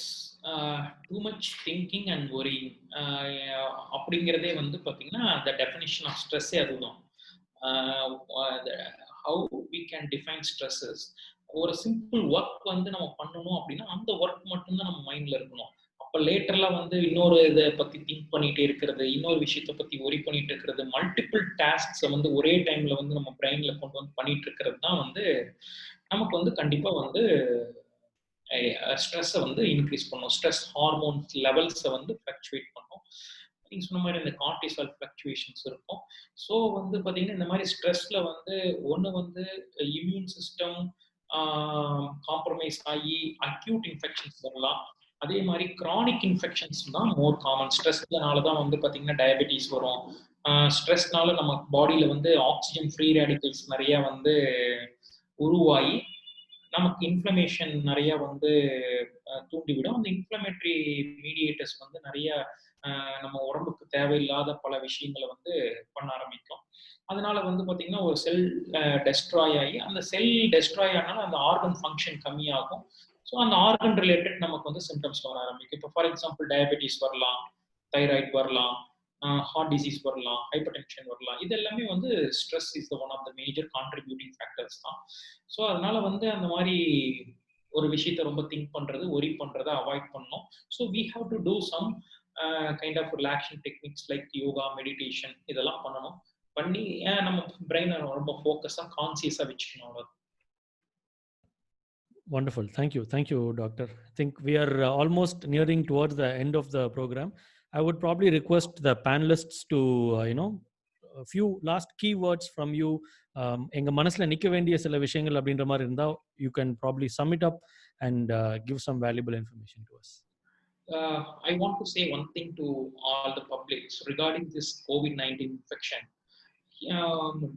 too much thinking and worrying அப்படிங்கிறதே வந்து பார்த்தீங்கன்னா the definition of stress அதுதான். How we can define stress is, ஒரு simple work வந்து நம்ம பண்ணணும் அப்படின்னா அந்த ஒர்க் மட்டும்தான் நம்ம மைண்ட்ல இருக்கணும். அப்போ லேட்டர்லாம் வந்து இன்னொரு இதை பத்தி திங்க் பண்ணிட்டே இருக்கிறது, இன்னொரு விஷயத்த பத்தி ஒரி பண்ணிட்டு இருக்கிறது, மல்டிபிள் டாஸ்க்ஸை வந்து ஒரே டைம்ல வந்து நம்ம பிரெயின்ல கொண்டு வந்து பண்ணிட்டு இருக்கிறது தான் வந்து நமக்கு வந்து கண்டிப்பா வந்து ஸ்ட்ரெஸ்ஸை வந்து இன்க்ரீஸ் பண்ணும். ஸ்ட்ரெஸ் ஹார்மோன்ஸ் லெவல்ஸை வந்து ஃப்ளக்சுவேட் பண்ணும். நீங்க சொன்ன மாதிரி இந்த கார்டிசால் ஃப்ளக்சுவேஷன்ஸ் இருக்கும். ஸோ வந்து பார்த்தீங்கன்னா இந்த மாதிரி ஸ்ட்ரெஸ்ல வந்து ஒன்று வந்து இம்யூன் சிஸ்டம் காம்ப்ரமைஸ் ஆகி அக்யூட் இன்ஃபெக்ஷன்ஸ் வரலாம். அதே மாதிரி கிரானிக் இன்ஃபெக்ஷன்ஸ் தான் மோர் காமன். ஸ்ட்ரெஸ்னால தான் வந்து பார்த்தீங்கன்னா டயபெட்டிஸ் வரும். ஸ்ட்ரெஸ்னால நம்ம பாடியில் வந்து ஆக்சிஜன் ஃப்ரீ ரேடிக்கல்ஸ் நிறைய வந்து உருவாகி நமக்கு இன்ஃப்ளமேஷன் நிறைய வந்து தூண்டிவிடும். அந்த இன்ஃப்ளமேட்டரி மீடியேட்டர்ஸ் வந்து நிறைய நம்ம உடம்புக்கு தேவையில்லாத பல விஷயங்களை வந்து பண்ண ஆரம்பிக்கும். அதனால வந்து பார்த்தீங்கன்னா ஒரு செல் டெஸ்ட்ராய் ஆகி, அந்த செல் டெஸ்ட்ராய் ஆனாலும் அந்த ஆர்கன் ஃபங்க்ஷன் கம்மியாகும். ஸோ அந்த ஆர்கன் ரிலேட்டட் நமக்கு வந்து சிம்டம்ஸ் வர ஆரம்பிக்கும். இப்போ ஃபார் எக்ஸாம்பிள் டயபெட்டிஸ் வரலாம், தைராய்டு வரலாம், ஹார்ட் டிசீஸ் வரலாம், ஹைப்பர் டென்ஷன் வரலாம். இது எல்லாமே வந்து stress is one of the major contributing factors தான். ஸோ அதனால வந்து அந்த மாதிரி ஒரு விஷயத்த ரொம்ப திங்க் பண்றது, ஒரி பண்றதை அவாய்ட் பண்ணணும். So we have to do some kind of relaxation techniques like yoga, meditation இதெல்லாம் பண்ணணும். பண்ணி நம்ம பிரெயினை ரொம்ப ஃபோக்கஸாக கான்சியஸாக வச்சுக்கணும். Wonderful. Thank you, doctor. I think we are almost nearing towards the end of the program. I would probably request the panelists to a few last key words from you. எங்க மனசுல நிக்க வேண்டிய சில விஷயங்கள் அப்படின்ற மாதிரி இருந்தா you can probably sum it up and give some valuable information to us. I want to say one thing to all the publics regarding this COVID-19 infection.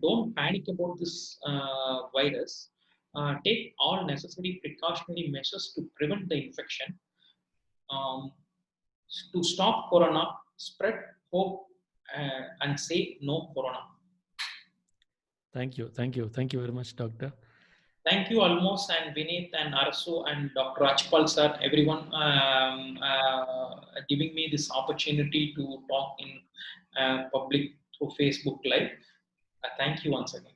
Don't panic about this virus. Take all necessary precautionary measures to prevent the infection. To stop corona, spread hope and say no corona. Thank you. Thank you. Thank you very much, Doctor. Thank you, Almos and Vineet and Arasu and Dr. Rajpal sir, everyone giving me this opportunity to talk in public through Facebook Live. Thank you once again.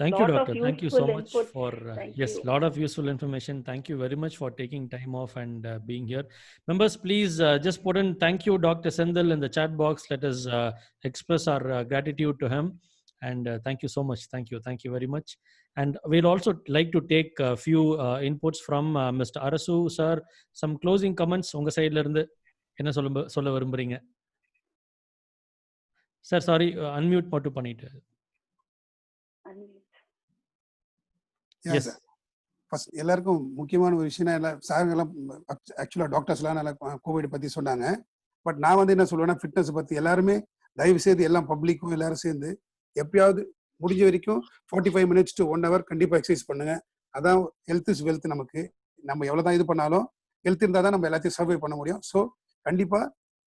Thank you, Lot of Doctor. Thank you so useful much inputs. for, Thank yes, you. lot of useful information. Thank you very much for taking time off and being here. Members, please just put in thank you, Dr. Sendil, in the chat box. Let us express our gratitude to him. And thank you so much. Thank you. Thank you very much. And we'll also like to take a few inputs from Mr. Arasu, sir. Some closing comments. உங்க சைடுல இருந்து என்ன சொல்ல விரும்புறீங்க? Sir sorry unmute மட்டும் பண்ணிட்டு. Unmute. Yes, sir. First எல்லாருக்கும் முக்கியமான ஒரு விஷயம், எல்லாம் சாருங்கெல்லாம் ஆக்சுவலாக டாக்டர்ஸ்லாம் நல்லா கோவிட் பற்றி சொன்னாங்க. பட் நான் வந்து என்ன சொல்லுவேன்னா, ஃபிட்னஸ் பற்றி எல்லாருமே தயவு செய்து எல்லாம் பப்ளிக்கும் எல்லாரும் சேர்ந்து எப்பயாவது முடிஞ்ச வரைக்கும் 45 minutes to 1 hour கண்டிப்பாக எக்ஸசைஸ் பண்ணுங்க. அதான் ஹெல்த் இஸ் வெல்த். நமக்கு நம்ம எவ்வளோதான் இது பண்ணாலும் ஹெல்த் இருந்தால் தான் நம்ம எல்லாத்தையும் சர்வை பண்ண முடியும். ஸோ கண்டிப்பாக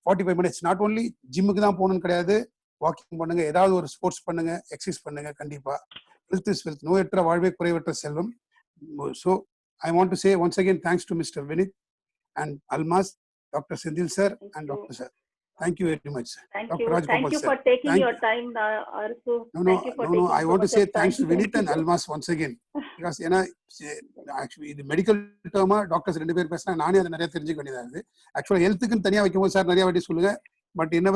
45 minutes நாட் ஓன்லி ஜிம்முக்கு தான் போகணும்னு கிடையாது, வாக்கிங் பண்ணுங்க, ஏதாவது ஒரு ஸ்போர்ட்ஸ் பண்ணுங்க, எக்ஸசைஸ் பண்ணுங்க. கண்டிப்பாக ஹெல்த் இஸ் வெல்த். நோயற்ற வாழ்வே குறைவற்ற செல்வம். So I want to say once again thanks to Mr. Vinit and Almas, Dr. Sendil sir, and Dr. sir. Thank you very much, sir. Thank Dr. you. Rajgopal Thank you sir. for taking Thank your you. time, Arsu. No, Thank you for taking I so want to much say of thanks to time. Vinit and Thank you. Almas once again. Because actually the medical term doctors ரெண்டு பேர் பேசினா நானே அதை நிறைய தெரிஞ்சுக்க வேண்டியதாக இருக்குது. ஆக்சுவலாக ஹெல்த்துக்குன்னு தனியாக வைக்கும்போது சார் நிறைய வாட்டி சொல்லுங்க, பட் என்ன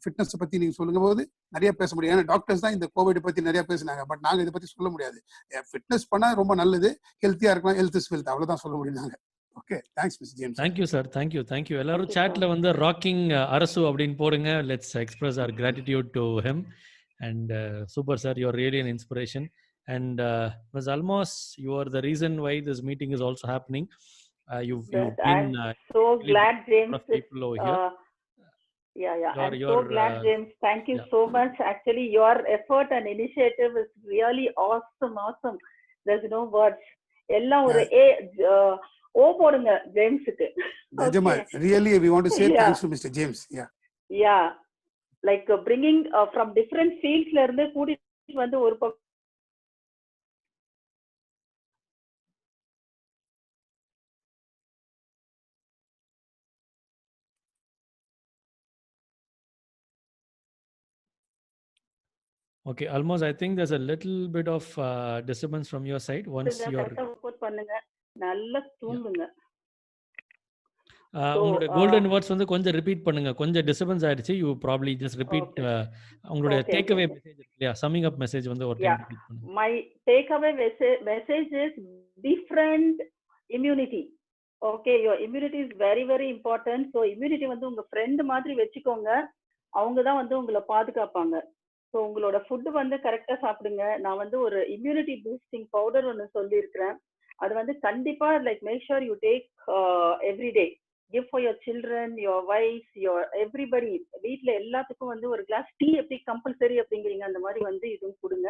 ஃபிட்னஸ் பற்றி நீங்கள் சொல்லும் போது நிறைய பேச முடியும். ஏன்னா டாக்டர்ஸ் தான் இந்த கோவிட் பற்றி நிறைய பேசினாங்க, பட் நாங்கள் இதை பற்றி சொல்ல முடியாது. ஃபிட்னஸ் பண்ணால் ரொம்ப நல்லது, ஹெல்த்தியாக இருக்கலாம், ஹெல்த் இஸ் வெல்த், அவ்வளோதான் சொல்ல முடியும் நாங்கள். Okay, thanks miss James. Thank you sir. Thank you. Thank you. எல்லாரும் Thank you, சாட்ல sir. வந்து ராக்கிங் அரசு அப்படின்னு போடுங்க. Let's express our gratitude to him. And super sir, you're really an inspiration. And Ms. Almos, you are the reason why this meeting is also happening. You've But been I'm so glad, a lot James. of people over here. I'm so glad, James. Thank you so much. Actually, your effort and initiative is really awesome. There's no words. எல்லாம் ஒரு ஓ போடுங்க ஜேம்ஸுக்கு. நிஜமா, really we want to say thanks to Mr. James. Yeah, like bringing from different fieldsல இருந்து கூட்டிட்டு வந்து ஒரு Okay, almost I think there's a little bit of disturbance from your side. Once you're support பண்ணுங்க, நல்லா தூங்குங்க. உங்களுடைய கோல்டன் வேர்ட்ஸ் வந்து கொஞ்சம் ரிப்பீட் பண்ணுங்க. கொஞ்சம் டிஸ்டர்பன்ஸ் ஆயிடுச்சு. யூ ப்ராபபிலி ஜஸ்ட் ரிப்பீட் உங்களுடைய டேக் அவே மெசேஜ் இருக்கு இல்லையா, சம்மிங் அப் மெசேஜ் வந்து ஒரு டைம் ரிப்பீட் பண்ணுங்க. My take away message is befriend immunity. Okay, your immunity is very very important. So immunity வந்து உங்க ஃப்ரெண்ட் மாதிரி வெச்சுக்கோங்க. அவங்க தான் வந்து உங்களை பாதுகாப்பாங்க. ஸோ உங்களோட ஃபுட்டு வந்து கரெக்டா சாப்பிடுங்க. நான் வந்து ஒரு இம்யூனிட்டி பூஸ்டிங் பவுடர் ஒன்று சொல்லியிருக்கிறேன். அது வந்து கண்டிப்பா like make sure you take every day. Give for your children, your wife, your everybody. வீட்டில் எல்லாத்துக்கும் வந்து ஒரு கிளாஸ் டீ எப்படி கம்பல்சரி அப்படிங்கிறீங்க, அந்த மாதிரி வந்து இதுவும் கொடுங்க.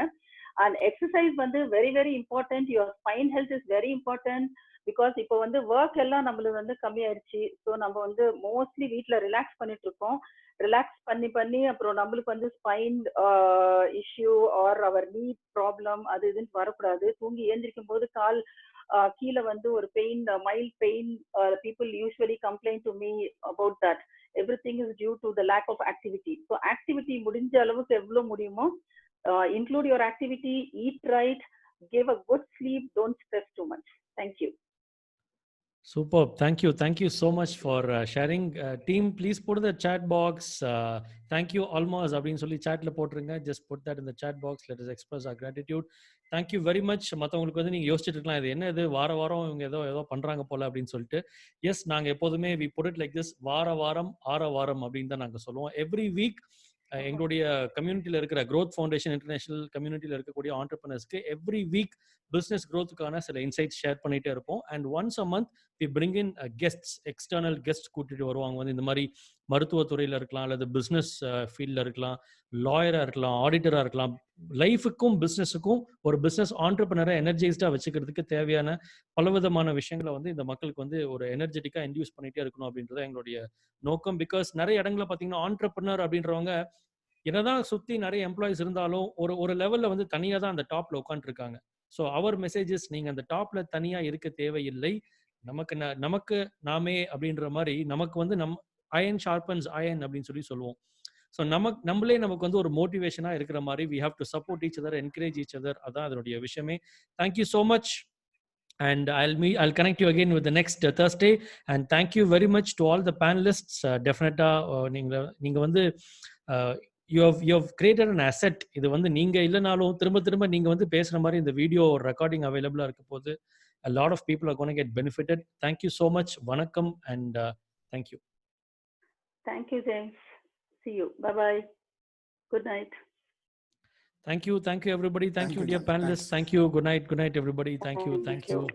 அண்ட் எக்ஸசைஸ் வந்து very very important. Your spine health is very important. Because இப்போ வந்து ஒர்க் எல்லாம் நம்மளுக்கு வந்து கம்மியாயிருச்சு. ஸோ நம்ம வந்து மோஸ்ட்லி வீட்டில் ரிலாக்ஸ் பண்ணிட்டு இருக்கோம். ரிலாக்ஸ் பண்ணி அப்புறம் நம்மளுக்கு வந்து ஸ்பைன் இஷ்யூ ஆர் அவர் நீ ப்ராப்ளம் அது இதுன்னு வரக்கூடாது. தூங்கி ஏந்திரிக்கும் போது கால் கீழே வந்து ஒரு pain, mild pain. People usually complaint to me about that. Everything is due to the lack of activity. So activity முடிஞ்ச அளவுக்கு எவ்வளோ முடியுமோ include your activity, eat right, give a good sleep, don't stress too much. Thank you. Superb. Thank you so much for sharing. Team, please put in the chat box. Thank you almost அப்படின்னு சொல்லி chatல போட்டுருங்க. Just put that in the chat box. Let us express our gratitude. Thank you very much. மற்றவங்களுக்கு வந்து நீங்க யோசிச்சுட்டு இருக்கலாம், இது என்ன இது வாரம் இவங்க ஏதோ பண்றாங்க போல அப்படின்னு சொல்லிட்டு. எஸ், நாங்க எப்போதுமே we put it like this, வாரம் அப்படின்னு தான் நாங்க சொல்லுவோம். எவ்ரி வீக் எங்களுடைய கம்யூனிட்டியில் இருக்கிற growth ஃபவுண்டேஷன் இன்டர்நேஷனல் கம்யூனிட்டியில் இருக்கக்கூடிய ஆண்டர்பிரினர்ஸ்க்கு எவ்ரி வீக் பிஸ்னஸ் growthக்கான சில இன்சைட்ஸ் ஷேர் பண்ணிட்டே இருப்போம். And once a month we bring in guests, external guest கூட்டிட்டு வருவாங்க. வந்து இந்த மாதிரி மருத்துவத்துறையில் இருக்கலாம், அல்லது பிஸ்னஸ் ஃபீல்டில் இருக்கலாம், லாயராக இருக்கலாம், ஆடிட்டராக இருக்கலாம். லைஃபுக்கும் பிஸ்னஸுக்கும் ஒரு பிஸ்னஸ் ஆண்டர்பிரினரை எனர்ஜைஸ்டாக வச்சுக்கிறதுக்கு தேவையான பலவிதமான விஷயங்களை வந்து இந்த மக்களுக்கு வந்து ஒரு எனர்ஜெட்டிக்காக இன்டியூஸ் பண்ணிட்டே இருக்கணும் அப்படின்றத எங்களுடைய நோக்கம். பிகாஸ் நிறைய இடங்களில் பார்த்தீங்கன்னா ஆண்டர்பிரினர் அப்படின்றவங்க என்னதான் சுத்தி நிறைய எம்ப்ளாயிஸ் இருந்தாலும் ஒரு ஒரு லெவல்ல வந்து தனியா தான் அந்த டாப்ல உட்காந்துருக்காங்க. ஸோ அவர் மெசேஜஸ், நீங்க அந்த டாப்ல தனியா இருக்க தேவையில்லை. நமக்கு நாமே அப்படின்ற மாதிரி நமக்கு வந்து அயன் ஷார்பன்ஸ் அயன் அப்படின்னு சொல்லுவோம். ஸோ நம்மளே நமக்கு வந்து ஒரு மோட்டிவேஷனா இருக்கிற மாதிரி we have to support each other, encourage each other. அதான் அதனுடைய விஷயமே. Thank you so much. And I'll connect you again with the next Thursday. And thank you very much to all the panelists. Definitely நீங்க வந்து you have created an asset. இது வந்து நீங்க இல்லனாலும் திரும்ப நீங்க வந்து பேசுற மாதிரி இந்த வீடியோ ரெக்கார்டிங் அவைலபிளா இருக்க போது a lot of people are going to get benefited. Thank you so much. Vanakkam and thank you. Thank you, James. See you. Bye bye. Good night. Thank you everybody. Thank you dear James. panelists. Thanks. Thank you. Good night everybody. Thank you.